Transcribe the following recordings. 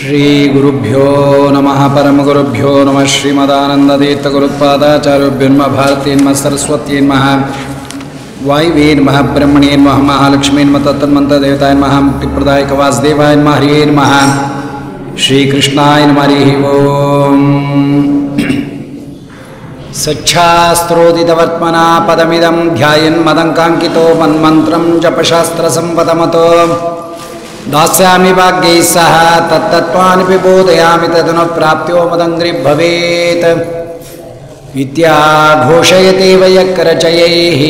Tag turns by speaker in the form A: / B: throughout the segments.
A: ಶ್ರೀ ಗುರುಭ್ಯೋ ನಮಃ ಪರಮಗುರುಭ್ಯೋ ನಮಃ ಶ್ರೀಮದಾನಂದತೀರ್ಥಗುರುಪಾದಾಚಾರ್ಯಭ್ಯನ್ಮ ಭಾರತೀನ್ಮ ಸರಸ್ವತೀನ್ಮಃ ವಾಯುವೇನ್ಮಃ ಬ್ರಹ್ಮಣೇನ್ಮಃ ಮಹಾಲಕ್ಷ್ಮೀನ್ಮ ತತ್ತನ್ಮಂತ್ರದೇವತಾಯನ್ಮಃ ಮುಕ್ತಿಪ್ರದಾಯಕ ವಾಸುದೇವಾಯನ್ಮಃ ಹರಿಯೇನ್ಮಃ ಶ್ರೀಕೃಷ್ಣಾಯ ನಮಃ ಹರಿ ಓಂ. ಸಚ್ಛಾಸ್ತ್ರೋದಿತವರ್ತ್ಮನಾ ಪದಮಿದಂ ಧ್ಯಾಯನ್ಮದಂಕಾಂಕಿತೋ ಮನ್ಮಂತ್ರಂ ಜಪಶಾಸ್ತ್ರಸಂಪದಮತೋ दास्यामि भाग्यैः सह तत्तत्त्वानि ಬೋಧಯಾಮಿ ತದನು ಪ್ರಾಪ್ತ್ಯೋ ಮದಂಗ್ರಿಭವೇತ್ ವಿದ್ಯಾಘೋಷಯತೆ ವಯಕ್ಕರಚಯೈಃ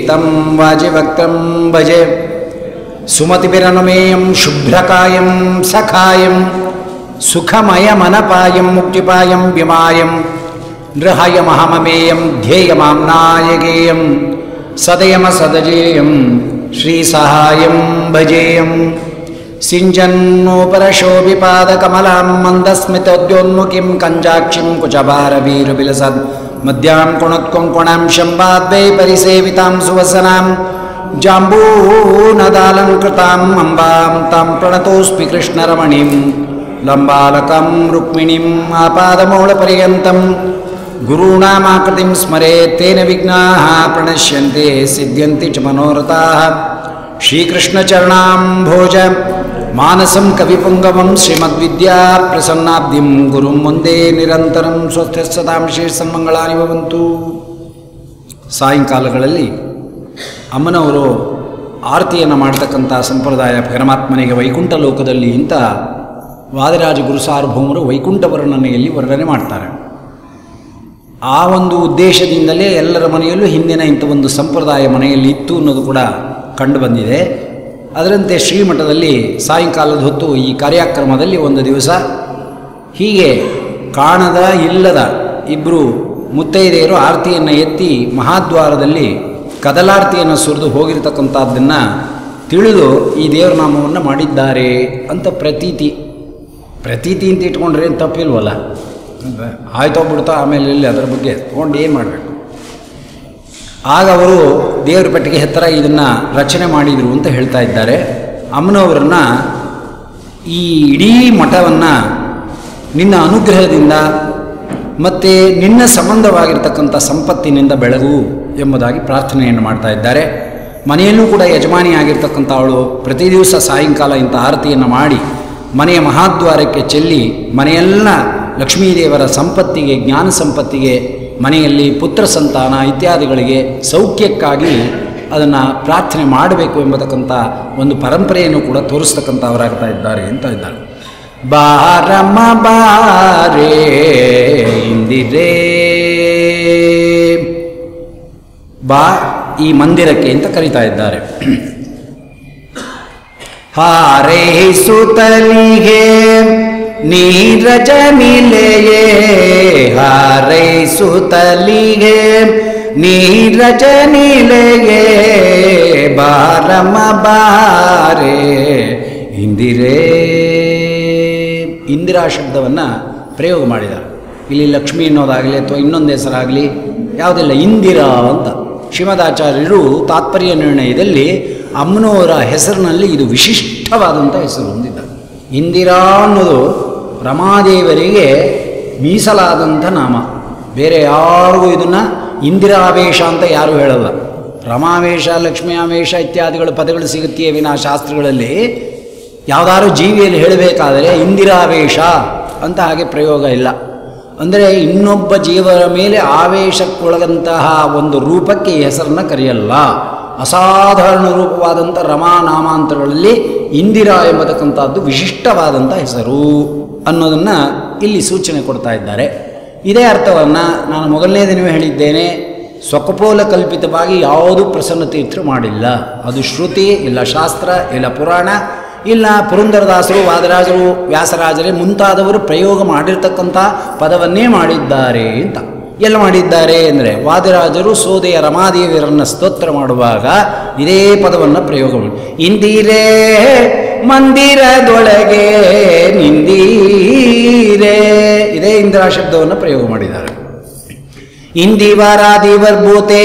A: तं ವಾಜಿವಕ್ತ್ರಂ ಭಜೆ ಸುಮತಿಭಿರನುಮೇಯಂ ಶುಭ್ರಕಾಯಂ ಸಖಾಯಂ ಸುಖಮಯಮನಪಾಯಂ ಮುಕ್ತಿಪಾಯಂ ವಿಮಾಯಂ ನೃಹಯಮಹಮಮೇಯಂ ಧ್ಯೇಯಮಾಮ್ನಾಯಗೇಯಂ ಸದಯಮ ಸದಜೇಯಂ ಶ್ರೀಸಹಾಯಂ ಭಜೇಯಂ ಸಿಂಜನ್ನೋಪರಶೋಭಿಪಾದಕಮಲಾಂ ಮಂದಸ್ಮಿತೋದ್ಯೋನ್ಮುಖೀಂ ಕಂಜಾಕ್ಷಿಂ ಕುಚಭಾರವೀರುಬಿಲಸದ್ ಮಧ್ಯಾಂ ಕುಣತ್ಕೊಂಕೊಣಾಂ ಶಂಭಾದ್ವೈ ಪರಿಸೇವಿತಾಂ ಸುವಸನಾಂ ಜಾಂಬೂನದಾಲಂಕೃತಾಂ ಅಂಬಾಂ ತಾಂ ಪ್ರಣತೋಸ್ಮಿ ಕೃಷ್ಣರಮಣೀಂ ಲಂಬಾಲಕಂ ರುಕ್ಮಿಣೀಂ ಆಪಾದಮೂಲಪರ್ಯಂತಂ ಗುರುಣಾಮಾಕೃತಿಂ ಸ್ಮರೇತ್ ತೇನ ವಿಘ್ನಾಃ ಪ್ರಣಶ್ಯಂತೆ ಸಿದ್ಧ್ಯಂತಿ ಚ ಮನೋರಥಾಃ ಶ್ರೀಕೃಷ್ಣಚರಣಾಂಭೋಜ ಮಾನಸಂ ಕವಿಪುಂಗವಂ ಶ್ರೀಮದ್ವಿದ್ಯಾಪ್ರಸನ್ನಾಬ್ಧಿಂ ಗುರುಂ ವಂದೇ ನಿರಂತರಂ ಸ್ವಸ್ಥ್ಯಸ್ಸತಾಂ ಶ್ರೀಸನ್ಮಂಗಳಾನಿ ಭವಂತು. ಸಾಯಂಕಾಲಗಳಲ್ಲಿ ಅಮ್ಮನವರು ಆರತಿಯನ್ನು ಮಾಡತಕ್ಕಂಥ ಸಂಪ್ರದಾಯ ಪರಮಾತ್ಮನಿಗೆ ವೈಕುಂಠ ಲೋಕದಲ್ಲಿ ಇಂಥ ವಾದಿರಾಜ ಗುರುಸಾರ್ವಭೌಮರು ವೈಕುಂಠ ವರ್ಣನೆಯಲ್ಲಿ ವರ್ಣನೆ ಮಾಡ್ತಾರೆ. ಆ ಒಂದು ಉದ್ದೇಶದಿಂದಲೇ ಎಲ್ಲರ ಮನೆಯಲ್ಲೂ ಹಿಂದಿನ ಇಂಥ ಒಂದು ಸಂಪ್ರದಾಯ ಮನೆಯಲ್ಲಿ ಇತ್ತು ಅನ್ನೋದು ಕೂಡ ಕಂಡು ಬಂದಿದೆ. ಅದರಂತೆ ಶ್ರೀಮಠದಲ್ಲಿ ಸಾಯಂಕಾಲದ ಹೊತ್ತು ಈ ಕಾರ್ಯಕ್ರಮದಲ್ಲಿ ಒಂದು ದಿವಸ ಹೀಗೆ ಕಾಣದ ಇಲ್ಲದ ಇಬ್ಬರು ಮುತ್ತೈದೆಯರು ಆರತಿಯನ್ನು ಎತ್ತಿ ಮಹಾದ್ವಾರದಲ್ಲಿ ಕದಲಾರತಿಯನ್ನು ಸುರಿದು ಹೋಗಿರತಕ್ಕಂಥದ್ದನ್ನು ತಿಳಿದು ಈ ದೇವರನಾಮವನ್ನು ಮಾಡಿದ್ದಾರೆ ಅಂತ ಪ್ರತೀತಿ ಅಂತ ಇಟ್ಕೊಂಡ್ರೆ ಏನು ತಪ್ಪಿಲ್ವಲ್ಲ, ಆಯ್ತೋಗ್ಬಿಡ್ತಾ ಆಮೇಲೆ ಇಲ್ಲಿ ಅದರ ಬಗ್ಗೆ ತೊಗೊಂಡು ಏನು ಮಾಡಬೇಕು. ಆಗ ಅವರು ದೇವರ ಪೆಟ್ಟಿಗೆ ಹತ್ತಿರ ಇದನ್ನು ರಚನೆ ಮಾಡಿದರು ಅಂತ ಹೇಳ್ತಾ ಇದ್ದಾರೆ. ಅಮ್ಮನವರನ್ನ ಈ ಇಡೀ ಮಠವನ್ನು ನಿನ್ನ ಅನುಗ್ರಹದಿಂದ ಮತ್ತು ನಿನ್ನ ಸಂಬಂಧವಾಗಿರ್ತಕ್ಕಂಥ ಸಂಪತ್ತಿನಿಂದ ಬೆಳಗು ಎಂಬುದಾಗಿ ಪ್ರಾರ್ಥನೆಯನ್ನು ಮಾಡ್ತಾ ಇದ್ದಾರೆ. ಮನೆಯಲ್ಲೂ ಕೂಡ ಯಜಮಾನಿಯಾಗಿರ್ತಕ್ಕಂಥ ಅವಳು ಪ್ರತಿ ದಿವಸ ಸಾಯಂಕಾಲ ಇಂಥ ಆರತಿಯನ್ನು ಮಾಡಿ ಮನೆಯ ಮಹಾದ್ವಾರಕ್ಕೆ ಚೆಲ್ಲಿ ಮನೆಯೆಲ್ಲ ಲಕ್ಷ್ಮೀದೇವರ ಸಂಪತ್ತಿಗೆ, ಜ್ಞಾನ ಸಂಪತ್ತಿಗೆ, ಮನೆಯಲ್ಲಿ ಪುತ್ರ ಸಂತಾನ ಇತ್ಯಾದಿಗಳಿಗೆ ಸೌಖ್ಯಕ್ಕಾಗಿ ಅದನ್ನು ಪ್ರಾರ್ಥನೆ ಮಾಡಬೇಕು ಎಂಬತಕ್ಕಂಥ ಒಂದು ಪರಂಪರೆಯನ್ನು ಕೂಡ ತೋರಿಸ್ತಕ್ಕಂಥವರಾಗ್ತಾ ಇದ್ದಾರೆ ಅಂತ ಇದ್ದಾರೆ. ಬಾರಮ್ಮ ಬಾರೇ ಇಂದಿರೇ ಬಾ ಈ ಮಂದಿರಕ್ಕೆ ಅಂತ ಕರೀತಾ ಇದ್ದಾರೆ. ಹಾರೈಸುತ್ತಲಿಗೆ ನೀರಜನಿಲೆಯೇ ಹಾರೈಸುತ್ತಲಿಗೆ ನೀರಜನಿಲೆಯೇ ಬಾರಮ್ಮ ಬಾರೇ ಇಂದಿರೇ. ಇಂದಿರಾ ಶಬ್ದವನ್ನು ಪ್ರಯೋಗ ಮಾಡಿದ್ದಾರೆ. ಇಲ್ಲಿ ಲಕ್ಷ್ಮಿ ಅನ್ನೋದಾಗಲಿ ಅಥವಾ ಇನ್ನೊಂದು ಹೆಸರಾಗಲಿ ಯಾವುದಿಲ್ಲ, ಇಂದಿರಾ ಅಂತ. ಶ್ರೀಮದಾಚಾರ್ಯರು ತಾತ್ಪರ್ಯ ನಿರ್ಣಯದಲ್ಲಿ ಅಮ್ಮನವರ ಹೆಸರಿನಲ್ಲಿ ಇದು ವಿಶಿಷ್ಟವಾದಂಥ ಹೆಸರು ಹೊಂದಿದ್ದಾರೆ. ಇಂದಿರಾ ಅನ್ನೋದು ರಮಾದೇವರಿಗೆ ಮೀಸಲಾದಂಥ ನಾಮ. ಬೇರೆ ಯಾರಿಗೂ ಇದನ್ನು ಇಂದಿರಾವೇಶ ಅಂತ ಯಾರೂ ಹೇಳಲ್ಲ. ರಮಾವೇಶ, ಲಕ್ಷ್ಮೀ ಆವೇಶ ಇತ್ಯಾದಿಗಳ ಪದಗಳು ಸಿಗುತ್ತೆಯೇ ವಿನಾ ಶಾಸ್ತ್ರಗಳಲ್ಲಿ ಯಾವುದಾದ್ರು ಜೀವಿಯಲ್ಲಿ ಹೇಳಬೇಕಾದರೆ ಇಂದಿರಾವೇಶ ಅಂತ ಹಾಗೆ ಪ್ರಯೋಗ ಇಲ್ಲ. ಅಂದರೆ ಇನ್ನೊಬ್ಬ ಜೀವರ ಮೇಲೆ ಆವೇಶಕ್ಕೊಳಗಂತಹ ಒಂದು ರೂಪಕ್ಕೆ ಈ ಹೆಸರನ್ನು ಕರೆಯಲ್ಲ. ಅಸಾಧಾರಣ ರೂಪವಾದಂಥ ರಮಾ ನಾಮಾಂತರಗಳಲ್ಲಿ ಇಂದಿರಾ ಎಂಬತಕ್ಕಂಥದ್ದು ವಿಶಿಷ್ಟವಾದಂಥ ಹೆಸರು ಅನ್ನೋದನ್ನು ಇಲ್ಲಿ ಸೂಚನೆ ಕೊಡ್ತಾ ಇದ್ದಾರೆ. ಇದೇ ಅರ್ಥವನ್ನು ನಾನು ಮೊದಲನೇ ದಿನವೇ ಹೇಳಿದ್ದೇನೆ. ಸ್ವಕಪೋಲ ಕಲ್ಪಿತವಾಗಿ ಯಾವುದೂ ಪ್ರಸನ್ನ ತೀರ್ಥರು ಮಾಡಿಲ್ಲ. ಅದು ಶ್ರುತಿ, ಇಲ್ಲ ಶಾಸ್ತ್ರ, ಇಲ್ಲ ಪುರಾಣ, ಇಲ್ಲ ಪುರಂದರದಾಸರು, ವಾದರಾಜರು, ವ್ಯಾಸರಾಜರೇ ಮುಂತಾದವರು ಪ್ರಯೋಗ ಮಾಡಿರ್ತಕ್ಕಂಥ ಪದವನ್ನೇ ಮಾಡಿದ್ದಾರೆ ಅಂತ. ಎಲ್ಲ ಮಾಡಿದ್ದಾರೆ ಅಂದರೆ ವಾದಿರಾಜರು ಸೋದೆಯ ರಮಾದೇವಿಯರನ್ನು ಸ್ತೋತ್ರ ಮಾಡುವಾಗ ಇದೇ ಪದವನ್ನು ಪ್ರಯೋಗ ಮಾಡಿ, ಇಂದಿರೇ ಮಂದಿರದೊಳಗೆ ನಿಂದೀರೇ, ಇದೇ ಇಂದಿರಾ ಶಬ್ದವನ್ನು ಪ್ರಯೋಗ ಮಾಡಿದ್ದಾರೆ. ಇಂದಿವರಾದಿವರ್ಭೂತೆ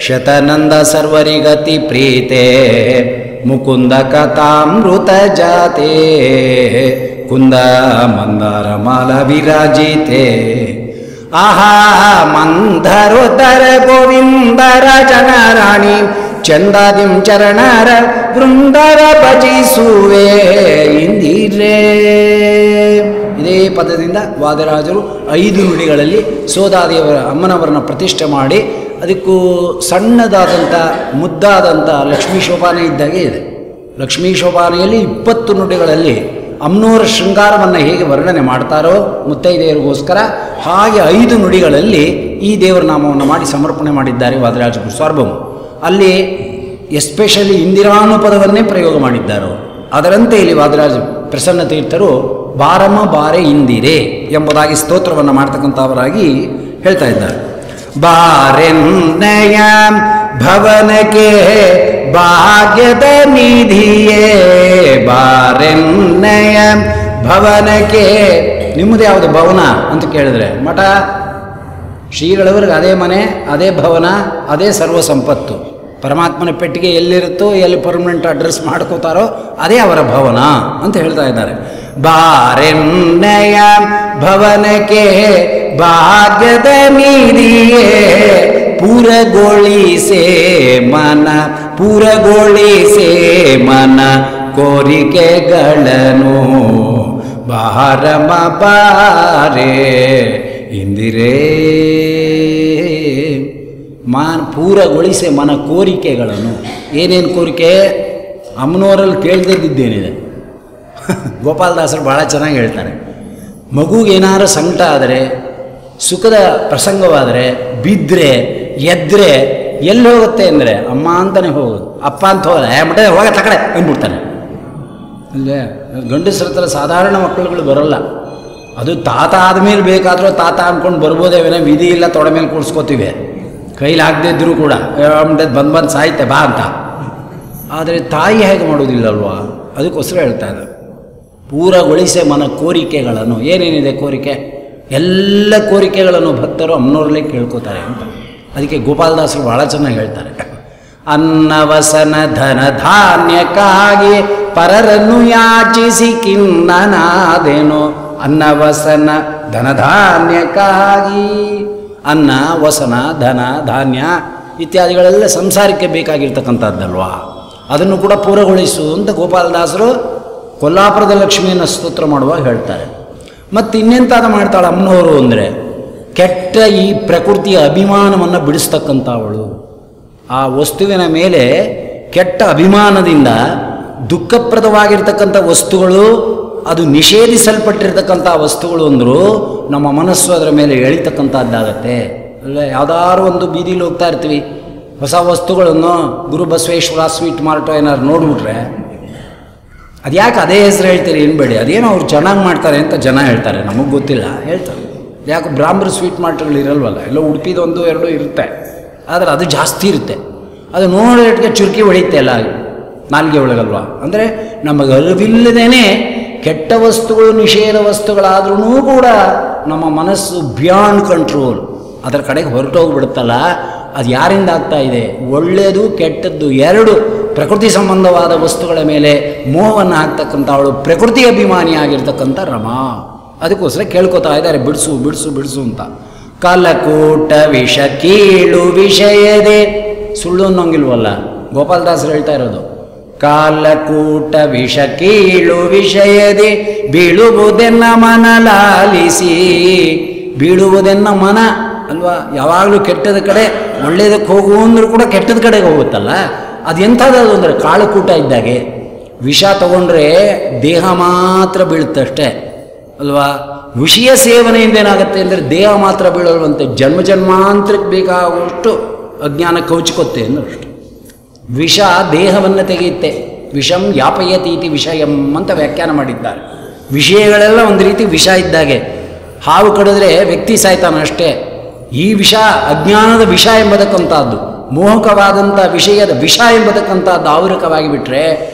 A: ಶತನಂದ ಸರ್ವರಿಗತಿ ಪ್ರೀತೆ ಮುಕುಂದ ಕಥಾಮೃತ ಜಾತೆ ಕುಂದ ಮಂದಾರ ಮಾಲ ವಿರಾಜಿತೆ ಆಹಾ ಮಂದರೋದರ ಗೋವಿಂದರ ಜನರಾಣಿ ಚಂದಾದಿಂ ಚರಣರ ವೃಂದರ ಭಜಿಸುವೆ ಇಂದಿರೇ. ಇದೇ ಪದದಿಂದ ವಾದಿರಾಜರು 5 ನುಡಿಗಳಲ್ಲಿ ಸೋದಾದಿಯವರ ಅಮ್ಮನವರನ್ನು ಪ್ರತಿಷ್ಠೆ ಮಾಡಿ ಅದಕ್ಕೂ ಸಣ್ಣದಾದಂಥ ಮುದ್ದಾದಂಥ ಲಕ್ಷ್ಮೀ ಶೋಭಾನೆ ಇದ್ದಾಗೆ ಇದೆ. ಲಕ್ಷ್ಮೀ ಶೋಭಾನೆಯಲ್ಲಿ 20 ನುಡಿಗಳಲ್ಲಿ ಅಮ್ಮನವರ ಶೃಂಗಾರವನ್ನು ಹೇಗೆ ವರ್ಣನೆ ಮಾಡ್ತಾರೋ ಮುತ್ತೈದೆಯರಿಗೋಸ್ಕರ, ಹಾಗೆ 5 ನುಡಿಗಳಲ್ಲಿ ಈ ದೇವರ ನಾಮವನ್ನು ಮಾಡಿ ಸಮರ್ಪಣೆ ಮಾಡಿದ್ದಾರೆ ವಾದಿರಾಜ ಗುರುಸಾರ್ವಭೌಮ. ಅಲ್ಲಿ ಎಸ್ಪೆಷಲಿ ಇಂದಿರಾನುಪದವನ್ನೇ ಪ್ರಯೋಗ ಮಾಡಿದ್ದಾರೆ. ಅದರಂತೆ ಇಲ್ಲಿ ವಾದಿರಾಜ ಪ್ರಸನ್ನ ತೀರ್ಥರು ಬಾರಮ್ಮ ಬಾರೆ ಇಂದಿರೆ ಎಂಬುದಾಗಿ ಸ್ತೋತ್ರವನ್ನು ಮಾಡ್ತಕ್ಕಂಥವರಾಗಿ ಹೇಳ್ತಾ ಇದ್ದಾರೆ. ಬಾರೆನ್ನಯ ಭವನಕ್ಕೆ ಭಾಗ್ಯದ ನಿಧಿಯೇ, ಬಾರೆನ್ನಯ ಭವನಕ್ಕೆ. ನಿಮ್ಮದು ಯಾವುದು ಭವನ ಅಂತ ಕೇಳಿದ್ರೆ ಮಠ ಶ್ರೀಗಳವರಿಗೆ ಅದೇ ಮನೆ, ಅದೇ ಭವನ, ಅದೇ ಸರ್ವ ಸಂಪತ್ತು. ಪರಮಾತ್ಮನ ಪೆಟ್ಟಿಗೆ ಎಲ್ಲಿರುತ್ತೋ, ಎಲ್ಲಿ ಪರ್ಮನೆಂಟ್ ಅಡ್ರೆಸ್ ಮಾಡ್ಕೋತಾರೋ ಅದೇ ಅವರ ಭವನ ಅಂತ ಹೇಳ್ತಾ ಇದ್ದಾರೆ. ಬಾರೆನ್ನಯ ಭವನಕ್ಕೆ ಭಾಗ್ಯದ ನಿಧಿಯೇ, ಪೂರಗೊಳಿಸೆ ಮನ, ಪೂರಗೊಳಿಸೆ ಮನ ಕೋರಿಕೆಗಳನ್ನು, ಬಾರಮ ಬಾರೆ ಇಂದಿರೇ. ಪೂರಗೊಳಿಸೆ ಮನ ಕೋರಿಕೆಗಳನ್ನು. ಏನೇನು ಕೋರಿಕೆ? ಅಮ್ಮನವರಲ್ಲಿ ಕೇಳ್ದಿದ್ದೇನಿದೆ. ಗೋಪಾಲದಾಸರು ಭಾಳ ಚೆನ್ನಾಗಿ ಹೇಳ್ತಾರೆ. ಮಗುಗೇನಾರು ಸಂಕಟ ಆದರೆ, ಸುಖದ ಪ್ರಸಂಗವಾದರೆ, ಬಿದ್ದರೆ ಎದ್ದರೆ ಎಲ್ಲಿ ಹೋಗುತ್ತೆ ಅಂದರೆ ಅಮ್ಮ ಅಂತಲೇ ಹೋಗೋದು, ಅಪ್ಪ ಅಂತ ಹೋಗಲ್ಲ. ಮಠ ಹೋಗ ತಕಡೆ ಅಂದ್ಬಿಡ್ತಾನೆ. ಅಲ್ಲೇ ಗಂಡಸ್ರ ಹತ್ರ ಸಾಧಾರಣ ಮಕ್ಕಳುಗಳು ಬರೋಲ್ಲ. ಅದು ತಾತ ಆದಮೇಲೆ ಬೇಕಾದರೂ ತಾತ ಅಂದ್ಕೊಂಡು ಬರ್ಬೋದೇವೇನೋ, ವಿಧಿ ಇಲ್ಲ, ತೊಡೆ ಮೇಲೆ ಕೂಡಿಸ್ಕೋತೀವಿ. ಕೈಲಾಗದೇ ಇದ್ದರೂ ಕೂಡ ಬಂದು ಸಾಯ್ತೆ ಬಾ ಅಂತ. ಆದರೆ ತಾಯಿ ಹೇಗೆ ಮಾಡೋದಿಲ್ಲಲ್ವಾ? ಅದಕ್ಕೋಸ್ಕರ ಹೇಳ್ತಾ ಇದ್ದಾರೆ ಪೂರಗೊಳಿಸೆ ಮನ ಕೋರಿಕೆಗಳನ್ನು. ಏನೇನಿದೆ ಕೋರಿಕೆ? ಎಲ್ಲ ಕೋರಿಕೆಗಳನ್ನು ಭಕ್ತರು ಅಮ್ಮನವರಲ್ಲೇ ಕೇಳ್ಕೋತಾರೆ ಅಂತ. ಅದಕ್ಕೆ ಗೋಪಾಲದಾಸರು ಭಾಳ ಚೆನ್ನಾಗಿ ಹೇಳ್ತಾರೆ. ಅನ್ನವಸನ ಧನ ಧಾನ್ಯಕ್ಕಾಗಿ ಪರರನ್ನು ಯಾಚಿಸಿ ಖಿನ್ನನಾದೇನೋ. ಅನ್ನವಸನ ಧನ ಧಾನ್ಯಕ್ಕಾಗಿ, ಅನ್ನ ವಸನ ಧನ ಧಾನ್ಯ ಇತ್ಯಾದಿಗಳೆಲ್ಲ ಸಂಸಾರಕ್ಕೆ ಬೇಕಾಗಿರ್ತಕ್ಕಂಥದ್ದಲ್ವಾ, ಅದನ್ನು ಕೂಡ ಪೂರಗೊಳಿಸು ಅಂತ ಗೋಪಾಲದಾಸರು ಕೊಲ್ಲಾಪುರದ ಲಕ್ಷ್ಮಿಯನ್ನು ಸ್ತೋತ್ರ ಮಾಡುವಾಗ ಹೇಳ್ತಾರೆ. ಮತ್ತು ಇನ್ನೆಂತಾದ ಮಾಡ್ತಾಳೆ ಅಮ್ಮನವರು ಅಂದರೆ, ಕೆಟ್ಟ ಈ ಪ್ರಕೃತಿಯ ಅಭಿಮಾನವನ್ನು ಬಿಡಿಸ್ತಕ್ಕಂಥವಳು. ಆ ವಸ್ತುವಿನ ಮೇಲೆ ಕೆಟ್ಟ ಅಭಿಮಾನದಿಂದ ದುಃಖಪ್ರದವಾಗಿರ್ತಕ್ಕಂಥ ವಸ್ತುಗಳು, ಅದು ನಿಷೇಧಿಸಲ್ಪಟ್ಟಿರ್ತಕ್ಕಂಥ ವಸ್ತುಗಳು ಅಂದರೂ ನಮ್ಮ ಮನಸ್ಸು ಅದರ ಮೇಲೆ ಎಳಿತಕ್ಕಂಥದ್ದಾಗತ್ತೆ. ಅಲ್ಲ, ಯಾವುದಾದ್ರು ಒಂದು ಬೀದಿಲಿ ಹೋಗ್ತಾ ಇರ್ತೀವಿ, ಹೊಸ ವಸ್ತುಗಳನ್ನು ಗುರು ಬಸವೇಶ್ವರ ಸ್ವೀಟ್ ಮಾರ್ಟೋ ಏನಾದ್ರು ನೋಡಿಬಿಟ್ರೆ, ಅದ್ಯಾಕೆ ಅದೇ ಹೆಸರು ಹೇಳ್ತೀರಿ ಏನ್ಬೇಡಿ, ಅದೇನೋ ಅವ್ರು ಚೆನ್ನಾಗಿ ಮಾಡ್ತಾರೆ ಅಂತ ಜನ ಹೇಳ್ತಾರೆ, ನಮಗೆ ಗೊತ್ತಿಲ್ಲ ಹೇಳ್ತಾರೆ. ಯಾಕೆ ಬ್ರಾಹ್ಮಣ ಸ್ವೀಟ್ ಮಾರ್ಟ್ಗಳು ಇರಲ್ವಲ್ಲ, ಎಲ್ಲ ಉಡುಪಿದು 1-2 ಇರುತ್ತೆ, ಆದರೆ ಅದು ಜಾಸ್ತಿ ಇರುತ್ತೆ. ಅದು ನೋಡೋದಕ್ಕೆ ಚುರುಕಿ ಹೊಡೆಯುತ್ತೆ ಎಲ್ಲ ನಾಲ್ಗೆ ಒಳಗಲ್ವ. ಅಂದರೆ ನಮಗೆ ಅರಿವಿಲ್ಲದೇನೆ ಕೆಟ್ಟ ವಸ್ತುಗಳು ನಿಷೇಧ ವಸ್ತುಗಳಾದ್ರೂ ಕೂಡ ನಮ್ಮ ಮನಸ್ಸು ಬಿಯಾಂಡ್ ಕಂಟ್ರೋಲ್ ಅದರ ಕಡೆಗೆ ಹೊರಟೋಗ್ಬಿಡುತ್ತಲ್ಲ. ಅದು ಯಾರಿಂದ ಆಗ್ತಾ ಇದೆ? ಒಳ್ಳೆಯದು ಕೆಟ್ಟದ್ದು ಎರಡು ಪ್ರಕೃತಿ ಸಂಬಂಧವಾದ ವಸ್ತುಗಳ ಮೇಲೆ ಮೋಹವನ್ನು ಹಾಕ್ತಕ್ಕಂಥವಳು ಪ್ರಕೃತಿ ಅಭಿಮಾನಿಯಾಗಿರ್ತಕ್ಕಂಥ ರಮಾ. ಅದಕ್ಕೋಸ್ಕರ ಕೇಳ್ಕೊತಾ ಇದ್ದಾರೆ, ಬಿಡಿಸು ಬಿಡಿಸು ಬಿಡಿಸು ಅಂತ. ಕಾಲಕೂಟ ವಿಷ ಕೀಳು ವಿಷಯದೇ, ಸುಳ್ಳು ಅನ್ನೋಂಗಿಲ್ವಲ್ಲ, ಗೋಪಾಲದಾಸರು ಹೇಳ್ತಾ ಇರೋದು. ಕಾಲಕೂಟ ವಿಷ ಕೀಳು ವಿಷಯದೇ ಬೀಳುವುದೆನ್ನ ಮನ ಲಾಲಿಸಿ. ಬೀಳುವುದೆನ್ನ ಮನ ಅಲ್ವಾ, ಯಾವಾಗಲೂ ಕೆಟ್ಟದ ಕಡೆ ಒಳ್ಳೆಯದಕ್ಕೆ ಹೋಗು ಅಂದರೂ ಕೂಡ ಕೆಟ್ಟದ ಕಡೆಗೆ ಹೋಗುತ್ತಲ್ಲ. ಅದು ಎಂಥದ್ದು ಅಂದರೆ ಕಾಳುಕೂಟ ಇದ್ದಾಗೆ. ವಿಷ ತಗೊಂಡ್ರೆ ದೇಹ ಮಾತ್ರ ಬೀಳುತ್ತಷ್ಟೇ ಅಲ್ವಾ. ವಿಷಯ ಸೇವನೆಯಿಂದ ಏನಾಗುತ್ತೆ ಅಂದರೆ ದೇಹ ಮಾತ್ರ ಬೀಳಲ್ವಂತೆ, ಜನ್ಮ ಜನ್ಮಾಂತರಕ್ಕೆ ಬೇಕಾಗುವಷ್ಟು ಅಜ್ಞಾನ ಕೌಚಿಕೊತ್ತೆ ಅನ್ನೋಷ್ಟು. ವಿಷ ದೇಹವನ್ನು ತೆಗೆಯುತ್ತೆ. ವಿಷಂ ಯಾಪಯತೀತಿ ವಿಷಯಂ ಅಂತ ವ್ಯಾಖ್ಯಾನ ಮಾಡಿದ್ದಾರೆ. ವಿಷಯಗಳೆಲ್ಲ ಒಂದು ರೀತಿ ವಿಷ ಇದ್ದಾಗೆ. ಹಾವು ಕಡಿದ್ರೆ ವ್ಯಕ್ತಿ ಸಾಯ್ತಾನೆ ಅಷ್ಟೇ. ಈ ವಿಷ ಅಜ್ಞಾನದ ವಿಷ ಎಂಬತಕ್ಕಂಥದ್ದು, ಮೋಹಕವಾದಂಥ ವಿಷಯದ ವಿಷ ಎಂಬತಕ್ಕಂಥದ್ದು ಆವೃಕವಾಗಿ ಬಿಟ್ಟರೆ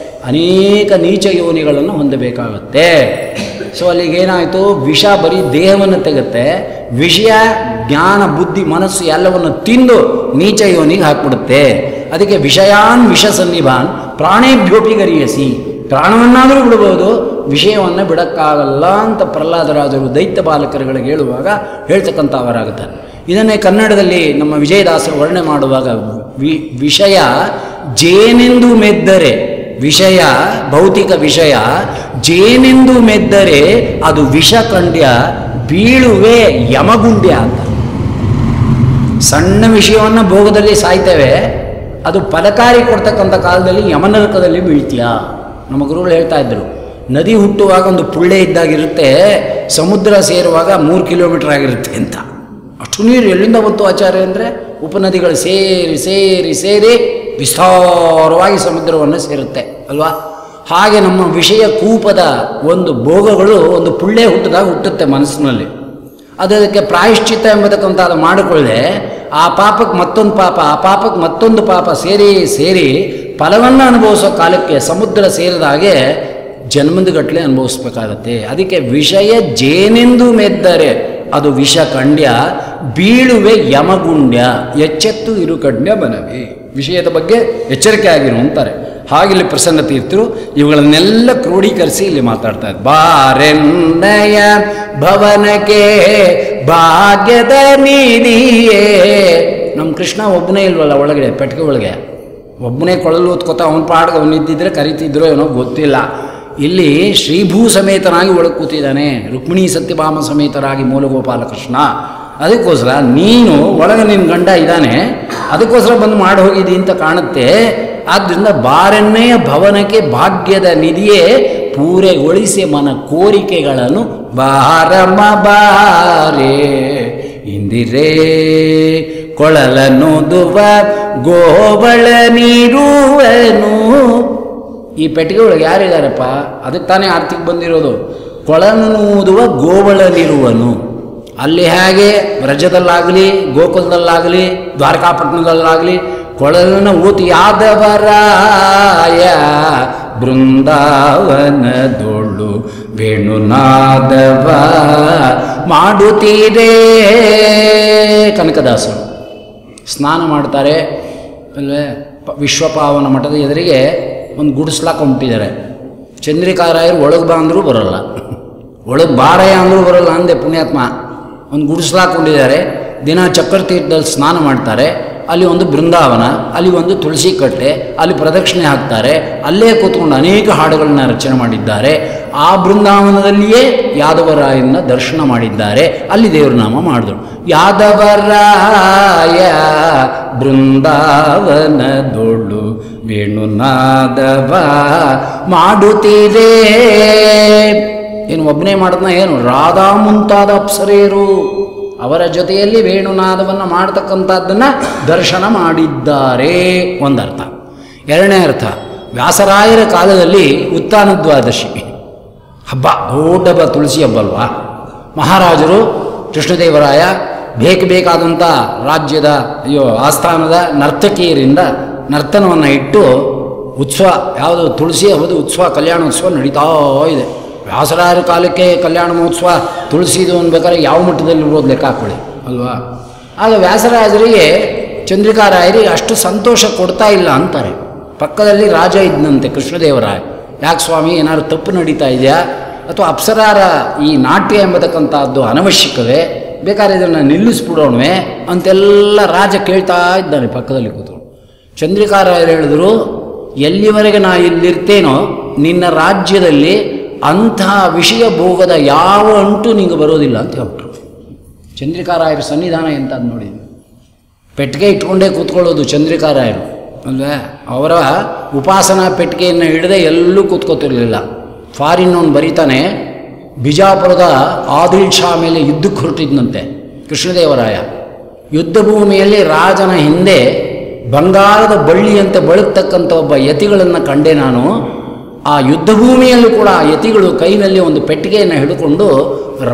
A: ಅನೇಕ ನೀಚ ಯೋನಿಗಳನ್ನು ಹೊಂದಬೇಕಾಗುತ್ತೆ. ಸೊ ಅಲ್ಲಿಗೇನಾಯಿತು, ವಿಷ ಬರೀ ದೇಹವನ್ನು ತೆಗುತ್ತೆ, ವಿಷಯ ಜ್ಞಾನ ಬುದ್ಧಿ ಮನಸ್ಸು ಎಲ್ಲವನ್ನು ತಿಂದು ನೀಚ ಯೋನಿಗೆ ಹಾಕ್ಬಿಡುತ್ತೆ. ಅದಕ್ಕೆ ವಿಷಯಾನ್ ವಿಷ ಸನ್ನಿಭಾನ್ ಪ್ರಾಣೇಭ್ಯೋಪಿ ಗರಿಯಸಿ, ಪ್ರಾಣವನ್ನಾದರೂ ಬಿಡಬಹುದು, ವಿಷಯವನ್ನು ಬಿಡಕ್ಕಾಗಲ್ಲ ಅಂತ ಪ್ರಹ್ಲಾದರಾಜರು ದೈತ್ಯ ಬಾಲಕರುಗಳಿಗೆ ಹೇಳುವಾಗ ಹೇಳ್ತಕ್ಕಂಥವರಾಗುತ್ತಾರೆ. ಇದನ್ನೇ ಕನ್ನಡದಲ್ಲಿ ನಮ್ಮ ವಿಜಯದಾಸರು ವರ್ಣನೆ ಮಾಡುವಾಗ ವಿಷಯ ಜೇನೆಂದು ಮೆದ್ದರೆ, ವಿಷಯ ಭೌತಿಕ ವಿಷಯ ಜೇನೆಂದು ಮೆದ್ದರೆ ಅದು ವಿಷಕಂಡ್ಯ ಬೀಳುವೆ ಯಮಗುಂಡ್ಯ ಅಂತ. ಸಣ್ಣ ವಿಷಯವನ್ನು ಭೋಗದಲ್ಲಿ ಸಾಯ್ತೇವೆ, ಅದು ಫಲಕಾರಿ ಕೊಡ್ತಕ್ಕಂಥ ಕಾಲದಲ್ಲಿ ಯಮನರಕದಲ್ಲಿ ಬೀಳ್ತೀಯ. ನಮ್ಮ ಗುರುಗಳು ಹೇಳ್ತಾ ಇದ್ದರು, ನದಿ ಹುಟ್ಟುವಾಗ ಒಂದು ಪುಳ್ಳೆ ಇದ್ದಾಗಿರುತ್ತೆ, ಸಮುದ್ರ ಸೇರುವಾಗ 3 ಕಿಲೋಮೀಟರ್ ಆಗಿರುತ್ತೆ ಅಂತ. ಅಷ್ಟು ನೀರು ಎಲ್ಲಿಂದ ಬಂತು ಆಚಾರ್ಯ ಅಂದರೆ, ಉಪನದಿಗಳು ಸೇರಿ ಸೇರಿ ಸೇರಿ ವಿಸ್ತಾರವಾಗಿ ಸಮುದ್ರವನ್ನು ಸೇರುತ್ತೆ ಅಲ್ವಾ. ಹಾಗೆ ನಮ್ಮ ವಿಷಯ ಕೂಪದ ಒಂದು ಭೋಗಗಳು ಒಂದು ಪುಳ್ಳೆ ಹುಟ್ಟಿದಾಗ ಹುಟ್ಟುತ್ತೆ ಮನಸ್ಸಿನಲ್ಲಿ. ಅದಕ್ಕೆ ಪ್ರಾಯಶ್ಚಿತ್ತ ಎಂಬತಕ್ಕಂಥದ್ದು ಮಾಡಿಕೊಳ್ಳದೆ ಆ ಪಾಪಕ್ಕೆ ಮತ್ತೊಂದು ಪಾಪ, ಆ ಪಾಪಕ್ಕೆ ಮತ್ತೊಂದು ಪಾಪ ಸೇರಿ ಸೇರಿ ಫಲವನ್ನು ಅನುಭವಿಸೋ ಕಾಲಕ್ಕೆ ಸಮುದ್ರ ಸೇರಿದ ಹಾಗೆ ಜನ್ಮದಗಟ್ಟಲೆ ಅನುಭವಿಸ್ಬೇಕಾಗತ್ತೆ. ಅದಕ್ಕೆ ವಿಷಯ ಜೇನೆಂದು ಮೆದ್ದರೆ ಅದು ವಿಷ ಕಂಡ್ಯ ಬೀಳುವೆ ಯಮಗುಂಡ್ಯ, ಎಚ್ಚೆತ್ತು ಇರುಕಂಡ್ಯ ಬನವಿ. ವಿಷಯದ ಬಗ್ಗೆ ಎಚ್ಚರಿಕೆ ಆಗಿರು ಅಂತಾರೆ. ಹಾಗಿಲ್ಲಿ ಪ್ರಸನ್ನ ತೀರ್ಥರು ಇವುಗಳನ್ನೆಲ್ಲ ಕ್ರೋಢೀಕರಿಸಿ ಇಲ್ಲಿ ಮಾತಾಡ್ತಾ ಇದ್ದಾರೆ. ಬಾರೆನ್ನಯ ಭವನಕ್ಕೆ ಭಾಗ್ಯದ ನಿಧಿಯೇ. ನಮ್ಮ ಕೃಷ್ಣ ಒಬ್ಬನೇ ಇಲ್ವಲ್ಲ ಒಳಗಡೆ, ಪೆಟ್ಟಿಗೆ ಒಳಗೆ ಒಬ್ಬನೇ ಕೊಳಲು ಓದ್ಕೋತ ಅವನ ಪಾಡ್ಗೆ ಅವನಿದ್ದಿದ್ರೆ ಕರಿತಿದ್ರೋ ಏನೋ ಗೊತ್ತಿಲ್ಲ. ಇಲ್ಲಿ ಶ್ರೀಭೂ ಸಮೇತನಾಗಿ ಒಳಗೆ ಕೂತಿದ್ದಾನೆ, ರುಕ್ಮಿಣಿ ಸತ್ಯಭಾಮ ಸಮೇತರಾಗಿ ಮೂಲಗೋಪಾಲ ಕೃಷ್ಣ. ಅದಕ್ಕೋಸ್ಕರ ನೀನು ಒಳಗೆ ನಿನ್ನ ಗಂಡ ಇದ್ದಾನೆ, ಅದಕ್ಕೋಸ್ಕರ ಬಂದು ಮಾಡಿ ಹೋಗಿದ್ದಿ ಅಂತ ಕಾಣುತ್ತೆ. ಆದ್ದರಿಂದ ಬಾರೆನ್ನೆಯ ಭವನಕ್ಕೆ ಭಾಗ್ಯದ ನಿಧಿಯೇ ಪೂರೆಗೊಳಿಸಿ ಮನ ಕೋರಿಕೆಗಳನ್ನು ಬಾರಮ ಬಾರೆ ಇಂದಿರೇ ಕೊಳಲನೋದುವ ಗೋವಳ ನೀರುವನು. ಈ ಪೆಟ್ಟಿಗೆ ಒಳಗೆ ಯಾರಿದ್ದಾರಪ್ಪ? ಅದಕ್ಕೆ ತಾನೇ ಆರ್ತಿಗೆ ಬಂದಿರೋದು. ಕೊಳನೂದುವ ಗೋವಳನಿರುವನು. ಅಲ್ಲಿ ಹೇಗೆ ವ್ರಜದಲ್ಲಾಗಲಿ ಗೋಕುಲದಲ್ಲಾಗಲಿ ದ್ವಾರಕಾಪಟ್ಟಣದಲ್ಲಾಗಲಿ ಕೊಳಲನ್ನು ಊತಿ ಯಾದವರಾಯ ಬೃಂದಾವನದೊಳ್ಳು ವೇಣುನಾದವ ಮಾಡುತ್ತೀರೇ. ಕನಕದಾಸರು ಸ್ನಾನ ಮಾಡ್ತಾರೆ ಅಲ್ವೇ, ವಿಶ್ವಪಾವನ ಮಠದ ಎದುರಿಗೆ ಒಂದು ಗುಡಿಸ್ಲಾಕೊಂಬಿಟ್ಟಿದ್ದಾರೆ. ಚಂದ್ರಿಕಾರಾಯರು ಒಳಗೆ ಬಾ ಅಂದರೂ ಬರೋಲ್ಲ, ಒಳಗೆ ಬಾರಯ್ಯ ಅಂದರೂ ಬರೋಲ್ಲ ಅಂದೆ ಪುಣ್ಯಾತ್ಮ. ಒಂದು ಗುಡಿಸ್ಲಾಕೊಂಡಿದ್ದಾರೆ, ದಿನ ಚಕ್ರತೀರ್ಥದಲ್ಲಿ ಸ್ನಾನ ಮಾಡ್ತಾರೆ. ಅಲ್ಲಿ ಒಂದು ಬೃಂದಾವನ, ಅಲ್ಲಿ ಒಂದು ತುಳಸಿ ಕಟ್ಟೆ, ಅಲ್ಲಿ ಪ್ರದಕ್ಷಿಣೆ ಹಾಕ್ತಾರೆ. ಅಲ್ಲೇ ಕೂತ್ಕೊಂಡು ಅನೇಕ ಹಾಡುಗಳನ್ನ ರಚನೆ ಮಾಡಿದ್ದಾರೆ. ಆ ಬೃಂದಾವನದಲ್ಲಿಯೇ ಯಾದವರಾಯನ ದರ್ಶನ ಮಾಡಿದ್ದಾರೆ, ಅಲ್ಲಿ ದೇವ್ರ ನಾಮ ಮಾಡಿದ್ರು. ಯಾದವರಾಯ ಬೃಂದಾವನದೊಳ್ಳು ವೇಣುನಾದವ ಮಾಡುತ್ತೀರೇ. ಏನು ಒಬ್ಬನೇ ಮಾಡಿದ್ನ ಏನು? ರಾಧಾ ಮುಂತಾದ ಅಪ್ಸರೆಯರು ಅವರ ಜೊತೆಯಲ್ಲಿ ವೇಣುನಾದವನ್ನು ಮಾಡ್ತಕ್ಕಂಥದ್ದನ್ನು ದರ್ಶನ ಮಾಡಿದ್ದಾರೆ, ಒಂದರ್ಥ. ಎರಡನೇ ಅರ್ಥ, ವ್ಯಾಸರಾಯರ ಕಾಲದಲ್ಲಿ ಉತ್ಥಾನದ್ವಾದಶಿ ಹಬ್ಬ, ದೊಡ್ಡ ಹಬ್ಬ, ತುಳಸಿ ಹಬ್ಬ ಅಲ್ವಾ. ಮಹಾರಾಜರು ಕೃಷ್ಣದೇವರಾಯ ಬೇಕಾದಂಥ ರಾಜ್ಯದ ಆಸ್ಥಾನದ ನರ್ತಕಿಯರಿಂದ ನರ್ತನವನ್ನು ಇಟ್ಟು ಉತ್ಸವ, ಯಾವುದು ತುಳಸಿ ಹಬ್ಬದ ಉತ್ಸವ, ಕಲ್ಯಾಣೋತ್ಸವ ನಡೀತಾ ಇದೆ. ವ್ಯಾಸರಾಯರ ಕಾಲಕ್ಕೆ ಕಲ್ಯಾಣ ಮಹೋತ್ಸವ ತುಳಸಿದು ಅನ್ಬೇಕಾದ್ರೆ ಯಾವ ಮಟ್ಟದಲ್ಲಿ ಇರೋದು ಲೆಕ್ಕ ಹಾಕೊಳ್ಳಿ ಅಲ್ವಾ. ಆಗ ವ್ಯಾಸರಾಜರಿಗೆ ಚಂದ್ರಿಕಾರಾಯರಿಗೆ ಅಷ್ಟು ಸಂತೋಷ ಕೊಡ್ತಾ ಇಲ್ಲ ಅಂತಾರೆ. ಪಕ್ಕದಲ್ಲಿ ರಾಜ ಇದ್ದಂತೆ ಕೃಷ್ಣದೇವರಾಯ. ಯಾಕೆ ಸ್ವಾಮಿ, ಏನಾದ್ರು ತಪ್ಪು ನಡೀತಾ ಇದೆಯಾ, ಅಥವಾ ಅಪ್ಸರಾರ ಈ ನಾಟ್ಯ ಎಂಬತಕ್ಕಂಥದ್ದು ಅನವಶ್ಯಕವೇ, ಬೇಕಾದ್ರೆ ಇದನ್ನು ನಿಲ್ಲಿಸ್ಬಿಡೋಣವೇ ಅಂತೆಲ್ಲ ರಾಜ ಕೇಳ್ತಾ ಇದ್ದಾನೆ ಪಕ್ಕದಲ್ಲಿ ಕೂತು. ಚಂದ್ರಿಕಾರಾಯರು ಹೇಳಿದ್ರು, ಎಲ್ಲಿವರೆಗೆ ನಾ ಇಲ್ಲಿರ್ತೇನೋ ನಿನ್ನ ರಾಜ್ಯದಲ್ಲಿ ಅಂಥ ವಿಷಯ ಭೋಗದ ಯಾವ ಅಂಟು ನಿಂಗೆ ಬರೋದಿಲ್ಲ ಅಂತ ಹೇಳ್ಬಿಟ್ರು. ಚಂದ್ರಿಕಾರಾಯರ ಸನ್ನಿಧಾನ ಎಂತ ನೋಡಿ, ಪೆಟ್ಟಿಗೆ ಇಟ್ಕೊಂಡೇ ಕೂತ್ಕೊಳ್ಳೋದು ಚಂದ್ರಿಕಾರಾಯರು ಅಲ್ವೇ. ಅವರ ಉಪಾಸನಾ ಪೆಟ್ಟಿಗೆಯನ್ನು ಹಿಡದೆ ಎಲ್ಲೂ ಕೂತ್ಕೋತಿರ್ಲಿಲ್ಲ. ಫಾರಿನ್ನವನು ಬರೀತಾನೆ, ಬಿಜಾಪುರದ ಆದಿಲ್ ಶಾ ಮೇಲೆ ಯುದ್ಧಕ್ಕೆ ಹೊರಟಿದ್ದಂತೆ ಕೃಷ್ಣದೇವರಾಯ. ಯುದ್ಧ ಭೂಮಿಯಲ್ಲಿ ರಾಜನ ಹಿಂದೆ ಬಂಗಾರದ ಬಳ್ಳಿಯಂತೆ ಬಳುಕ್ತಕ್ಕಂಥ ಒಬ್ಬ ಯತಿಗಳನ್ನು ಕಂಡೆ ನಾನು. ಆ ಯುದ್ಧ ಭೂಮಿಯಲ್ಲೂ ಕೂಡ ಆ ಯತಿಗಳು ಕೈನಲ್ಲಿ ಒಂದು ಪೆಟ್ಟಿಗೆಯನ್ನು ಹಿಡ್ಕೊಂಡು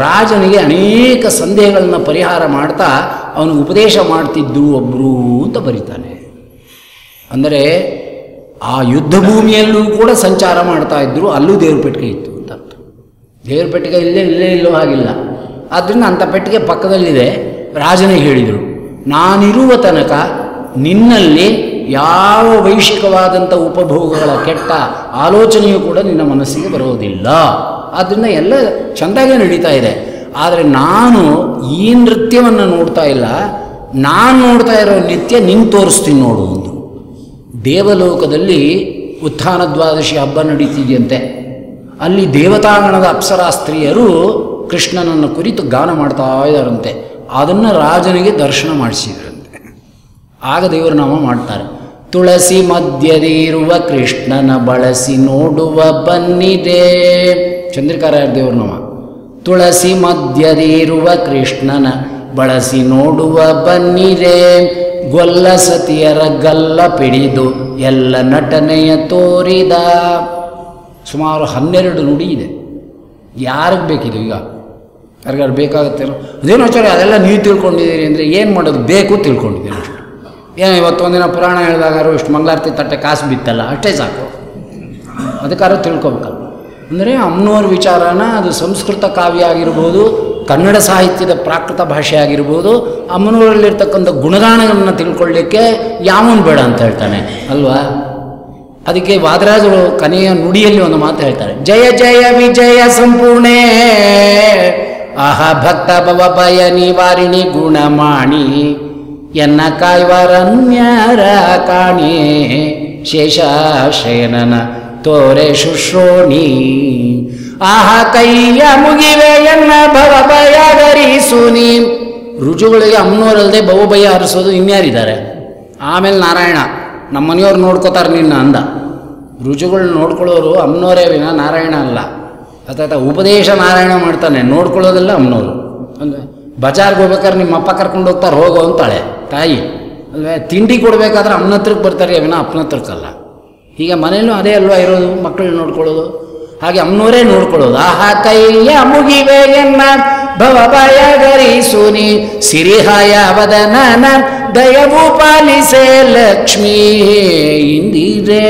A: ರಾಜನಿಗೆ ಅನೇಕ ಸಂದೇಹಗಳನ್ನು ಪರಿಹಾರ ಮಾಡ್ತಾ ಅವನಿಗೆ ಉಪದೇಶ ಮಾಡ್ತಿದ್ರು ಒಬ್ಬರು ಅಂತ ಬರೀತಾನೆ. ಅಂದರೆ ಆ ಯುದ್ಧ ಭೂಮಿಯಲ್ಲೂ ಕೂಡ ಸಂಚಾರ ಮಾಡ್ತಾ ಇದ್ದರು, ಅಲ್ಲೂ ದೇವ್ರ ಪೆಟ್ಟಿಗೆ ಇತ್ತು ಅಂತ. ದೇವ್ರ ಪೆಟ್ಟಿಗೆ ಇಲ್ಲೇ ಇಲ್ಲೋ ಹಾಗಿಲ್ಲ. ಆದ್ದರಿಂದ ಅಂಥ ಪೆಟ್ಟಿಗೆ ಪಕ್ಕದಲ್ಲಿದೆ. ರಾಜನಿಗೆ ಹೇಳಿದರು, ನಾನಿರುವ ತನಕ ನಿನ್ನಲ್ಲಿ ಯಾವ ವೈಶಿಕವಾದಂಥ ಉಪಭೋಗಗಳ ಕೆಟ್ಟ ಆಲೋಚನೆಯೂ ಕೂಡ ನಿನ್ನ ಮನಸ್ಸಿಗೆ ಬರೋದಿಲ್ಲ. ಆದ್ದರಿಂದ ಎಲ್ಲ ಚೆಂದಾಗೆ ನಡೀತಾ ಇದೆ. ಆದರೆ ನಾನು ಈ ನೃತ್ಯವನ್ನು ನೋಡ್ತಾ ಇಲ್ಲ, ನಾನು ನೋಡ್ತಾ ಇರೋ ನೃತ್ಯ ನಿಂಗೆ ತೋರಿಸ್ತೀನಿ ನೋಡು ಒಂದು. ದೇವಲೋಕದಲ್ಲಿ ಉತ್ಥಾನ ದ್ವಾದಶಿ ಹಬ್ಬ ನಡೀತಿದೆಯಂತೆ. ಅಲ್ಲಿ ದೇವತಾಂಗಣದ ಅಪ್ಸರಾ ಸ್ತ್ರೀಯರು ಕೃಷ್ಣನನ್ನು ಕುರಿತು ಗಾನ ಮಾಡ್ತಾ ಇದ್ದಾರಂತೆ. ಅದನ್ನು ರಾಜನಿಗೆ ದರ್ಶನ ಮಾಡಿಸಿದ್ರಂತೆ. ಆಗ ದೇವರ ನಾಮ ಮಾಡ್ತಾರೆ. ತುಳಸಿ ಮಧ್ಯದಿರುವ ಕೃಷ್ಣನ ಬಳಸಿ ನೋಡುವ ಬನ್ನಿದೆ. ಚಂದ್ರಿಕಾರಾಯರ ದೇವರ ನಾಮ. ತುಳಸಿ ಮಧ್ಯದಿರುವ ಕೃಷ್ಣನ ಬಳಸಿ ನೋಡುವ ಬನ್ನಿರೆ, ಗೊಲ್ಲ ಸತಿಯರ ಗಲ್ಲ ಪಿಡಿದು ಎಲ್ಲ ನಟನೆಯ ತೋರಿದ. ಸುಮಾರು 12 ನುಡಿ ಇದೆ. ಯಾರಿಗೆ ಬೇಕಿದೆ ಈಗ? ಯಾರಿಗಾರು ಬೇಕಾಗುತ್ತೇನೋ? ಅದೇನೋ ಆಚಾರ್ಯ ಅದೆಲ್ಲ ನೀವು ತಿಳ್ಕೊಂಡಿದ್ದೀರಿ ಅಂದರೆ ಏನು ಮಾಡೋದು? ಬೇಕು ತಿಳ್ಕೊಂಡಿದ್ದೀರಿ ಅಷ್ಟು. ಏನೋ ಇವತ್ತೊಂದಿನ ಪುರಾಣ ಹೇಳಿದಾಗಾರು ಇಷ್ಟು ಮಂಗಳಾರತಿ ತಟ್ಟೆ ಕಾಸು ಬಿತ್ತಲ್ಲ, ಅಷ್ಟೇ ಸಾಕು. ಅದಕ್ಕಾದ್ರೂ ತಿಳ್ಕೊಬೇಕಲ್ಲ. ಅಂದರೆ ಅಮ್ಮನವ್ರ ವಿಚಾರನ ಅದು ಸಂಸ್ಕೃತ ಕಾವ್ಯ ಆಗಿರ್ಬೋದು, ಕನ್ನಡ ಸಾಹಿತ್ಯದ ಪ್ರಾಕೃತ ಭಾಷೆ ಆಗಿರ್ಬೋದು, ಅಮ್ಮನವರಲ್ಲಿರ್ತಕ್ಕಂಥ ಗುಣಗಾನಗಳನ್ನು ತಿಳ್ಕೊಳ್ಳಿಕ್ಕೆ ಯಾವನು ಬೇಡ ಅಂತ ಹೇಳ್ತಾನೆ ಅಲ್ವಾ? ಅದಕ್ಕೆ ವಾದರಾಜರು ಕನೆಯ ನುಡಿಯಲ್ಲಿ ಒಂದು ಮಾತು ಹೇಳ್ತಾರೆ, ಜಯ ಜಯ ವಿಜಯ ಸಂಪೂರ್ಣೇ ಆಹ ಭಕ್ತ ಭವ ಭಯ ನಿವಾರಿಣಿ ಗುಣಮಾಣಿ ಎನ್ನ ಕಾಯ್ವರನ್ಯರ ಕಾಣಿ ಶೇಷಾಶಯನನ ತೋರೆ ಶುಶ್ರೋಣಿ ಆಹ ಕೈಯ ಮುಗಿವೆ ಎನ್ನ ಭವ ಭಯ ಧರಿಸುನಿ. ರುಜುಗಳಿಗೆ ಅಮ್ಮನವರಲ್ಲದೆ ಭವಭಯ ಹರಿಸೋದು ಇನ್ಯಾರಿದ್ದಾರೆ? ಆಮೇಲೆ ನಾರಾಯಣ ನಮ್ಮ ಮನೆಯವ್ರು ನೋಡ್ಕೋತಾರೆ ನಿನ್ನ ಅಂದ. ರುಜುಗಳು ನೋಡ್ಕೊಳ್ಳೋರು ಅಮ್ಮನವರೇ ವಿನ ನಾರಾಯಣ ಅಲ್ಲ. ಅಥವಾ ಉಪದೇಶ ನಾರಾಯಣ ಮಾಡ್ತಾನೆ, ನೋಡ್ಕೊಳ್ಳೋದೆಲ್ಲ ಅಮ್ಮನವರು. ಅಂದರೆ ಬಜಾರ್ಗೆ ಹೋಗ್ಬೇಕಾದ್ರೆ ನಿಮ್ಮ ಅಪ್ಪ ಕರ್ಕೊಂಡು ಹೋಗ್ತಾರೆ, ಹೋಗೋ ಅಂತಾಳೆ ತಾಯಿ ಅಲ್ವೇ. ತಿಂಡಿ ಕೊಡಬೇಕಾದ್ರೆ ಅಮ್ಮನ ಹತ್ರಕ್ಕೆ ಬರ್ತಾರೆ ವಿನ ಅಪ್ಪನ ಹತ್ರಕ್ಕಲ್ಲ. ಈಗ ಮನೇಲೂ ಅದೇ ಅಲ್ವಾ ಇರೋದು, ಮಕ್ಕಳು ನೋಡ್ಕೊಳ್ಳೋದು. ಹಾಗೆ ಅಮ್ಮನವರೇ ನೋಡ್ಕೊಳ್ಳೋದು. ಆಹಾ ಕೈಯ ಮುಗಿವೆ ಎನ್ನ ಭವ ಭಯ ಗರಿಸುನಿ ಸಿರಿಹಾಯ ವದನನ ದಯವು ಪಾಲಿಸೆ ಲಕ್ಷ್ಮೀ ಇಂದಿರೇ.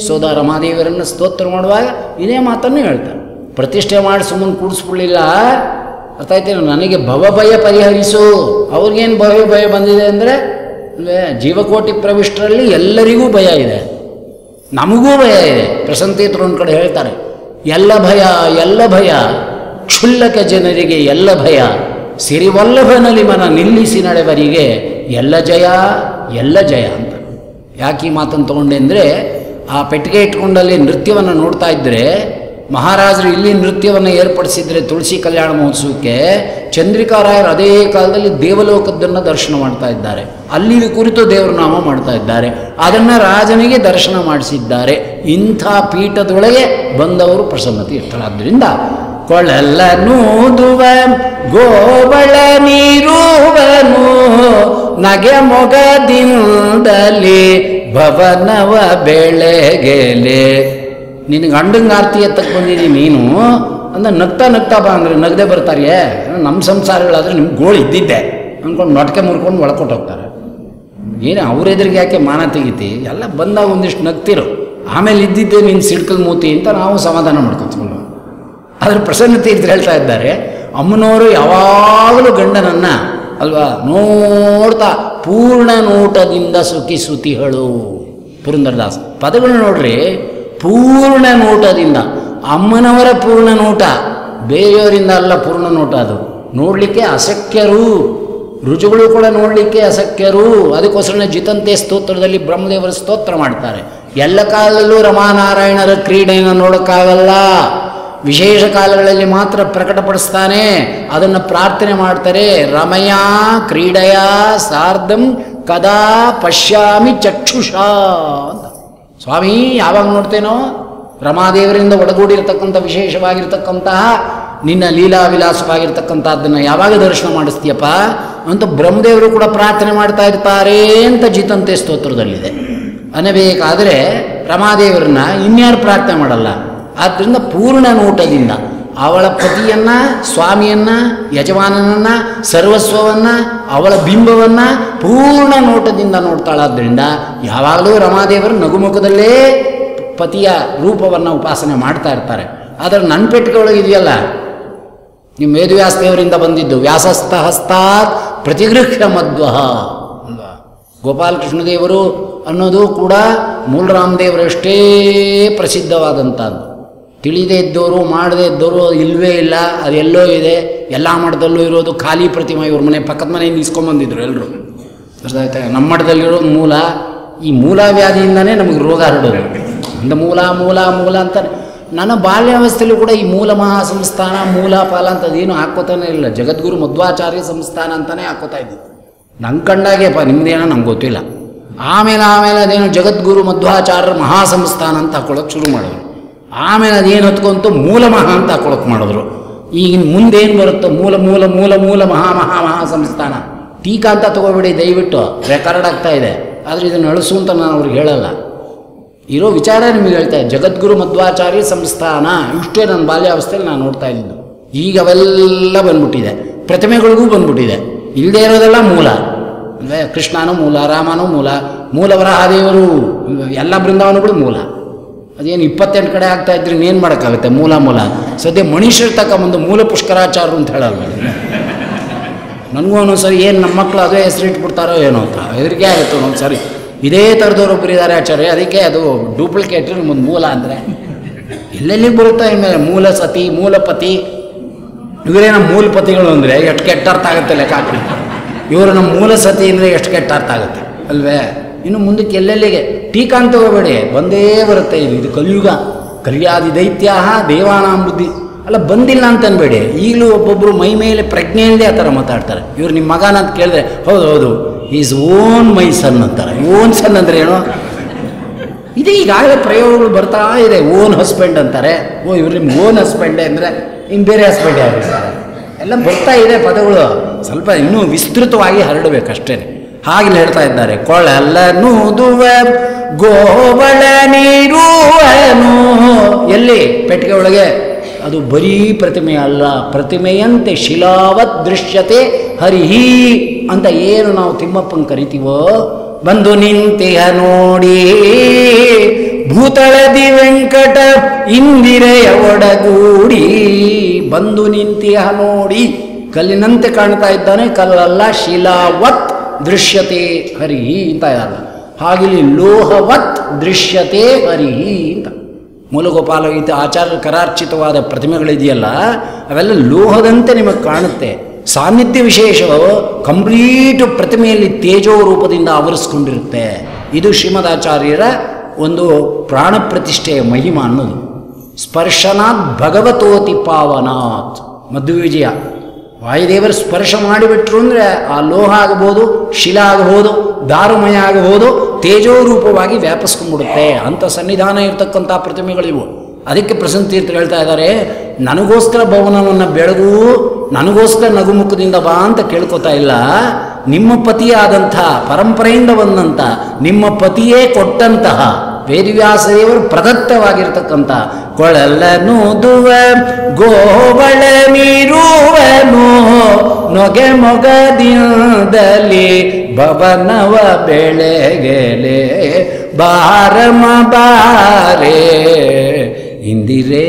A: ಸೋದ ರಮಾದೇವಿಯರನ್ನು ಸ್ತೋತ್ರ ಮಾಡುವಾಗ ಇದೇ ಮಾತನ್ನು ಹೇಳ್ತಾರೆ. ಪ್ರತಿಷ್ಠೆ ಮಾಡಿ ಸುಮ್ಮನೆ ಕೂಡಿಸ್ಕೊಳ್ಳಿಲ್ಲ, ಅರ್ಥ ಆಯ್ತೇನು? ನನಗೆ ಭವಭಯ ಪರಿಹರಿಸು. ಅವ್ರಿಗೇನು ಭಯ ಬಂದಿದೆ ಅಂದರೆ ಜೀವಕೋಟಿ ಪ್ರವಿಷ್ಟರಲ್ಲಿ ಎಲ್ಲರಿಗೂ ಭಯ ಇದೆ, ನಮಗೂ ಭಯ ಇದೆ. ಪ್ರಸಂತೀತರು ಒಂದು ಕಡೆ ಹೇಳ್ತಾರೆ, ಎಲ್ಲ ಭಯ ಕ್ಷುಲ್ಲಕ ಜನರಿಗೆ ಎಲ್ಲ ಭಯ, ಸಿರಿವಲ್ಲಭನಲ್ಲಿ ಮನ ನಿಲ್ಲಿಸಿ ನಡೆವರಿಗೆ ಎಲ್ಲ ಜಯ ಅಂತ. ಯಾಕೆ ಈ ಮಾತನ್ನು ತಗೊಂಡೆ ಅಂದರೆ, ಆ ಪೆಟ್ಟಿಗೆ ಇಟ್ಕೊಂಡಲ್ಲಿ ನೃತ್ಯವನ್ನು ನೋಡ್ತಾ ಇದ್ದರೆ, ಮಹಾರಾಜರು ಇಲ್ಲಿ ನೃತ್ಯವನ್ನು ಏರ್ಪಡಿಸಿದರೆ ತುಳಸಿ ಕಲ್ಯಾಣ ಮಹೋತ್ಸವಕ್ಕೆ, ಚಂದ್ರಿಕಾರಾಯರು ಅದೇ ಕಾಲದಲ್ಲಿ ದೇವಲೋಕದ್ದನ್ನು ದರ್ಶನ ಮಾಡ್ತಾ ಇದ್ದಾರೆ. ಅಲ್ಲಿ ಕುರಿತು ದೇವರ ನಾಮ ಮಾಡ್ತಾ ಇದ್ದಾರೆ. ಅದನ್ನು ರಾಜನಿಗೆ ದರ್ಶನ ಮಾಡಿಸಿದ್ದಾರೆ. ಇಂಥ ಪೀಠದೊಳಗೆ ಬಂದವರು ಪ್ರಸನ್ನತೆ ಇರ್ತಾರಾದ್ದರಿಂದ ಕೊಳಲ್ಲ ನೂದುವ ಗೋವಳ ನೀರುವನು ನಗೆ ಮೊಗದಿಂದಲೇ ಭವನವ ಬೆಳೆಗೆಲೆ. ನಿನ್ನ ಗಂಡಂಗೆ ಆರ್ತಿ ಎತ್ತಕ್ಕೆ ಬಂದಿದ್ದೀನಿ ನೀನು ಅಂದ್ರೆ ನಗ್ತಾ ಬಾ ಅಂದರೆ ನಗದೆ ಬರ್ತಾರೆಯೇ. ನಮ್ಮ ಸಂಸಾರಗಳಾದರೆ ನಿಮ್ಗೆ ಗೋಳು ಇದ್ದಿದ್ದೆ ಅಂದ್ಕೊಂಡು ನೊಟಕೆ ಮುರ್ಕೊಂಡು ಒಳಕೊಟ್ಟು ಹೋಗ್ತಾರೆ. ಏನು ಅವ್ರ ಎದುರಿಗೆ ಯಾಕೆ ಮಾನ ತೆಗಿತಿ? ಎಲ್ಲ ಬಂದಾಗ ಒಂದಿಷ್ಟು ನಗ್ತಿರು, ಆಮೇಲೆ ಇದ್ದಿದ್ದೆ ನೀನು ಸಿಡ್ಕಲ್ ಮೂತಿ ಅಂತ ನಾವು ಸಮಾಧಾನ ಮಾಡ್ಕೊತೀವಿ. ಅದ್ರ ಪ್ರಸನ್ನತೆ ಇದ್ರೆ ಹೇಳ್ತಾ ಇದ್ದಾರೆ, ಅಮ್ಮನವರು ಯಾವಾಗಲೂ ಗಂಡನನ್ನು ಅಲ್ವಾ ನೋಡ್ತಾ ಪೂರ್ಣ ನೋಟದಿಂದ ಸುತಿಹಳು. ಪುರಂದರದಾಸ್ ಪದಗಳು ನೋಡ್ರಿ, ಪೂರ್ಣ ನೋಟದಿಂದ. ಅಮ್ಮನವರ ಪೂರ್ಣ ನೋಟ, ಬೇರೆಯವರಿಂದ ಅಲ್ಲ ಪೂರ್ಣ ನೋಟ. ಅದು ನೋಡಲಿಕ್ಕೆ ಅಸಖ್ಯರು, ರುಜುಗಳು ಕೂಡ ನೋಡಲಿಕ್ಕೆ ಅಸಖ್ಯರು. ಅದಕ್ಕೋಸ್ಕರ ಜಿತಂತೆ ಸ್ತೋತ್ರದಲ್ಲಿ ಬ್ರಹ್ಮದೇವರ ಸ್ತೋತ್ರ ಮಾಡ್ತಾರೆ. ಎಲ್ಲ ಕಾಲದಲ್ಲೂ ರಮಾನಾರಾಯಣರ ಕ್ರೀಡೆಯನ್ನು ನೋಡೋಕ್ಕಾಗಲ್ಲ, ವಿಶೇಷ ಕಾಲಗಳಲ್ಲಿ ಮಾತ್ರ ಪ್ರಕಟಪಡಿಸ್ತಾನೆ. ಅದನ್ನು ಪ್ರಾರ್ಥನೆ ಮಾಡ್ತಾರೆ. ರಮಯ ಕ್ರೀಡೆಯ ಸಾರ್ಧಂ ಕದಾ ಪಶ್ಯಾಮಿ ಚಕ್ಷುಷಾ ಅಂತ. ಸ್ವಾಮಿ ಯಾವಾಗ ನೋಡ್ತೇನೋ ರಮಾದೇವರಿಂದ ಒಡಗೂಡಿರ್ತಕ್ಕಂಥ ವಿಶೇಷವಾಗಿರ್ತಕ್ಕಂತಹ ನಿನ್ನ ಲೀಲಾ ವಿಲಾಸವಾಗಿರ್ತಕ್ಕಂಥದ್ದನ್ನು ಯಾವಾಗ ದರ್ಶನ ಮಾಡಿಸ್ತೀಯಪ್ಪ ಅಂತ ಬ್ರಹ್ಮದೇವರು ಕೂಡ ಪ್ರಾರ್ಥನೆ ಮಾಡ್ತಾ ಇರ್ತಾರೆ ಅಂತ ಜಿತಂತೆ ಸ್ತೋತ್ರದಲ್ಲಿದೆ. ಅನ್ನಬೇಕಾದರೆ ರಮಾದೇವರನ್ನ ಇನ್ಯಾರು ಪ್ರಾರ್ಥನೆ ಮಾಡಲ್ಲ. ಆದ್ದರಿಂದ ಪೂರ್ಣ ನೋಟದಿಂದ ಅವಳ ಪತಿಯನ್ನು, ಸ್ವಾಮಿಯನ್ನು, ಯಜಮಾನನನ್ನು, ಸರ್ವಸ್ವವನ್ನು, ಅವಳ ಬಿಂಬವನ್ನು ಪೂರ್ಣ ನೋಟದಿಂದ ನೋಡ್ತಾಳಾದ್ದರಿಂದ ಯಾವಾಗಲೂ ರಮಾದೇವರು ನಗುಮುಖದಲ್ಲೇ ಪತಿಯ ರೂಪವನ್ನು ಉಪಾಸನೆ ಮಾಡ್ತಾ ಇರ್ತಾರೆ. ಆದರೆ ನನ್ನ ಪೆಟ್ಟಿಗೆ ಒಳಗಿದೆಯಲ್ಲ, ನಿಮ್ಮ ವೇದವ್ಯಾಸ ದೇವರಿಂದ ಬಂದಿದ್ದು. ವ್ಯಾಸಸ್ಥ ಹಸ್ತಾತ್ ಪ್ರತಿಗೃಹ್ಯ ಮಧ್ವಃ ಅಲ್ವಾ. ಗೋಪಾಲಕೃಷ್ಣ ದೇವರು ಅನ್ನೋದು ಕೂಡ ಮೂಲರಾಮ ದೇವರಷ್ಟೇ ಪ್ರಸಿದ್ಧವಾದಂಥದ್ದು. ತಿಳಿದೇ ಇದ್ದವರು ಮಾಡದೇ ಇದ್ದವರು ಇಲ್ಲವೇ ಇಲ್ಲ, ಅದೆಲ್ಲೋ ಇದೆ. ಎಲ್ಲ ಮಠದಲ್ಲೂ ಇರೋದು ಖಾಲಿ ಪ್ರತಿಮೆ. ಇವ್ರ ಮನೆ ಪಕ್ಕದ ಮನೆಯಿಂದ ಇಸ್ಕೊಂಬಂದಿದ್ರು ಎಲ್ಲರೂ. ಅರ್ಥಾಯ್ತಾ? ನಮ್ಮ ಮಠದಲ್ಲಿರೋದು ಮೂಲ. ಈ ಮೂಲ ವ್ಯಾಧಿಯಿಂದನೇ ನಮಗೆ ರೋಗ ಹರಡೋದು. ಒಂದು ಮೂಲ ಮೂಲ ಮೂಲ ಅಂತ. ನನ್ನ ಬಾಲ್ಯಾವಸ್ಥೆಯಲ್ಲೂ ಕೂಡ ಈ ಮೂಲ ಮಹಾಸಂಸ್ಥಾನ ಮೂಲ ಪಾಲ ಅಂತದೇನು ಹಾಕೋತಾನೆ ಇಲ್ಲ. ಜಗದ್ಗುರು ಮಧ್ವಾಚಾರ್ಯ ಸಂಸ್ಥಾನ ಅಂತಲೇ ಹಾಕೋತಾ ಇದ್ದಿದ್ದು ನಂಗೆ ಕಂಡಾಗೆಪ್ಪ. ನಿಮ್ಮದೇನೋ ನಂಗೆ ಗೊತ್ತಿಲ್ಲ. ಆಮೇಲೆ ಅದೇನು ಜಗದ್ಗುರು ಮಧ್ವಾಚಾರ್ಯ ಮಹಾಸಂಸ್ಥಾನ ಅಂತ ಹಾಕೊಳ್ಳೋಕೆ ಶುರು ಮಾಡಿದ್ರು. ಆಮೇಲೆ ಅದೇನು ಹೊತ್ಕೊಂತು ಮೂಲ ಮಹಾ ಅಂತ ಹಾಕೊಳ್ಳೋಕೆ ಮಾಡಿದ್ರು. ಈಗಿನ ಮುಂದೇನು ಬರುತ್ತೋ ಮೂಲ ಮೂಲ ಮೂಲ ಮೂಲ ಮಹಾ ಸಂಸ್ಥಾನ. ಟೀಕಾ ಅಂತ ತೊಗೋಬೇಡಿ ದಯವಿಟ್ಟು, ರೆಕಾರ್ಡ್ ಆಗ್ತಾ ಇದೆ. ಆದರೆ ಇದನ್ನು ಅಳಿಸು ಅಂತ ನಾನು ಅವ್ರಿಗೆ ಹೇಳಲ್ಲ. ಇರೋ ವಿಚಾರ ನಿಮಗೆ ಹೇಳ್ತಾ ಇದ್ದೆ. ಜಗದ್ಗುರು ಮಧ್ವಾಚಾರ್ಯ ಸಂಸ್ಥಾನ ಇಷ್ಟೇ ನನ್ನ ಬಾಲ್ಯಾವಸ್ಥೆಯಲ್ಲಿ ನಾನು ನೋಡ್ತಾ ಇದ್ದಿದ್ದು. ಈಗ ಅವೆಲ್ಲ ಬಂದ್ಬಿಟ್ಟಿದೆ, ಪ್ರತಿಮೆಗಳಿಗೂ ಬಂದ್ಬಿಟ್ಟಿದೆ. ಇಲ್ಲದೆ ಇರೋದೆಲ್ಲ ಮೂಲ. ಅಂದರೆ ಕೃಷ್ಣನೂ ಮೂಲ, ರಾಮನೂ ಮೂಲ ವರಹಾದೇವರು ಎಲ್ಲ ಬೃಂದಾವನಗಳು ಮೂಲ. ಅದೇನು 28 ಕಡೆ ಆಗ್ತಾ ಇದ್ರೆ ಇನ್ನೇನು ಮಾಡೋಕ್ಕಾಗುತ್ತೆ? ಮೂಲ ಸದ್ಯ ಮನುಷ್ಯರು ತಗೊಂಬಂದು ಮೂಲ ಪುಷ್ಕರಾಚಾರ್ಯರು ಅಂತ ಹೇಳಲ್ಲ. ನನಗೂ ಒಂದೊಂದ್ಸರಿ ಏನು ನಮ್ಮ ಮಕ್ಕಳು ಅದೇ ಹೆಸರಿಟ್ಬಿಡ್ತಾರೋ ಏನೋ ಅಂತ ಹೆದರಿಕೆ ಆಗುತ್ತೆ ಒಂದೊಂದ್ಸರಿ. ಇದೇ ಥರದವ್ರೊಬ್ಬರು ಇದ್ದಾರೆ ಆಚಾರ್ಯ, ಅದಕ್ಕೆ ಅದು ಡೂಪ್ಲಿಕೇಟ್ ಒಂದು ಮೂಲ ಅಂದರೆ ಎಲ್ಲೆಲ್ಲಿಗೆ ಬರುತ್ತಾ. ಇನ್ಮೇಲೆ ಮೂಲ ಸತಿ ಮೂಲಪತಿ ಇವರೇ ನಮ್ಮ ಮೂಲಪತಿಗಳು ಅಂದರೆ ಎಷ್ಟು ಕೆಟ್ಟ ಅರ್ಥ ಆಗುತ್ತೆ ಲೆಕ್ಕ ಹಾಕಿ. ಇವರು ನಮ್ಮ ಮೂಲ ಸತಿ ಅಂದರೆ ಎಷ್ಟು ಕೆಟ್ಟ ಅರ್ಥ ಆಗುತ್ತೆ ಅಲ್ವೇ. ಇನ್ನು ಮುಂದಕ್ಕೆ ಎಲ್ಲೆಲ್ಲಿಗೆ ಟೀಕಾ ಅಂತ ಹೋಗಬೇಡಿ, ಬಂದೇ ಬರುತ್ತೆ. ಇದು ಕಲಿಯುಗ. ಕಲಿಯಾದಿ ದೈತ್ಯ ದೇವಾನಾಂ ಬುದ್ಧಿ ಅಲ್ಲ, ಬಂದಿಲ್ಲ ಅಂತ ಅನ್ಬೇಡಿ. ಈಗಲೂ ಒಬ್ಬೊಬ್ಬರು ಮೈ ಮೇಲೆ ಪ್ರಜ್ಞೆ ಇಲ್ಲದೆ ಆ ಥರ ಮಾತಾಡ್ತಾರೆ. ಇವ್ರು ನಿಮ್ಮ ಮಗನ ಅಂತ ಕೇಳಿದ್ರೆ ಹೌದು ಈಸ್ ಓನ್ ಮೈ ಸನ್ ಅಂತಾರೆ. ಓನ್ ಸನ್ ಅಂದರೆ ಏನು? ಇದು ಈಗಾಗಲೇ ಪ್ರಯೋಗಗಳು ಬರ್ತಾ ಇದೆ. ಓನ್ ಹಸ್ಬೆಂಡ್ ಅಂತಾರೆ. ಇವ್ರು ನಿಮ್ಮ ಓನ್ ಹಸ್ಬೆಂಡೇ ಅಂದರೆ ಇನ್ನು ಬೇರೆ ಹಸ್ಬೆಂಡೇ ಆಗಿರ್ತಾರೆ. ಎಲ್ಲ ಬರ್ತಾ ಇದೆ ಪದಗಳು. ಸ್ವಲ್ಪ ಇನ್ನೂ ವಿಸ್ತೃತವಾಗಿ ಹರಡಬೇಕಷ್ಟೇ. ಹಾಗೆ ಹೇಳ್ತಾ ಇದ್ದಾರೆ. ಕೊಳಲನೂದುವ ಗೋವಳ ನೀರುವನು. ಎಲ್ಲಿ? ಪೆಟ್ಟಿಗೆ ಒಳಗೆ. ಅದು ಬರೀ ಪ್ರತಿಮೆ ಅಲ್ಲ, ಪ್ರತಿಮೆಯಂತೆ ಶಿಲಾವತ್ ದೃಶ್ಯತೆ ಹರಿಹಿ ಅಂತ ಏನು ನಾವು ತಿಮ್ಮಪ್ಪನ ಕರಿತೀವೋ, ಬಂದು ನಿಂತೆಯ ನೋಡಿ ಭೂತಳದಿ ವೆಂಕಟ ಇಂದಿರೆಯ ಒಡಗೂಡಿ. ಬಂದು ನಿಂತೆಯ ನೋಡಿ, ಕಲ್ಲಿನಂತೆ ಕಾಣ್ತಾ ಇದ್ದಾನೆ, ಕಲ್ಲಲ್ಲ. ಶಿಲಾವತ್ ದೃಶ್ಯತೆ ಹರಿಹಿ ಅಂತ ಇರಲ್ಲ. ಹಾಗಿಲ್ಲಿ ಲೋಹವತ್ ದೃಶ್ಯತೆ ಹರಿಹಿ ಅಂತ. ಮೂಲಗೋಪಾಲ ಗೀತೆ ಆಚಾರ್ಯ ಕರಾರ್ಚಿತವಾದ ಪ್ರತಿಮೆಗಳಿದೆಯಲ್ಲ, ಅವೆಲ್ಲ ಲೋಹದಂತೆ ನಿಮಗೆ ಕಾಣುತ್ತೆ. ಸಾನ್ನಿಧ್ಯ ವಿಶೇಷವು ಕಂಪ್ಲೀಟು ಪ್ರತಿಮೆಯಲ್ಲಿ ತೇಜೋ ರೂಪದಿಂದ ಆವರಿಸ್ಕೊಂಡಿರುತ್ತೆ. ಇದು ಶ್ರೀಮದಾಚಾರ್ಯರ ಒಂದು ಪ್ರಾಣ ಪ್ರತಿಷ್ಠೆಯ ಮಹಿಮಾ ಅನ್ನೋದು. ಸ್ಪರ್ಶನಾತ್ ಭಗವತೋತಿ ಪಾವನಾತ್. ಮಧ್ವವಿಜಯ ವಾಯುದೇವರು ಸ್ಪರ್ಶ ಮಾಡಿಬಿಟ್ರು ಅಂದರೆ ಆ ಲೋಹ ಆಗಬಹುದು, ಶಿಲಾ ಆಗಬಹುದು, ದಾರುಮಯ ಆಗಬಹುದು, ತೇಜೋ ರೂಪವಾಗಿ ವ್ಯಾಪಿಸ್ಕೊಂಡ್ಬಿಡುತ್ತೆ. ಅಂಥ ಸನ್ನಿಧಾನ ಇರತಕ್ಕಂಥ ಪ್ರತಿಮೆಗಳಿವು. ಅದಕ್ಕೆ ಪ್ರಸನ್ನ ತೀರ್ಥರು ಹೇಳ್ತಾ ಇದ್ದಾರೆ, ನನಗೋಸ್ಕರ ಭವನವನ್ನು ಬೆಳಗು, ನನಗೋಸ್ಕರ ನಗುಮುಖದಿಂದ ಬಾ ಅಂತ ಕೇಳ್ಕೊತಾ ಇಲ್ಲ. ನಿಮ್ಮ ಪತಿಯಾದಂಥ ಪರಂಪರೆಯಿಂದ ಬಂದಂಥ ನಿಮ್ಮ ಪತಿಯೇ ಕೊಟ್ಟಂತಹ ವೇದವ್ಯಾಸದೇವರು ಪ್ರದತ್ತವಾಗಿರ್ತಕ್ಕಂಥ ಕೊಳಲನೂದುವ ಗೋವಳ ಮೀರುವನು ನೊಗೆ ಮೊಗದಿಂದಲಿ ಭವನವ ಬೆಳೆಗೆಲೆ ಬಾರಮ ಬಾರೆ ಇಂದಿರೇ.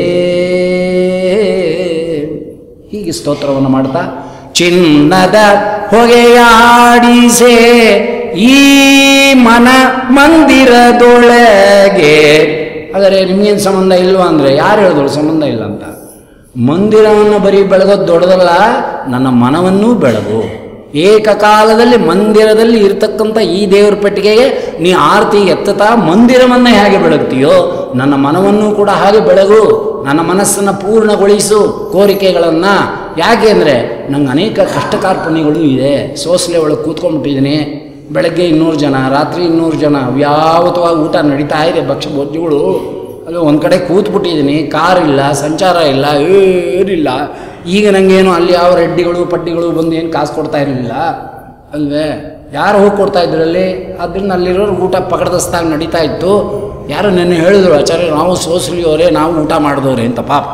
A: ಹೀಗೆ ಸ್ತೋತ್ರವನ್ನು ಮಾಡ್ತಾ ಚಿನ್ನದ ಹೊಗೆಯಾಡಿಸೆ ಈ ಮನ ಮಂದಿರದೊಳಗೆ. ಆದರೆ ನಿಮಗೇನು ಸಂಬಂಧ ಇಲ್ವಾ ಅಂದರೆ ಯಾರು ಹೇಳಿದಳು ಸಂಬಂಧ ಇಲ್ಲ ಅಂತ? ಮಂದಿರವನ್ನು ಬರೀ ಬೆಳಗೋದು ದೊಡ್ಡದಲ್ಲ, ನನ್ನ ಮನವನ್ನೂ ಬೆಳಗು. ಏಕಕಾಲದಲ್ಲಿ ಮಂದಿರದಲ್ಲಿ ಇರ್ತಕ್ಕಂಥ ಈ ದೇವ್ರ ಪೆಟ್ಟಿಗೆಗೆ ನೀ ಆರತಿ ಎತ್ತತಾ ಮಂದಿರವನ್ನು ಹೇಗೆ ಬೆಳಗ್ತೀಯೋ ನನ್ನ ಮನವನ್ನೂ ಕೂಡ ಹಾಗೆ ಬೆಳಗು. ನನ್ನ ಮನಸ್ಸನ್ನು ಪೂರ್ಣಗೊಳಿಸು ಕೋರಿಕೆಗಳನ್ನು. ಯಾಕೆ ಅಂದರೆ ನಂಗೆ ಅನೇಕ ಕಷ್ಟ ಕಾರ್ಪಣ್ಯಗಳು ಇದೆ. ಸೋಸಲೆ ಒಳಗೆ ಕೂತ್ಕೊಂಡ್ಬಿಟ್ಟಿದ್ದೀನಿ. ಬೆಳಗ್ಗೆ 200 ಜನ, ರಾತ್ರಿ 200 ಜನ, ವ್ಯಾವತವಾಗಿ ಊಟ ನಡೀತಾ ಇದೆ, ಭಕ್ಷ್ಯ ಭೋಜ್ಯಗಳು. ಅದು ಒಂದು ಕಡೆ ಕೂತ್ಬಿಟ್ಟಿದ್ದೀನಿ. ಕಾರಿಲ್ಲ, ಸಂಚಾರ ಇಲ್ಲ, ಏನಿಲ್ಲ. ಈಗ ನನಗೇನು ಅಲ್ಲಿ ಯಾವ ರೆಡ್ಡಿಗಳು ಪಡ್ಡಿಗಳು ಬಂದು ಏನು ಕಾಸು ಕೊಡ್ತಾ ಇರಲಿಲ್ಲ ಅಲ್ವೇ. ಯಾರು ಹೋಗಿ ಕೊಡ್ತಾ ಇದ್ರಲ್ಲಿ. ಅದರಿಂದ ಅಲ್ಲಿರೋರು ಊಟ ಪಕಡದಸ್ತಾಗಿ ನಡೀತಾ ಇತ್ತು. ಯಾರು ನೆನ್ನೆ ಹೇಳಿದ್ರು, ಆಚಾರ್ಯ ನಾವು ಸೋಸಲಿಯವರೇ, ನಾವು ಊಟ ಮಾಡಿದವ್ರೆ ಅಂತ. ಪಾಪ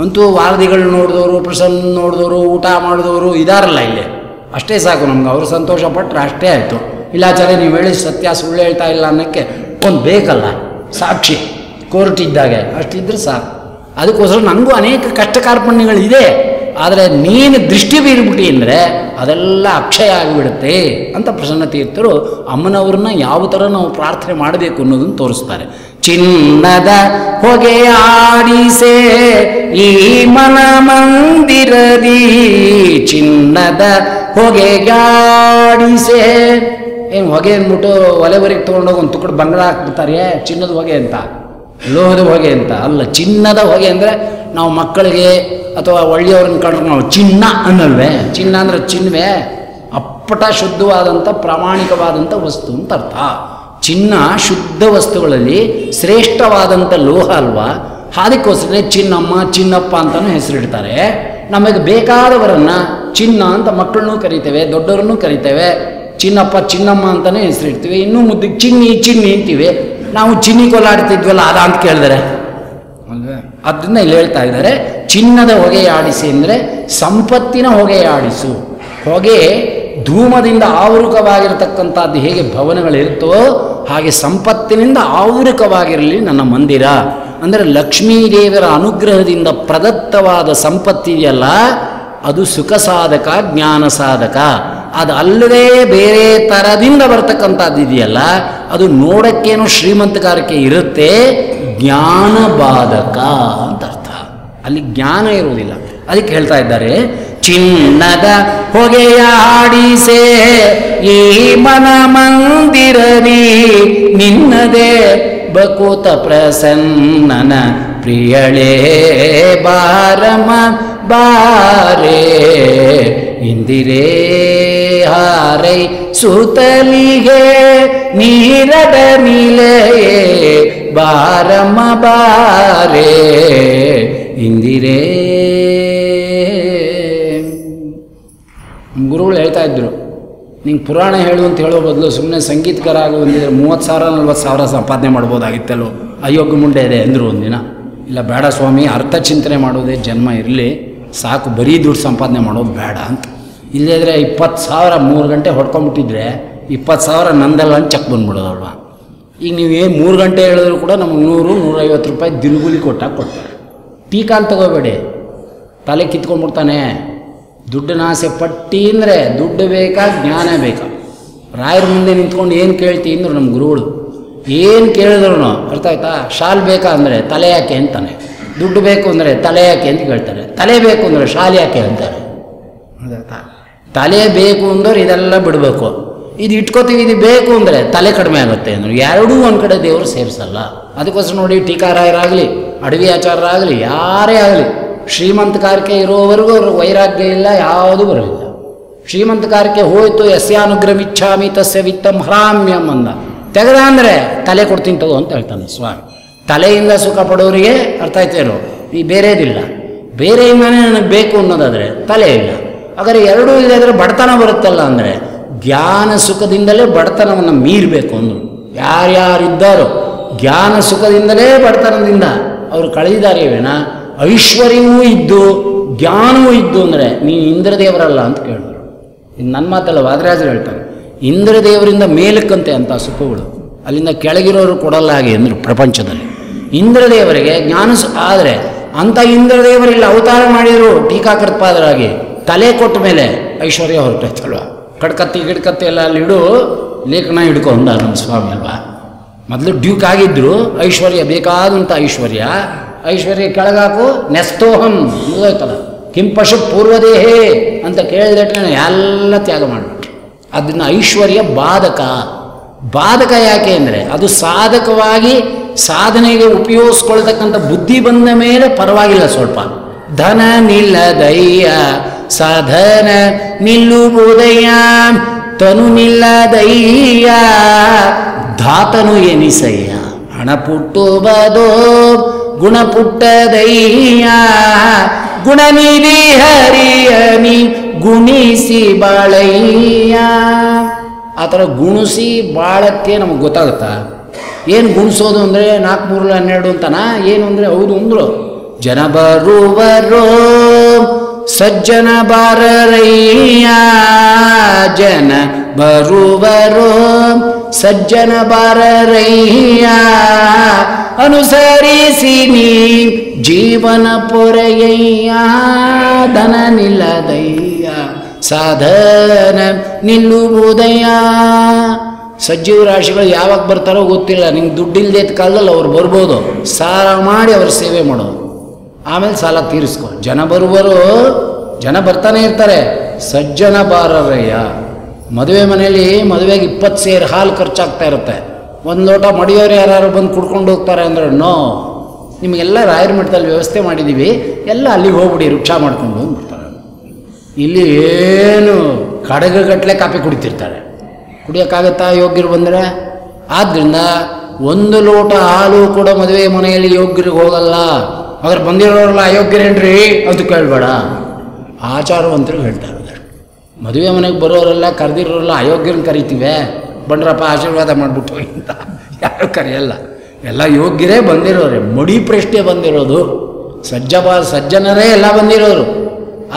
A: ಅಂತೂ ವಾರದಿಗಳು ನೋಡಿದವರು, ಪ್ರಸನ್ನ ನೋಡಿದವರು, ಊಟ ಮಾಡಿದವರು ಇದಾರಲ್ಲ ಇಲ್ಲಿ. ಅಷ್ಟೇ ಸಾಕು ನಮ್ಗೆ. ಅವರು ಸಂತೋಷ ಪಟ್ಟರೆ ಅಷ್ಟೇ ಆಯಿತು. ಇಲ್ಲ ಆಚಾರ್ಯ ನೀವು ಹೇಳಿ ಸತ್ಯ ಸುಳ್ಳು ಹೇಳ್ತಾ ಇಲ್ಲ ಅನ್ನೋಕ್ಕೆ ಒಂದು ಬೇಕಲ್ಲ ಸಾಕ್ಷಿ, ಕೋರ್ಟ್ ಇದ್ದಾಗೆ ಅಷ್ಟಿದ್ರೆ ಸಾಕು. ಅದಕ್ಕೋಸ್ಕರ ನನಗೂ ಅನೇಕ ಕಷ್ಟ ಕಾರ್ಪಣ್ಯಗಳಿದೆ. ಆದರೆ ನೀನು ದೃಷ್ಟಿ ಬೀರ್ಬಿಟ್ಟಿ ಅಂದರೆ ಅದೆಲ್ಲ ಅಕ್ಷಯ ಆಗಿಬಿಡುತ್ತೆ ಅಂತ ಪ್ರಸನ್ನ ತೀರ್ಥರು ಅಮ್ಮನವ್ರನ್ನ ಯಾವ ಥರ ನಾವು ಪ್ರಾರ್ಥನೆ ಮಾಡಬೇಕು ಅನ್ನೋದನ್ನು ತೋರಿಸ್ತಾರೆ. ಚಿನ್ನದ ಹೊಗೆಯಾಡಿಸೆ ಈ ಮನ ಮಂದಿರದಿ, ಚಿನ್ನದ ಹೊಗೆಗಾಡಿಸೆ. ಏನು ಹೊಗೆ ಅಂದ್ಬಿಟ್ಟು ಒಲೆವರೆಗೆ ತೊಗೊಂಡೋಗಿ ಒಂದು ತುಕಡು ಬಂಗಾರ ಹಾಕ್ಬಿಡ್ತಾರೆ, ಚಿನ್ನದ ಹೊಗೆ ಅಂತ, ಲೋಹದ ಹೊಗೆ ಅಂತ ಅಲ್ಲ. ಚಿನ್ನದ ಹೊಗೆ ಅಂದರೆ ನಾವು ಮಕ್ಕಳಿಗೆ ಅಥವಾ ಒಳ್ಳೆಯವ್ರನ್ನ ಕಂಡ್ರೆ ನಾವು ಚಿನ್ನ ಅನ್ನಲ್ವೇ. ಚಿನ್ನ ಅಂದರೆ ಚಿನ್ನವೇ, ಅಪ್ಪಟ ಶುದ್ಧವಾದಂಥ ಪ್ರಾಮಾಣಿಕವಾದಂಥ ವಸ್ತು ಅಂತ ಅರ್ಥ. ಚಿನ್ನ ಶುದ್ಧ ವಸ್ತುಗಳಲ್ಲಿ ಶ್ರೇಷ್ಠವಾದಂಥ ಲೋಹ ಅಲ್ವಾ, ಅದಕ್ಕೋಸ್ಕರ ಚಿನ್ನಮ್ಮ ಚಿನ್ನಪ್ಪ ಅಂತಲೂ ಹೆಸರಿಡ್ತಾರೆ. ನಮಗೆ ಬೇಕಾದವರನ್ನು ಚಿನ್ನ ಅಂತ ಮಕ್ಕಳನ್ನೂ ಕರಿತೇವೆ, ದೊಡ್ಡವ್ರನ್ನೂ ಕರಿತೇವೆ, ಚಿನ್ನಪ್ಪ ಚಿನ್ನಮ್ಮ ಅಂತಲೇ ಹೆಸರಿಡ್ತೀವಿ. ಇನ್ನೂ ಮುದ್ದಿಗೆ ಚಿನ್ನಿ ಚಿನ್ನಿ ಅಂತೀವಿ. ನಾವು ಚಿನ್ನಿ ಕೊಲಾಡ್ತಿದ್ವಲ್ಲ ಅದ ಅಂತ ಕೇಳಿದರೆ ಅದನ್ನ ಇಲ್ಲಿ ಹೇಳ್ತಾ ಇದ್ದಾರೆ. ಚಿನ್ನದ ಹೊಗೆಯಾಡಿಸಿ ಅಂದರೆ ಸಂಪತ್ತಿನ ಹೊಗೆಯಾಡಿಸು. ಹೊಗೆ ಧೂಮದಿಂದ ಆವೃತವಾಗಿರತಕ್ಕಂಥದ್ದು ಹೇಗೆ ಭವನಗಳಿರುತ್ತೋ ಹಾಗೆ ಸಂಪತ್ತಿನಿಂದ ಆವೃತವಾಗಿರಲಿ ನನ್ನ ಮಂದಿರ. ಅಂದರೆ ಲಕ್ಷ್ಮೀದೇವರ ಅನುಗ್ರಹದಿಂದ ಪ್ರದತ್ತವಾದ ಸಂಪತ್ತಿದೆಯಲ್ಲ ಅದು ಸುಖ ಸಾಧಕ, ಜ್ಞಾನ ಸಾಧಕ. ಅದು ಅಲ್ಲದೆ ಬೇರೆ ಥರದಿಂದ ಬರ್ತಕ್ಕಂಥದ್ದು ಇದೆಯಲ್ಲ ಅದು ನೋಡೋಕ್ಕೇನೋ ಶ್ರೀಮಂತಗಾರಿಕೆ ಇರುತ್ತೆ, ಜ್ಞಾನ ಬಾಧಕ ಅಂತ ಅರ್ಥ. ಅಲ್ಲಿ ಜ್ಞಾನ ಇರುವುದಿಲ್ಲ. ಅದಕ್ಕೆ ಹೇಳ್ತಾ ಇದ್ದಾರೆ, ಚಿನ್ನದ ಹೊಗೆಯಾಡಿಸೆ ಈ ಮನ ಮಂದಿರದಿ, ನಿನ್ನದೇ ಬಕುತ ಪ್ರಸನ್ನನ ಪ್ರಿಯಳೇ ಬಾರಮ ಬಾರೇ, ಇಂದಿರೇ ಹಾರೈ ಸುತಲಿಗೆ ನೀರದ ನಿಲೆಯೇ ಬಾರಮ ಬಾರೇ, ಇಂದಿರೇ. ಗುರುಗಳು ಹೇಳ್ತಾ ಇದ್ರು, ನಿಂಗೆ ಪುರಾಣ ಹೇಳು ಅಂತ ಹೇಳೋ ಬದಲು ಸುಮ್ಮನೆ ಸಂಗೀತಗಾರ ಆಗೋ ಒಂದಿದ್ರೆ 30,000-40,000 ಸಂಪಾದನೆ ಮಾಡ್ಬೋದಾಗಿತ್ತಲ್ಲೋ, ಅಯೋಗ್ಯ ಮುಂಡೆ ಇದೆ ಅಂದರು ಒಂದಿನ. ಇಲ್ಲ ಬೇಡ ಸ್ವಾಮಿ, ಅರ್ಥ ಚಿಂತನೆ ಮಾಡೋದೇ ಜನ್ಮ ಇರಲಿ, ಸಾಕು, ಬರೀ ದುಡ್ಡು ಸಂಪಾದನೆ ಮಾಡೋದು ಬೇಡ ಅಂತ. ಇಲ್ಲದ್ರೆ 20,000 3 ಗಂಟೆ ಹೊಡ್ಕೊಂಬಿಟ್ಟಿದ್ರೆ 20,000 ನಂದಲ್ಲ ಅಂತ ಚೆಕ್ ಬಂದ್ಬಿಡೋದಲ್ವ. ಈಗ ನೀವು 3 ಗಂಟೆ ಹೇಳಿದ್ರು ಕೂಡ ನಮಗೆ 100-150 ರೂಪಾಯಿ ದಿನಗೂಲಿ ಕೊಟ್ಟಾಗ ಕೊಡ್ತಾರೆ. ಟೀಕಾ ಅಂತ ತಗೋಬೇಡಿ, ತಲೆ ಕಿತ್ಕೊಂಡ್ಬಿಡ್ತಾನೆ. ದುಡ್ಡನ್ನ ಆಸೆ ಪಟ್ಟಿ ಅಂದರೆ ದುಡ್ಡು ಬೇಕಾ ಜ್ಞಾನ ಬೇಕಾ? ರಾಯರ ಮುಂದೆ ನಿಂತ್ಕೊಂಡು ಏನು ಕೇಳ್ತಿ ಅಂದರು ನಮ್ಮ ಗುರುಗಳು. ಏನು ಕೇಳಿದ್ರು ಅರ್ಥ ಆಯ್ತಾ? ಶಾಲ್ ಬೇಕಾ ಅಂದರೆ ತಲೆ ಯಾಕೆ ಅಂತಾನೆ, ದುಡ್ಡು ಬೇಕು ಅಂದರೆ ತಲೆ ಯಾಕೆ ಅಂತ ಕೇಳ್ತಾರೆ, ತಲೆ ಬೇಕು ಅಂದರೆ ಶಾಲ್ ಯಾಕೆ ಅಂತಾರೆ. ಅರ್ಥ? ತಲೆ ಬೇಕು ಅಂದ್ರೆ ಇದೆಲ್ಲ ಬಿಡಬೇಕು, ಇದು ಇಟ್ಕೋತೀವಿ, ಇದು ಬೇಕು ಅಂದರೆ ತಲೆ ಕಡಿಮೆ ಆಗುತ್ತೆ ಅಂದರು. ಎರಡೂ ಒಂದು ಕಡೆ ದೇವರು ಸೇರಿಸಲ್ಲ. ಅದಕ್ಕೋಸ್ಕರ ನೋಡಿ, ಟೀಕಾರಾಯರಾಗಲಿ, ಅಡವಿ ಆಚಾರ್ಯರಾಗಲಿ, ಯಾರೇ ಆಗಲಿ, ಶ್ರೀಮಂತಕಾರಿಕೆ ಇರೋವರೆಗೂ ಅವ್ರ ವೈರಾಗ್ಯ ಇಲ್ಲ, ಯಾವುದೂ ಬರಲಿಲ್ಲ. ಶ್ರೀಮಂತಕಾರಿಕೆ ಹೋಯ್ತು, ಯಸ್ಯಾನುಗ್ರಮಿಚ್ಛಾಮಿ ತಸ್ಯ ವಿತ್ತಂ ಹರಾಮ್ಯಂ ಅಂದ. ತೆಗೆದ ಅಂದರೆ ತಲೆ ಕೊಡ್ತೀನಿ ತಗೋ ಅಂತ ಹೇಳ್ತಾನೆ ಸ್ವಾಮಿ. ತಲೆಯಿಂದ ಸುಖ ಪಡೋರಿಗೆ ಅರ್ಥ ಆಯ್ತೇನೋ, ಈ ಬೇರೆದಿಲ್ಲ. ಬೇರೆಯಿಂದನೇ ನನಗೆ ಬೇಕು ಅನ್ನೋದಾದರೆ ತಲೆ ಇಲ್ಲ. ಹಾಗಾದ್ರೆ ಎರಡೂ ಇಲ್ಲದ್ರೆ ಬಡತನ ಬರುತ್ತಲ್ಲ. ಅಂದರೆ ಜ್ಞಾನ ಸುಖದಿಂದಲೇ ಬಡತನವನ್ನು ಮೀರಬೇಕು ಅಂದರು. ಯಾರ್ಯಾರಿದ್ದಾರೋ ಜ್ಞಾನ ಸುಖದಿಂದಲೇ ಬಡತನದಿಂದ ಅವರು ಕಳೆದಿದ್ದಾರೆ ವಿನ ಐಶ್ವರ್ಯವೂ ಇದ್ದು ಜ್ಞಾನವೂ ಇದ್ದು ಅಂದರೆ ನೀನು ಇಂದ್ರದೇವರಲ್ಲ ಅಂತ ಕೇಳಿದ್ರು. ಇದು ನನ್ನ ಮಾತಲ್ಲ, ವಾದರಾಜರು ಹೇಳ್ತಾರೆ. ಇಂದ್ರದೇವರಿಂದ ಮೇಲಕ್ಕಂತೆ ಅಂತ ಸುಖಗಳು, ಅಲ್ಲಿಂದ ಕೆಳಗಿರೋರು ಕೊಡಲ್ಲ ಹಾಗೆ ಅಂದರು ಪ್ರಪಂಚದಲ್ಲಿ. ಇಂದ್ರದೇವರಿಗೆ ಜ್ಞಾನ ಆದರೆ ಅಂಥ ಇಂದ್ರದೇವರಿಲ್ಲ, ಅವತಾರ ಮಾಡಿದರು ಟೀಕಾಕೃತ್ಪಾದರಾಗಿ. ತಲೆ ಕೊಟ್ಟ ಮೇಲೆ ಐಶ್ವರ್ಯ ಹೊರಟೈತಲ್ವ. ಕಡ್ಕತ್ತಿ ಗಿಡ್ಕತ್ತಿ ಎಲ್ಲ ಅಲ್ಲಿ ಇಡು, ಲೇಖನ ಹಿಡ್ಕೊ ಅಂದ ನಮ್ಮ ಸ್ವಾಮಿ ಅಲ್ವಾ. ಮೊದಲು ಡ್ಯೂಕ್ ಆಗಿದ್ದರು, ಐಶ್ವರ್ಯ ಬೇಕಾದಂಥ ಐಶ್ವರ್ಯ ಕೆಳಗಾಕು, ನೆಸ್ತೋಹಂ ಮುಗಿದೋಯ್ತಲ್ಲ. ಕಿಂಪಶು ಪೂರ್ವದೇಹೇ ಅಂತ ಕೇಳಿದಟ್ಟೆ ಎಲ್ಲ ತ್ಯಾಗ ಮಾಡಿಬಿಟ್ರು. ಅದನ್ನು ಐಶ್ವರ್ಯ ಬಾಧಕ ಯಾಕೆ ಅಂದರೆ ಅದು ಸಾಧಕವಾಗಿ ಸಾಧನೆಗೆ ಉಪಯೋಗಿಸ್ಕೊಳ್ತಕ್ಕಂಥ ಬುದ್ಧಿ ಬಂದ ಮೇಲೆ ಪರವಾಗಿಲ್ಲ. ಸ್ವಲ್ಪ ಧನ ನಿಲ್ಲದಯ್ಯ ಸಾಧನ ನಿಲ್ಲುವುದಯ್ಯ, ತನು ನಿಲ್ಲದಯ್ಯ ಧಾತನು ಎನಿಸಯ್ಯ, ಹಣ ಪುಟ್ಟುವುದೋ ಗುಣ ಪುಟ್ಟದಯ್ಯ, ಗುಣನಿಧಿ ಹರಿಯನಿ ಗುಣಿಸಿ ಬಾಳಯ್ಯ. ಆ ಥರ ಗುಣಿಸಿ ಬಾಳಕ್ಕೆ ನಮಗೆ ಗೊತ್ತಾಗುತ್ತಾ? ಏನು ಗುಣಿಸೋದು ಅಂದರೆ 4 3 12 ಅಂತನಾ? ಏನು ಅಂದರೆ ಹೌದು ಅಂದರು. ಜನ ಬರುವರೋ ಸಜ್ಜನ ಬಾರರಯ್ಯ, ಜನ ಬರುವರೋ ಸಜ್ಜನ ಬಾರರಯ್ಯ, ಅನುಸರಿಸಿ ನೀ ಜೀವನ ಪೊರೆಯಯ್ಯ ಧನ ನಿಲ್ಲದಯ್ಯ ಸಾಧನ ನಿಲ್ಲುವುದಯ್ಯ. ಸಜ್ಜೀವ ರಾಶಿಗಳು ಯಾವಾಗ ಬರ್ತಾರೋ ಗೊತ್ತಿಲ್ಲ. ನಿಂಗೆ ದುಡ್ಡಿಲ್ಲದೆ ಕಾಲದಲ್ಲಿ ಅವ್ರು ಬರ್ಬೋದು, ಸಾಲ ಮಾಡಿ ಅವ್ರ ಸೇವೆ ಮಾಡೋದು, ಆಮೇಲೆ ಸಾಲ ತೀರಿಸ್ಕೊ. ಜನ ಬರುವರು, ಜನ ಬರ್ತಾನೆ ಇರ್ತಾರೆ, ಸಜ್ಜನ ಬಾರರಯ್ಯ. ಮದುವೆ ಮನೇಲಿ ಮದುವೆಗೆ 20 ಸೇರು ಹಾಲು ಖರ್ಚಾಗ್ತಾ ಇರುತ್ತೆ, ಒಂದು ಲೋಟ ಮಡಿಯೋರು ಯಾರು ಬಂದು ಕುಡ್ಕೊಂಡು ಹೋಗ್ತಾರೆ ಅಂದರೆ ನೋ, ನಿಮಗೆಲ್ಲ ರಾಯರ ಮಠದಲ್ಲಿ ವ್ಯವಸ್ಥೆ ಮಾಡಿದ್ದೀವಿ, ಎಲ್ಲ ಅಲ್ಲಿಗೆ ಹೋಗ್ಬಿಡಿ ರಿಕ್ಷಾ ಮಾಡ್ಕೊಂಡು ಹೋಗ್ಬಿಡ್ತಾರೆ. ಇಲ್ಲಿ ಏನು ಕಡಗಗಟ್ಟಲೆ ಕಾಫಿ ಕುಡಿತಿರ್ತಾರೆ, ಕುಡಿಯೋಕ್ಕಾಗತ್ತಾ ಯೋಗ್ಯರು ಬಂದರೆ? ಆದ್ದರಿಂದ 1 ಲೋಟ ಹಾಲು ಕೂಡ ಮದುವೆ ಮನೆಯಲ್ಲಿ ಯೋಗ್ಯರಿಗೆ ಹೋಗಲ್ಲ. ಅದ್ರ ಬಂದಿರೋರೆಲ್ಲ ಅಯೋಗ್ಯರೇನ್ರಿ ಅಂತ ಕೇಳಬೇಡ, ಆಚಾರವಂತರು ಹೇಳ್ತಾ ಇರೋದು. ಮದುವೆ ಮನೆಗೆ ಬರೋರೆಲ್ಲ ಕರೆದಿರೋರೆಲ್ಲ ಅಯೋಗ್ಯರನ್ನ ಕರಿತೀವಿ, ಬಂಡ್ರಪ್ಪ ಆಶೀರ್ವಾದ ಮಾಡಿಬಿಟ್ಟು ಅಂತ ಯಾರು ಕರೆಯಲ್ಲ. ಎಲ್ಲ ಯೋಗ್ಯರೇ ಬಂದಿರೋರೆ, ಮಡಿ ಪ್ರಶ್ನೆ ಬಂದಿರೋದು, ಸಜ್ಜನರೇ ಎಲ್ಲ ಬಂದಿರೋರು.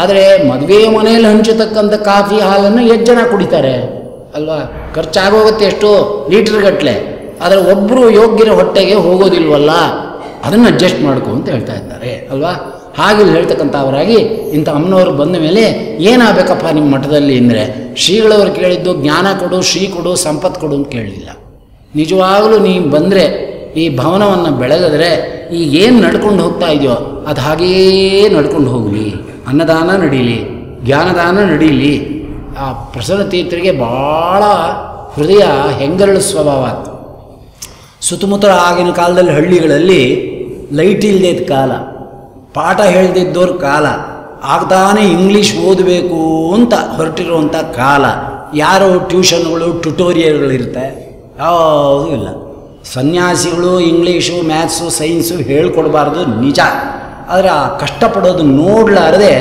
A: ಆದರೆ ಮದುವೆ ಮನೆಯಲ್ಲಿ ಹಂಚತಕ್ಕಂಥ ಕಾಫಿ ಹಾಲನ್ನು ಎಷ್ಟು ಜನ ಕುಡಿತಾರೆ ಅಲ್ವಾ? ಖರ್ಚಾಗೋಗುತ್ತೆ ಎಷ್ಟು ಲೀಟ್ರ್ಗಟ್ಟಲೆ. ಆದರೆ ಒಬ್ಬರು ಯೋಗ್ಯರ ಹೊಟ್ಟೆಗೆ ಹೋಗೋದಿಲ್ವಲ್ಲ, ಅದನ್ನು ಅಡ್ಜಸ್ಟ್ ಮಾಡ್ಕೊ ಅಂತ ಹೇಳ್ತಾ ಇದ್ದಾರೆ ಅಲ್ವಾ? ಹಾಗೆ ಹೇಳ್ತಕ್ಕಂಥವರಾಗಿ ಇಂಥ ಅಮ್ಮನವರು ಬಂದ ಮೇಲೆ ಏನಾಗಬೇಕಪ್ಪ ನಿಮ್ಮ ಮಠದಲ್ಲಿ ಅಂದರೆ, ಶ್ರೀಗಳವರು ಕೇಳಿದ್ದು ಜ್ಞಾನ ಕೊಡು, ಶ್ರೀ ಕೊಡು, ಸಂಪತ್ತು ಕೊಡು ಅಂತ ಕೇಳಲಿಲ್ಲ. ನಿಜವಾಗಲೂ ನೀವು ಬಂದರೆ ಈ ಭವನವನ್ನು ಬೆಳಗಿದ್ರೆ ಈಗ ಏನು ನಡ್ಕೊಂಡು ಹೋಗ್ತಾ ಇದೆಯೋ ಅದು ಹಾಗೇ ನಡ್ಕೊಂಡು ಹೋಗಲಿ. ಅನ್ನದಾನ ನಡೀಲಿ, ಜ್ಞಾನದಾನ ನಡೀಲಿ. ಆ ಪ್ರಸನ್ನ ತೀರ್ಥರಿಗೆ ಭಾಳ ಹೃದಯ ಹೆಂಗರಳು ಸ್ವಭಾವ. ಸುತ್ತಮುತ್ತ ಆಗಿನ ಕಾಲದಲ್ಲಿ ಹಳ್ಳಿಗಳಲ್ಲಿ ಲೈಟ್ ಇಲ್ಲದ ಕಾಲ, ಪಾಠ ಹೇಳ್ದಿದ್ದವ್ರ ಕಾಲ, ಆಗ್ತಾನೆ ಇಂಗ್ಲೀಷ್ ಓದಬೇಕು ಅಂತ ಹೊರಟಿರುವಂಥ ಕಾಲ. ಯಾರೋ ಟ್ಯೂಷನ್ಗಳು ಟ್ಯುಟೋರಿಯಲ್ಗಳಿರುತ್ತೆ, ಯಾವುದೂ ಇಲ್ಲ. ಸನ್ಯಾಸಿಗಳು ಇಂಗ್ಲೀಷು ಮ್ಯಾಥ್ಸು ಸೈನ್ಸು ಹೇಳ್ಕೊಡ್ಬಾರ್ದು ನಿಜ, ಆದರೆ ಆ ಕಷ್ಟಪಡೋದು ನೋಡಲಾರದೆ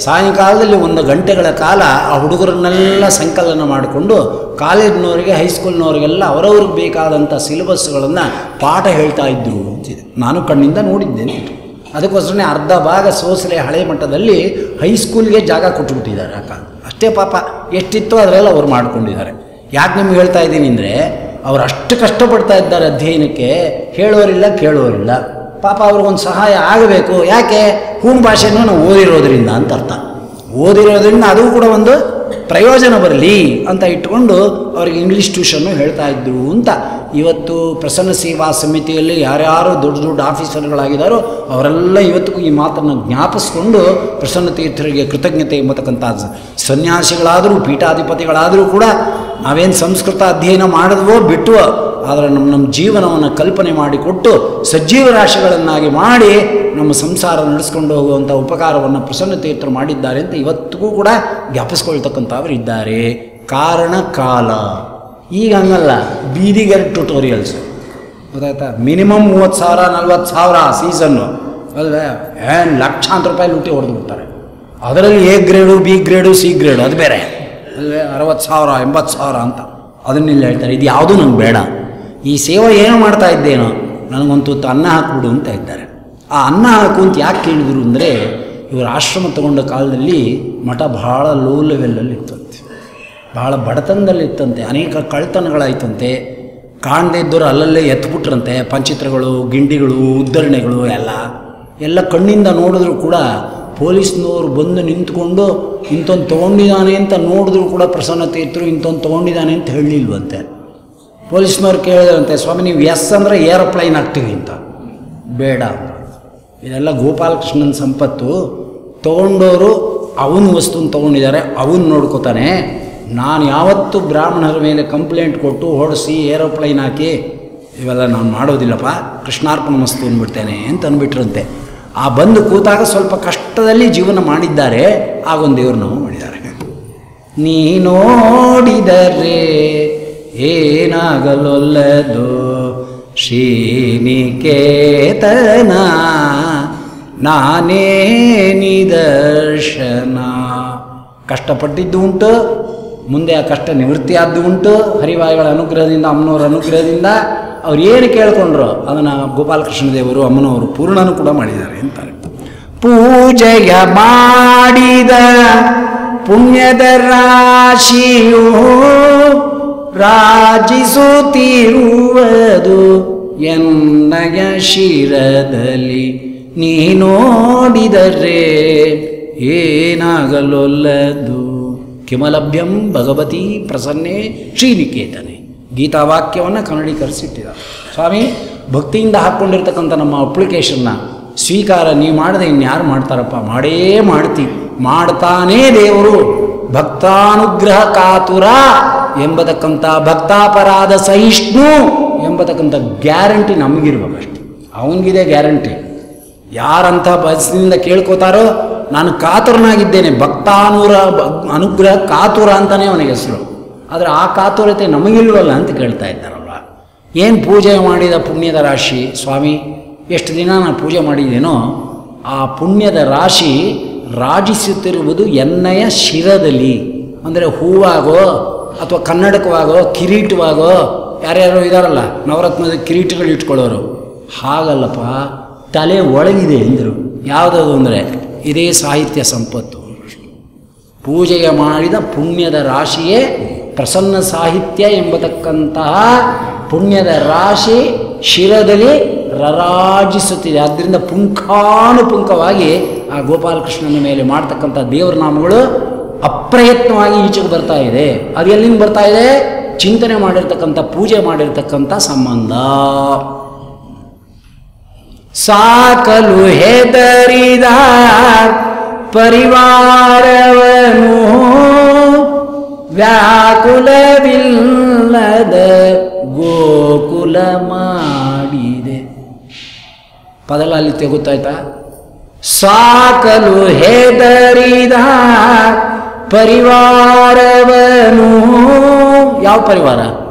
A: ಸಾಯಂಕಾಲದಲ್ಲಿ 1 ಗಂಟೆಗಳ ಕಾಲ ಆ ಹುಡುಗರನ್ನೆಲ್ಲ ಸಂಕಲನ ಮಾಡಿಕೊಂಡು ಕಾಲೇಜ್ನವರಿಗೆ ಹೈಸ್ಕೂಲ್ನವರಿಗೆಲ್ಲ ಅವರವ್ರಿಗೆ ಬೇಕಾದಂಥ ಸಿಲೆಬಸ್ಗಳನ್ನು ಪಾಠ ಹೇಳ್ತಾ ಇದ್ದರು ಅಂತಿದೆ. ನಾನು ಕಣ್ಣಿಂದ ನೋಡಿದ್ದೇನೆ. ಅದಕ್ಕೋಸ್ಕರನೇ ಅರ್ಧ ಭಾಗ ಸೋಸಲೆ ಹಳೆ ಮಟ್ಟದಲ್ಲಿ ಹೈಸ್ಕೂಲ್ಗೆ ಜಾಗ ಕೊಟ್ಬಿಟ್ಟಿದ್ದಾರೆ ಆ ಕಾಲ. ಅಷ್ಟೇ ಪಾಪ, ಎಷ್ಟಿತ್ತೋ ಅದರೆಲ್ಲ ಅವ್ರು ಮಾಡ್ಕೊಂಡಿದ್ದಾರೆ. ಯಾಕೆ ನಿಮ್ಗೆ ಹೇಳ್ತಾ ಇದ್ದೀನಿ ಅಂದರೆ, ಅವ್ರು ಅಷ್ಟು ಕಷ್ಟಪಡ್ತಾ ಇದ್ದಾರೆ ಅಧ್ಯಯನಕ್ಕೆ, ಹೇಳೋರಿಲ್ಲ ಕೇಳೋರಿಲ್ಲ. ಪಾಪ ಅವ್ರಿಗೊಂದು ಸಹಾಯ ಆಗಬೇಕು. ಯಾಕೆ? ಹೂಣ್ ಭಾಷೆನೂ ನಾವು ಓದಿರೋದ್ರಿಂದ ಅಂತ ಅರ್ಥ. ಓದಿರೋದ್ರಿಂದ ಅದು ಕೂಡ ಒಂದು ಪ್ರಯೋಜನ ಬರಲಿ ಅಂತ ಇಟ್ಕೊಂಡು ಅವ್ರಿಗೆ ಇಂಗ್ಲೀಷ್ ಟ್ಯೂಷನ್ನು ಹೇಳ್ತಾ ಇದ್ರು ಅಂತ. ಇವತ್ತು ಪ್ರಸನ್ನ ಸೇವಾ ಸಮಿತಿಯಲ್ಲಿ ಯಾರ್ಯಾರು ದೊಡ್ಡ ದೊಡ್ಡ ಆಫೀಸರ್ಗಳಾಗಿದ್ದಾರೋ ಅವರೆಲ್ಲ ಇವತ್ತಿಗೂ ಈ ಮಾತನ್ನು ಜ್ಞಾಪಿಸ್ಕೊಂಡು ಪ್ರಸನ್ನ ತೀರ್ಥರಿಗೆ ಕೃತಜ್ಞತೆ ಎಂಬತಕ್ಕಂಥ ಸನ್ಯಾಸಿಗಳಾದರೂ ಪೀಠಾಧಿಪತಿಗಳಾದರೂ ಕೂಡ ನಾವೇನು ಸಂಸ್ಕೃತ ಅಧ್ಯಯನ ಮಾಡಿದ್ವೋ ಬಿಟ್ಟುವೋ, ಆದರೆ ನಮ್ಮ ಜೀವನವನ್ನು ಕಲ್ಪನೆ ಮಾಡಿಕೊಟ್ಟು ಸಜ್ಜೀವ ರಾಶಿಗಳನ್ನಾಗಿ ಮಾಡಿ ನಮ್ಮ ಸಂಸಾರ ನಡೆಸ್ಕೊಂಡು ಹೋಗುವಂಥ ಉಪಕಾರವನ್ನು ಪ್ರಸನ್ನ ತೀರ್ಥರು ಮಾಡಿದ್ದಾರೆ ಅಂತ ಇವತ್ತಿಗೂ ಕೂಡ ಜ್ಞಾಪಿಸ್ಕೊಳ್ತಕ್ಕಂಥವ್ರು ಇದ್ದಾರೆ. ಕಾರಣ ಕಾಲ. ಈಗ ಹಂಗಲ್ಲ, ಬೀದಿಗೆ ಟ್ಯುಟೋರಿಯಲ್ಸು ಗೊತ್ತಾಯ್ತಾ? ಮಿನಿಮಮ್ 30,000 40,000 ಸೀಸನ್ನು ಅಲ್ವೇ, ಏನು ಲಕ್ಷಾಂತರ ರೂಪಾಯಿ ಲೂಟಿ ಹೊಡೆದು ಬಿಡ್ತಾರೆ. ಅದರಲ್ಲಿ A grade, B grade, C grade ಅದು ಬೇರೆ ಅಲ್ವೇ, 60,000 80,000 ಅಂತ ಅದನ್ನೆಲ್ಲ ಹೇಳ್ತಾರೆ. ಇದು ಯಾವುದೂ ನಂಗೆ ಬೇಡ, ಈ ಸೇವೆ ಏನೋ ಮಾಡ್ತಾ ಇದ್ದೇನೋ, ನನಗೊಂದು ತುತ್ತು ಅನ್ನ ಹಾಕ್ಬಿಡು ಅಂತ ಇದ್ದಾರೆ. ಆ ಅನ್ನ ಹಾಕು ಅಂತ ಯಾಕೆ ಕೇಳಿದ್ರು ಅಂದರೆ, ಇವರು ಆಶ್ರಮ ತಗೊಂಡ ಕಾಲದಲ್ಲಿ ಮಠ ಭಾಳ ಲೋ ಲೆವೆಲಲ್ಲಿ ಇತ್ತಂತೆ, ಭಾಳ ಬಡತನದಲ್ಲಿತ್ತಂತೆ, ಅನೇಕ ಕಳ್ತನಗಳಾಯ್ತಂತೆ, ಕಾಣದೇ ಇದ್ದವರು ಅಲ್ಲಲ್ಲೇ ಎತ್ಬಿಟ್ರಂತೆ. ಪಂಚಿತ್ರಗಳು, ಗಿಂಡಿಗಳು, ಉದ್ಧರಣೆಗಳು ಎಲ್ಲ ಕಣ್ಣಿಂದ ನೋಡಿದ್ರು ಕೂಡ ಪೊಲೀಸ್ನವರು ಬಂದು ನಿಂತ್ಕೊಂಡು ಇಂಥೊಂದು ತೊಗೊಂಡಿದ್ದಾನೆ ಅಂತ ನೋಡಿದ್ರು ಕೂಡ ಪ್ರಸನ್ನ ತೀರ್ಥರು ಇಂಥೊಂದು ತೊಗೊಂಡಿದ್ದಾನೆ ಅಂತ ಹೇಳಲಿಲ್ವಂತೆ. ಪೊಲೀಸ್ನವ್ರು ಕೇಳಿದ್ರಂತೆ, ಸ್ವಾಮಿ ನೀವು ಎಸ್ ಅಂದರೆ ಏರೋಪ್ಲೈನ್ ಆಗ್ತೀವಿ ಅಂತ. ಬೇಡ, ಇದೆಲ್ಲ ಗೋಪಾಲಕೃಷ್ಣನ ಸಂಪತ್ತು, ತೊಗೊಂಡವರು ಅವನ ವಸ್ತುನ ತೊಗೊಂಡಿದ್ದಾರೆ, ಅವನು ನೋಡ್ಕೋತಾನೆ. ನಾನು ಯಾವತ್ತೂ ಬ್ರಾಹ್ಮಣರ ಮೇಲೆ ಕಂಪ್ಲೇಂಟ್ ಕೊಟ್ಟು ಹೊಡಿಸಿ ಏರೋಪ್ಲೈನ್ ಹಾಕಿ ಇವೆಲ್ಲ ನಾನು ಮಾಡೋದಿಲ್ಲಪ್ಪ, ಕೃಷ್ಣಾರ್ಪಣ ಮಸ್ತು ಅಂದ್ಬಿಡ್ತೇನೆ ಅಂತ ಅಂದ್ಬಿಟ್ರಂತೆ. ಆ ಬಂದು ಕೂತಾಗ ಸ್ವಲ್ಪ ಕಷ್ಟದಲ್ಲಿ ಜೀವನ ಮಾಡಿದ್ದಾರೆ, ಆಗೊಂದು ದೇವ್ರು ನಾವು ಮಾಡಿದ್ದಾರೆ. ನೀ ನೋಡಿದರೆ ಏನಾಗಲೊಲ್ಲದು ಶ್ರೀನಿಕೇತನ, ನಾನೇ ನಿದರ್ಶನ. ಕಷ್ಟಪಟ್ಟಿದ್ದು ಉಂಟು, ಮುಂದೆ ಆ ಕಷ್ಟ ನಿವೃತ್ತಿಯಾದ್ದು ಉಂಟು. ಹರಿವಾಯುಗಳ ಅನುಗ್ರಹದಿಂದ, ಅಮ್ಮನವರ ಅನುಗ್ರಹದಿಂದ ಅವ್ರು ಏನು ಕೇಳ್ಕೊಂಡ್ರು ಅದನ್ನು ಗೋಪಾಲಕೃಷ್ಣ ದೇವರು ಅಮ್ಮನವರು ಪೂರ್ಣನೂ ಕೂಡ ಮಾಡಿದ್ದಾರೆ ಅಂತಾರೆ. ಪೂಜೆಯ ಮಾಡಿದ ಪುಣ್ಯದ ರಾಶಿಯು ರಾಜಿಸುತ್ತಿರುವುದು ಎನ್ನಯ ಶಿರದಲ್ಲಿ ನೀ ನೋಡಿದರೆ ಏನಾಗಲೊಲ್ಲದು ಕಿಮಲಭ್ಯಂ ಭಗವತಿ ಪ್ರಸನ್ನೆ ಶ್ರೀನಿಕೇತನೆ. ಗೀತಾವಾಕ್ಯವನ್ನು ಕನ್ನಡೀಕರಿಸಿಟ್ಟಿದ ಸ್ವಾಮಿ. ಭಕ್ತಿಯಿಂದ ಹಾಕ್ಕೊಂಡಿರ್ತಕ್ಕಂಥ ನಮ್ಮ ಅಪ್ಲಿಕೇಶನ್ನ ಸ್ವೀಕಾರ ನೀ ಮಾಡದೆ ಇನ್ಯಾರು ಮಾಡ್ತಾರಪ್ಪ? ಮಾಡೇ ಮಾಡ್ತಿ, ಮಾಡ್ತಾನೇ ದೇವರು. ಭಕ್ತಾನುಗ್ರಹ ಕಾತುರ ಎಂಬತಕ್ಕಂಥ ಭಕ್ತಾಪರಾಧ ಸಹಿಷ್ಣು ಎಂಬತಕ್ಕಂಥ ಗ್ಯಾರಂಟಿ ನಮಗಿರ್ಬೇಕಷ್ಟೆ. ಅವನಿಗಿದೆ ಗ್ಯಾರಂಟಿ. ಯಾರಂಥ ಬಸ್ಸಿನಿಂದ ಕೇಳ್ಕೋತಾರೋ ನಾನು ಕಾತುರನಾಗಿದ್ದೇನೆ, ಅನುಗ್ರಹ ಕಾತುರ ಅಂತಲೇ ಅವನಿಗೆ ಹೆಸರು. ಆದರೆ ಆ ಕಾತುರತೆ ನಮಗಿಲ್ವಲ್ಲ ಅಂತ ಕೇಳ್ತಾ ಇದ್ದಾರಲ್ವ. ಏನು ಪೂಜೆ ಮಾಡಿದ ಪುಣ್ಯದ ರಾಶಿ ಸ್ವಾಮಿ? ಎಷ್ಟು ದಿನ ನಾನು ಪೂಜೆ ಮಾಡಿದ್ದೇನೋ ಆ ಪುಣ್ಯದ ರಾಶಿ ರಾಜಿಸುತ್ತಿರುವುದು ಎನ್ನಯ ಶಿರದಲ್ಲಿ. ಅಂದರೆ ಹೂವಾಗೋ ಅಥವಾ ಕನ್ನಡಕವಾಗೋ ಕಿರೀಟವಾಗೋ, ಯಾರ್ಯಾರೋ ಇದ್ದಾರಲ್ಲ ನವರತ್ನದ ಕಿರೀಟಗಳು ಇಟ್ಕೊಳ್ಳೋರು, ಹಾಗಲ್ಲಪ್ಪ, ತಲೆ ಒಳಗಿದೆ ಎಂದರು. ಯಾವುದದು ಅಂದರೆ ಇದೇ ಸಾಹಿತ್ಯ ಸಂಪತ್ತು. ಪೂಜೆಯ ಮಾಡಿದ ಪುಣ್ಯದ ರಾಶಿಯೇ ಪ್ರಸನ್ನ ಸಾಹಿತ್ಯ ಎಂಬತಕ್ಕಂತಹ ಪುಣ್ಯದ ರಾಶಿ ಶಿರದಲ್ಲಿ ರರಾಜಿಸುತ್ತಿದೆ. ಆದ್ದರಿಂದ ಪುಂಖಾನುಪುಂಖವಾಗಿ ಆ ಗೋಪಾಲಕೃಷ್ಣನ ಮೇಲೆ ಮಾಡ್ತಕ್ಕಂಥ ದೇವರ ನಾಮಗಳು ಅಪ್ರಯತ್ನವಾಗಿ ಈಚೆಗೆ ಬರ್ತಾ ಇದೆ. ಅದು ಎಲ್ಲಿಂದ ಬರ್ತಾ ಇದೆ? ಚಿಂತನೆ ಮಾಡಿರ್ತಕ್ಕಂಥ ಪೂಜೆ ಮಾಡಿರ್ತಕ್ಕಂಥ ಸಂಬಂಧ. ಸಾಕಲು ಹೆದರಿದ ಪರಿವಾರವನು ವ್ಯಾಕುಲವಿಲ್ಲದ ಗೋಕುಲ ಮಾಡಿದೆ. ಪದಲಲ್ಲಿ ತೆಗುತ್ತಾಯ್ತಾ? ಸಾಕಲು ಹೆದರಿದ ಪರಿವಾರವನು. ಯಾವ ಪರಿವಾರ?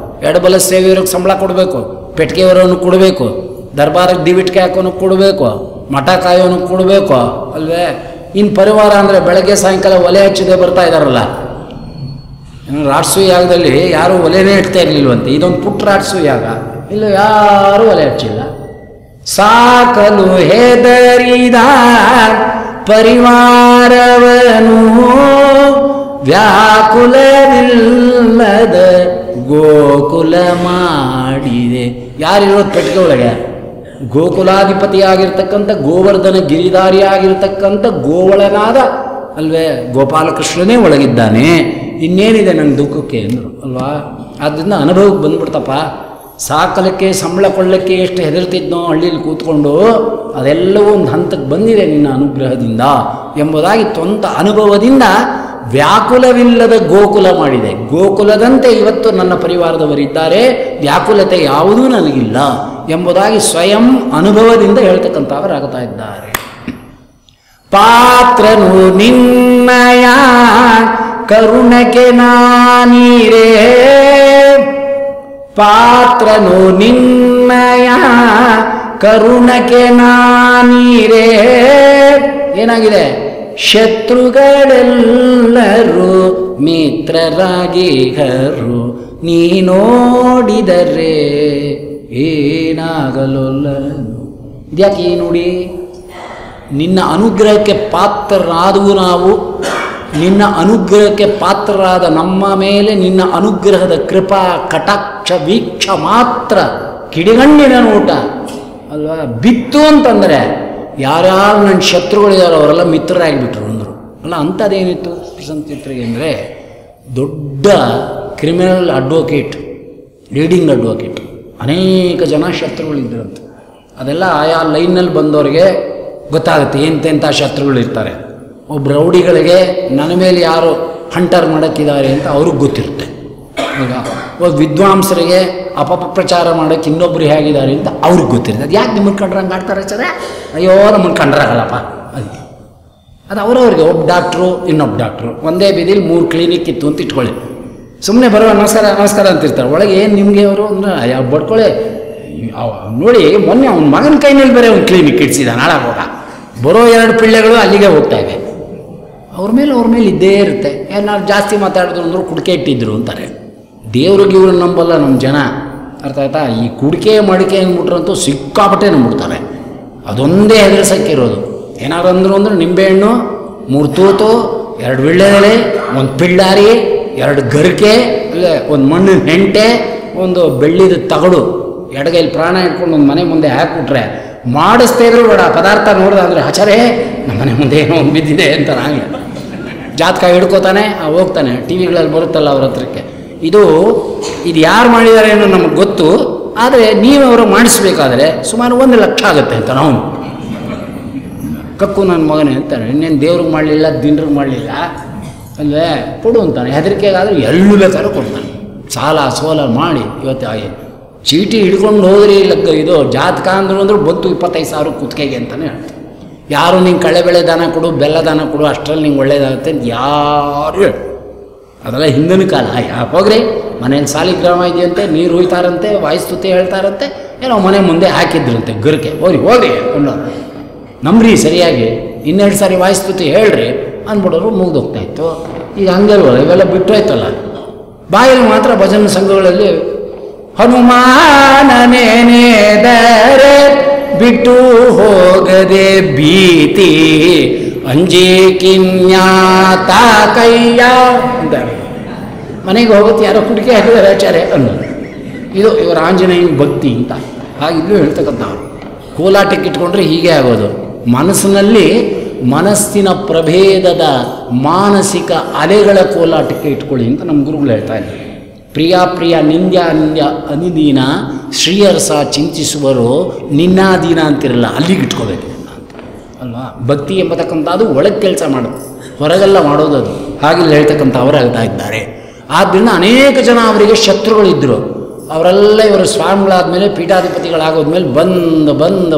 A: ಎಡಬಲ ಸೇವೆಯವ್ರಿಗೆ ಸಂಬಳ ಕೊಡಬೇಕು, ಪೆಟ್ಟಿಗೆಯವರನ್ನು ಕೊಡಬೇಕು, ದರ್ಬಾರಿಗೆ ದಿವಿಟ್ಕೆ ಹಾಕೋನು ಕೊಡಬೇಕು, ಮಠ ಕಾಯೋನು ಕೊಡಬೇಕು ಅಲ್ವೇ? ಇನ್ನು ಪರಿವಾರ ಅಂದರೆ ಬೆಳಗ್ಗೆ ಸಾಯಂಕಾಲ ಒಲೆ ಹಚ್ಚದೆ ಬರ್ತಾ ಇದ್ದಾರಲ್ಲ. ರಾಟ್ಸು ಯಾಗದಲ್ಲಿ ಯಾರೂ ಒಲೆನೇ ಇಡ್ತಾ ಇರಲಿಲ್ವಂತೆ. ಇದೊಂದು ಪುಟ್ಟ ರಾಟ್ಸು ಯಾಗ, ಇಲ್ಲ ಯಾರೂ ಒಲೆ ಹಚ್ಚಿಲ್ಲ. ಸಾಕಲು ಹೆದರಿದ ಪರಿವಾರವನು ವ್ಯಾಕುಲವಿಲ್ಲದ ಗೋಕುಲ ಮಾಡಿದೆ. ಯಾರಿರೋದು ಪೆಟ್ಟಿಗೆ ಒಳಗೆ? ಗೋಕುಲಾಧಿಪತಿಯಾಗಿರ್ತಕ್ಕಂಥ ಗೋವರ್ಧನ ಗಿರಿಧಾರಿಯಾಗಿರ್ತಕ್ಕಂಥ ಗೋವಳನಾದ ಅಲ್ವೇ ಗೋಪಾಲಕೃಷ್ಣನೇ ಒಳಗಿದ್ದಾನೆ. ಇನ್ನೇನಿದೆ ನಂಗೆ ದುಃಖಕ್ಕೆ ಅಂದರು ಅಲ್ವಾ? ಆದ್ದರಿಂದ ಅನುಭವಕ್ಕೆ ಬಂದ್ಬಿಡ್ತಪ್ಪ. ಸಾಕಲಕ್ಕೆ ಸಂಬಳ ಕೊಳ್ಳಕ್ಕೆ ಎಷ್ಟು ಹೆದರ್ತಿದ್ನೋ ಹಳ್ಳಿಲಿ ಕೂತ್ಕೊಂಡು, ಅದೆಲ್ಲವೂ ಒಂದು ಹಂತಕ್ಕೆ ಬಂದಿದೆ ನಿನ್ನ ಅನುಗ್ರಹದಿಂದ ಎಂಬುದಾಗಿ ಸ್ವಂತ ಅನುಭವದಿಂದ ವ್ಯಾಕುಲವಿಲ್ಲದ ಗೋಕುಲ ಮಾಡಿದೆ. ಗೋಕುಲದಂತೆ ಇವತ್ತು ನನ್ನ ಪರಿವಾರದವರಿದ್ದಾರೆ, ವ್ಯಾಕುಲತೆ ಯಾವುದೂ ನನಗಿಲ್ಲ ಎಂಬುದಾಗಿ ಸ್ವಯಂ ಅನುಭವದಿಂದ ಹೇಳ್ತಕ್ಕಂಥವರಾಗ್ತಾ ಇದ್ದಾರೆ. ಪಾತ್ರನು ನಿನ್ನಯ ಕರುಣಕ್ಕೆ ನಾನೀರೇ, ಪಾತ್ರನು ನಿನ್ನಯ ಕರುಣಕ್ಕೆ ನಾನೀರೇ. ಏನಾಗಿದೆ? ಶತ್ರುಗಳೆಲ್ಲರೂ ಮಿತ್ರರಾಗಿಹರು, ನೀ ನೋಡಿದರೆ ಏನಾಗಲೊಲ್ಲದು. ಇದ್ಯಾಕೆ ಈ ನೋಡಿ? ನಿನ್ನ ಅನುಗ್ರಹಕ್ಕೆ ಪಾತ್ರರಾದವು ನಾವು, ನಿನ್ನ ಅನುಗ್ರಹಕ್ಕೆ ಪಾತ್ರರಾದ ನಮ್ಮ ಮೇಲೆ ನಿನ್ನ ಅನುಗ್ರಹದ ಕೃಪಾ ಕಟಾಕ್ಷ ವೀಕ್ಷ ಮಾತ್ರ ಕಿಡಿಗಣ್ಣಿನ ನೋಟ ಅಲ್ವಾ ಬಿತ್ತು ಅಂತಂದರೆ ಯಾರ್ಯಾರು ನನ್ನ ಶತ್ರುಗಳಿದಾರೋ ಅವರೆಲ್ಲ ಮಿತ್ರರಾಗಿಬಿಟ್ರು ಅಂದರು ಅಲ್ಲ. ಅಂಥದ್ದೇನಿತ್ತು ಸಂಚಿತ್ರಿಗೆ ಅಂದರೆ ದೊಡ್ಡ ಕ್ರಿಮಿನಲ್ ಅಡ್ವೊಕೇಟ್, ಲೀಡಿಂಗ್ ಅಡ್ವೊಕೇಟ್, ಅನೇಕ ಜನ ಶತ್ರುಗಳಿದ್ದರಂತೆ. ಅದೆಲ್ಲ ಆಯಾ ಲೈನಲ್ಲಿ ಬಂದವರಿಗೆ ಗೊತ್ತಾಗುತ್ತೆ ಎಂತೆಂಥ ಶತ್ರುಗಳಿರ್ತಾರೆ. ಒಬ್ಬ ರೌಡಿಗಳಿಗೆ ನನ್ನ ಮೇಲೆ ಯಾರು ಹಂಟರ್ ಮಾಡೋಕ್ಕಿದ್ದಾರೆ ಅಂತ ಅವ್ರಿಗೆ ಗೊತ್ತಿರುತ್ತೆ. ಈಗ ಒಬ್ಬ ವಿದ್ವಾಂಸರಿಗೆ ಅಪಪ್ರಚಾರ ಮಾಡೋಕ್ಕೆ ಇನ್ನೊಬ್ರು ಹೇಗಿದ್ದಾರೆ ಅಂತ ಅವ್ರಿಗೆ ಗೊತ್ತಿರುತ್ತೆ. ಅದು ಯಾಕೆ ನಿಮ್ಮನ್ನು ಕಂಡ್ರೆ ಹಂಗೆ ಆಡ್ತಾರೆ ಸರ್? ಅಯ್ಯೋ ನಮ್ಮನ್ನು ಕಂಡ್ರಾಗಲ್ಲಪ್ಪ. ಅದಕ್ಕೆ ಅದು ಅವರವ್ರಿಗೆ ಒಬ್ಬ ಡಾಕ್ಟ್ರು ಇನ್ನೊಬ್ಬ ಡಾಕ್ಟ್ರು ಒಂದೇ ಬೀದಿಲಿ 3 ಕ್ಲಿನಿಕ್ ಇತ್ತು ಅಂತ ಇಟ್ಕೊಳ್ಳಿ. ಸುಮ್ಮನೆ ಬರೋ ನಮಸ್ಕಾರ ನಮಸ್ಕಾರ ಅಂತಿರ್ತಾರೆ. ಒಳಗೆ ಏನು ನಿಮಗೆ ಅವರು ಅಂದರೆ ಯಾವ ಬಡ್ಕೊಳ್ಳಿ ನೋಡಿ. ಮೊನ್ನೆ ಅವ್ನ ಮಗನ ಕೈನಲ್ಲಿ ಬೇರೆ ಒಂದು ಕ್ಲಿನಿಕ್ ಇಡ್ಸಿದ ನಾಳಾಗೋಗ ಬರೋ 2 ಪಿಳ್ಳೆಗಳು ಅಲ್ಲಿಗೆ ಹೋಗ್ತಾ ಇವೆ. ಅವ್ರ ಮೇಲೆ ಇದ್ದೇ ಇರುತ್ತೆ. ಏನಾದ್ರು ಜಾಸ್ತಿ ಮಾತಾಡಿದ್ರು ಅಂದರು ಕುಡಿಕೆ ಇಟ್ಟಿದ್ರು ಅಂತಾರೆ. ದೇವ್ರಿಗೆ ಇವ್ರನ್ನ ನಂಬಲ್ಲ ನಮ್ಮ ಜನ, ಅರ್ಥ ಆಯ್ತಾ? ಈ ಕುಡಿಕೆ ಮಡಿಕೆ ಅಂದ್ಬಿಟ್ರಂತೂ ಸಿಕ್ಕಾಪಟ್ಟೆ ನಂಬಿಡ್ತಾರೆ. ಅದೊಂದೇ ಹೆದರ್ಸಕ್ಕಿರೋದು. ಏನಾದ್ರು ಅಂದರು ಅಂದ್ರೆ ನಿಂಬೆಹಣ್ಣು, 3 ತೂತು, 2 ವಿಳ್ಳೆದೆಲೆ, 1 ಪಿಳ್ಳಾರಿ, 2 ಗರಿಕೆ, ಅಲ್ಲೇ 1 ಮಣ್ಣಿನ ಹೆಂಟೆ, 1 ಬೆಳ್ಳಿದ ತಗಡು, ಎಡಗೈಲಿ ಪ್ರಾಣ ಇಟ್ಕೊಂಡು ಒಂದು ಮನೆ ಮುಂದೆ ಹಾಕ್ಬಿಟ್ರೆ ಮಾಡಿಸ್ತೇ ಇದ್ರು ಬೇಡ, ಪದಾರ್ಥ ನೋಡಿದ್ರೆ ಹಚರೇ ನಮ್ಮ ಮನೆ ಮುಂದೆ ಏನೋ ಒಂದು ಬಿದ್ದಿದೆ ಅಂತ ಹಾಗೆ ಜಾತಕ ಹಿಡ್ಕೋತಾನೆ ಹೋಗ್ತಾನೆ. ಟಿ ವಿಗಳಲ್ಲಿ ಬರುತ್ತಲ್ಲ ಅವ್ರ ಹತ್ರಕ್ಕೆ. ಇದು ಯಾರು ಮಾಡಿದ್ದಾರೆ ಅನ್ನೋ ನಮಗೆ ಗೊತ್ತು, ಆದರೆ ನೀವು ಅವರು ಮಾಡಿಸ್ಬೇಕಾದ್ರೆ ಸುಮಾರು 1 ಲಕ್ಷ ಆಗುತ್ತೆ ಅಂತ ನಾವು ಕಕ್ಕು ನನ್ನ ಮಗನೇ ಅಂತಾನೆ. ಇನ್ನೇನು ದೇವ್ರಿಗೆ ಮಾಡಲಿಲ್ಲ, ದಿನರಿಗೆ ಮಾಡಲಿಲ್ಲ ಅಲ್ವೇ ಕೊಡು ಅಂತಾನೆ. ಹೆದರಿಕೆಗಾದ್ರೆ ಎಲ್ಲೂ ಬೇಕಾದ್ರೂ ಕೊಡ್ತಾನೆ. ಸಾಲ ಸೋಲ ಮಾಡಿ ಇವತ್ತು ಚೀಟಿ ಹಿಡ್ಕೊಂಡು ಹೋದ್ರಿ ಇದು ಜಾತಕ ಅಂದ್ರು ಬಂತು 25,000 ಕುತ್ತಿಗೆಗೆ ಅಂತಲೇ ಹೇಳ್ತಾರೆ. ಯಾರು ನಿಂಗೆ ಕಳೆಬೆಳೆ ದಾನ ಕೊಡು, ಬೆಲ್ಲ ದಾನ ಕೊಡು, ಅಷ್ಟರಲ್ಲಿ ನಿಂಗೆ ಒಳ್ಳೇದಾಗುತ್ತೆ ಅಂತ ಯಾರು ಹೇಳಿ. ಅದೆಲ್ಲ ಹಿಂದಿನ ಕಾಲ. ಹೋಗ್ರಿ ಮನೇಲಿ ಸಾಲಿಗ್ರಾಮ ಇದೆಯಂತೆ, ನೀರು ಹುಯ್ತಾರಂತೆ, ವಾಯುಸ್ತುತಿ ಹೇಳ್ತಾರಂತೆ, ಏನೋ ಮನೆ ಮುಂದೆ ಹಾಕಿದ್ರಂತೆ ಗರ್ಕೆ. ಹೋಗ್ರಿ ಕೊಂಡೋರು ನಂಬ್ರಿ ಸರಿಯಾಗಿ, 2 ಸಾರಿ ವಾಯುಸ್ತುತಿ ಹೇಳ್ರಿ ಅಂದ್ಬಿಡೋರು ಮುಗ್ದೋಗ್ತಾಯಿತ್ತು. ಈಗ ಹಂಗಲ್ವಲ್ಲ, ಇವೆಲ್ಲ ಬಿಟ್ಟೋಯ್ತಲ್ಲ. ಬಾಯಲ್ಲಿ ಮಾತ್ರ ಭಜನ ಸಂಘಗಳಲ್ಲಿ ಹನುಮಾನನೇನೆದರೆ ಬಿಟ್ಟು ಹೋಗದೆ ಭೀತಿ ಅಂಜಿ ಕಿನ್ಯಾತ ಕೈಯ ಅಂತಾರೆ. ಮನೆಗೆ ಹೋಗುತ್ತೆ ಯಾರೋ ಕುಡಿಕೆ ಹಾಕಿದ್ದಾರೆ ಆಚಾರ್ಯ ಅನ್ನೋದು. ಇದು ಇವರ ಆಂಜನೇಯನ ಭಕ್ತಿ ಅಂತ. ಹಾಗಿಲ್ಲೂ ಹೇಳ್ತಕ್ಕಂಥವ್ರು ಕೋಲಾಟಕ್ಕೆ ಇಟ್ಕೊಂಡ್ರೆ ಹೀಗೆ ಆಗೋದು. ಮನಸ್ಸಿನ ಪ್ರಭೇದದ ಮಾನಸಿಕ ಅಲೆಗಳ ಕೋಲಾಟಕ್ಕೆ ಇಟ್ಕೊಳ್ಳಿ ಅಂತ ನಮ್ಮ ಗುರುಗಳು ಹೇಳ್ತಾ ಇದ್ದಾರೆ. ಪ್ರಿಯ ನಿಂದ್ಯ ಅನಿದೀನ ಶ್ರೀಯರಸ ಚಿಂತಿಸುವರು ನಿನ್ನಾದೀನ ಅಂತಿರಲ್ಲ, ಅಲ್ಲಿಗೆ ಇಟ್ಕೋಬೇಕು ಅಂತ ಅಲ್ವಾ. ಭಕ್ತಿ ಎಂಬತಕ್ಕಂಥದ್ದು ಒಳಗೆ ಕೆಲಸ ಮಾಡೋದು, ಹೊರಗೆಲ್ಲ ಮಾಡೋದದು. ಹಾಗೆಲ್ಲ ಹೇಳ್ತಕ್ಕಂಥವ್ರು ಆಗ್ತಾ ಇದ್ದಾರೆ. ಆದ್ದರಿಂದ ಅನೇಕ ಜನ ಅವರಿಗೆ ಶತ್ರುಗಳಿದ್ದರು. ಅವರೆಲ್ಲ ಇವರು ಸ್ವಾಮಿಗಳಾದಮೇಲೆ ಪೀಠಾಧಿಪತಿಗಳಾಗೋದ್ಮೇಲೆ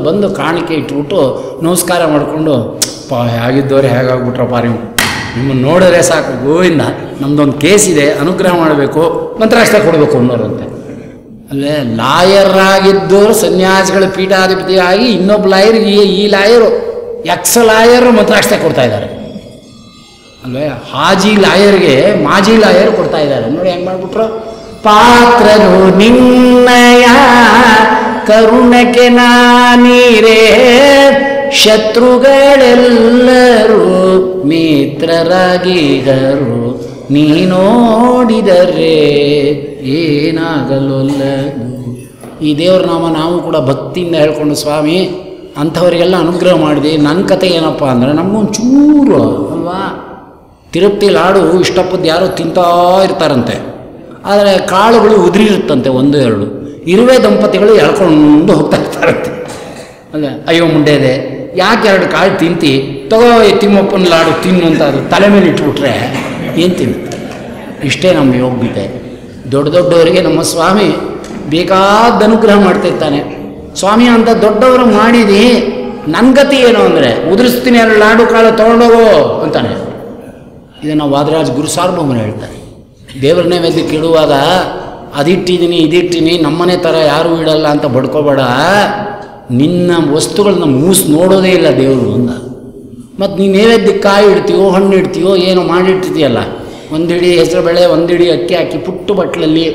A: ಬಂದು ಕಾಣಿಕೆ ಇಟ್ಬಿಟ್ಟು ನಮಸ್ಕಾರ ಮಾಡಿಕೊಂಡು ಹೇಗಿದ್ದವ್ರೆ ಹೇಗಾಗ್ಬಿಟ್ರಪ್ಪ ನೀವು, ನಿಮ್ಮನ್ನು ನೋಡಿದ್ರೆ ಸಾಕು ಗೋವಿಂದ, ನಮ್ಮದೊಂದು ಕೇಸ್ ಇದೆ, ಅನುಗ್ರಹ ಮಾಡಬೇಕು, ಮಂತ್ರಾಸ್ತ್ರ ಕೊಡಬೇಕು ಅನ್ನೋರಂತೆ. ಅಲ್ಲೇ ಲಾಯರಾಗಿದ್ದವರು ಸನ್ಯಾಸಿಗಳ ಪೀಠಾಧಿಪತಿಯಾಗಿ ಇನ್ನೊಬ್ಬ ಲಾಯರ್ಗೆ ಈ ಲಾಯರು ಲಾಯರು ಮಂತ್ರಾಸ್ತ್ರ ಕೊಡ್ತಾ ಇದ್ದಾರೆ ಅಲ್ವೇ. ಹಾಜಿ ಲಾಯರ್ಗೆ ಮಾಜಿ ಲಾಯರ್ ಕೊಡ್ತಾ ಇದ್ದಾರೆ. ನೋಡಿ ಹೆಂಗೆ ಮಾಡ್ಬಿಟ್ರು. ಪಾತ್ರರು ನಿನ್ನಯ ಕರುಣಕ್ಕೆ ನಾನೀರೇ ಶತ್ರುಗಳೆಲ್ಲರೂ ಮಿತ್ರರಾಗಿಗರು ನೀ ನೋಡಿದರೆ ಏನಾಗಲೊಲ್ಲದು. ಈ ದೇವ್ರ ನಾಮ ನಾವು ಕೂಡ ಭಕ್ತಿಯಿಂದ ಹೇಳ್ಕೊಂಡು ಸ್ವಾಮಿ ಅಂಥವರಿಗೆಲ್ಲ ಅನುಗ್ರಹ ಮಾಡಿದೆ. ನನ್ನ ಕತೆ ಏನಪ್ಪ ಅಂದರೆ ನಮಗೊಂದು ಚೂರು ಅಲ್ವಾ, ತಿರುಪತಿ ಲಾಡು ಇಷ್ಟಪದ್ದು ಯಾರೋ ತಿಂತಾ ಇರ್ತಾರಂತೆ, ಆದರೆ ಕಾಳುಗಳು ಉದುರಿರುತ್ತಂತೆ 1-2. ಇರುವೆ ದಂಪತಿಗಳು ಎಳ್ಕೊಂಡು ಹೋಗ್ತಾ ಇರ್ತಾರಂತೆ. ಅಲ್ಲೇ ಅಯ್ಯೋ ಮುಂಡೆದೆ ಯಾಕೆ 2 ಕಾಳು ತಿಂತಿ, ತಗೋ ತಿಮ್ಮಪ್ಪನ ಲಾಡು ತಿನ್ನು ಅಂತ ಅದು ತಲೆ ಮೇಲೆ ಇಟ್ಬಿಟ್ರೆ ಏನು ತಿನ್ನುತ್ತೆ. ಇಷ್ಟೇ ನಮ್ಮ ಯೋಗ್ಯತೆ. ದೊಡ್ಡವರಿಗೆ ನಮ್ಮ ಸ್ವಾಮಿ ಬೇಕಾದ ಅನುಗ್ರಹ ಮಾಡ್ತಿರ್ತಾನೆ. ಸ್ವಾಮಿ ಅಂತ ದೊಡ್ಡವರು ಮಾಡಿದಿ, ನನ್ನ ಗತಿ ಏನು ಅಂದರೆ ಉದುರಿಸ್ತೀನಿ 2 ಲಾಡು ಕಾಳು ತೊಗೊಂಡೋಗೋ ಅಂತಾನೆ. ಇದನ್ನು ವಾದರಾಜ್ ಗುರು ಸಾರ್ವಭೌಮರು ಹೇಳ್ತಾರೆ. ದೇವ್ರ ನೈವೇದ್ಯಕ್ಕೆ ಇಡುವಾಗ ಅದಿಟ್ಟಿದ್ದೀನಿ ಇದಿಟ್ಟಿನಿ ನಮ್ಮನೆ ಥರ ಯಾರೂ ಇಡಲ್ಲ ಅಂತ ಬಡ್ಕೋಬೇಡ. ನಿನ್ನ ವಸ್ತುಗಳನ್ನ ನೋಡೋದೇ ಇಲ್ಲ ದೇವರು ಅಂದ. ಮತ್ತು ನೀನು ನೈವೇದ್ಯಕ್ಕೆ ಕಾಯಿ ಇಡ್ತೀವೋ ಹಣ್ಣು ಇಡ್ತೀವೋ ಏನೋ ಮಾಡಿಟ್ಟಿದೆಯಲ್ಲ, 1 ಹಿಡಿ ಹೆಸರು ಬೇಳೆ 1 ಹಿಡಿ ಅಕ್ಕಿ ಹಾಕಿ ಪುಟ್ಟು ಬಟ್ಲಲ್ಲಿ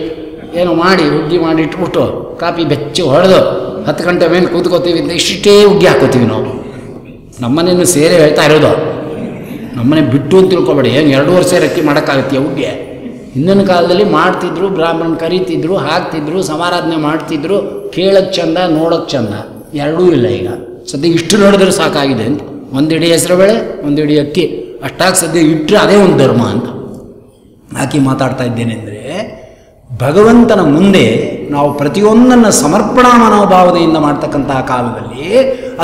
A: ಏನೋ ಮಾಡಿ ಹುಗ್ಗಿ ಮಾಡಿ ಇಟ್ಬಿಟ್ಟು ಕಾಪಿ ಬೆಚ್ಚಿ ಹೊಡೆದು 10 ಗಂಟೆ ಮೇಲೆ ಕೂತ್ಕೋತೀವಿ ಅಂತ ಇಷ್ಟೇ ಹುಗ್ಗಿ ಹಾಕೋತೀವಿ ನಾವು. ನಮ್ಮನೇನು ಸೇರೆ ಹೇಳ್ತಾ ಇರೋದು, ನಮ್ಮನೆ ಬಿಟ್ಟು ಅಂತ ತಿಳ್ಕೊಬೇಡಿ. ಏನು 2 ವರ್ಷ ಅಕ್ಕಿ ಮಾಡೋಕ್ಕಾಗತ್ತೀಯ ಹುಗ್ಗಿ? ಹಿಂದಿನ ಕಾಲದಲ್ಲಿ ಮಾಡ್ತಿದ್ರು, ಬ್ರಾಹ್ಮಣನ ಕರೀತಿದ್ರು, ಹಾಕ್ತಿದ್ರು, ಸಮಾರಾಧನೆ ಮಾಡ್ತಿದ್ರು. ಕೇಳೋಕ್ಕೆ ಚಂದ, ನೋಡೋಕ್ಕೆ ಚಂದ, ಎರಡೂ ಇಲ್ಲ ಈಗ. ಸದ್ಯ ಇಷ್ಟು ನೋಡಿದ್ರೆ ಸಾಕಾಗಿದೆ ಅಂತ. 1 ಹಿಡಿ ಹೆಸರು ಬೇಳೆ 1 ಹಿಡಿ ಅಕ್ಕಿ ಅಷ್ಟಾಗಿ ಸದ್ಯ ಇಟ್ಟರೆ ಅದೇ ಒಂದು ಧರ್ಮ ಅಂತ ಹಾಕಿ ಮಾತಾಡ್ತಾ ಇದ್ದೇನೆ. ಅಂದರೆ ಭಗವಂತನ ಮುಂದೆ ನಾವು ಪ್ರತಿಯೊಂದನ್ನು ಸಮರ್ಪಣಾ ಮನೋಭಾವನೆಯಿಂದ ಮಾಡ್ತಕ್ಕಂತಹ ಕಾಲದಲ್ಲಿ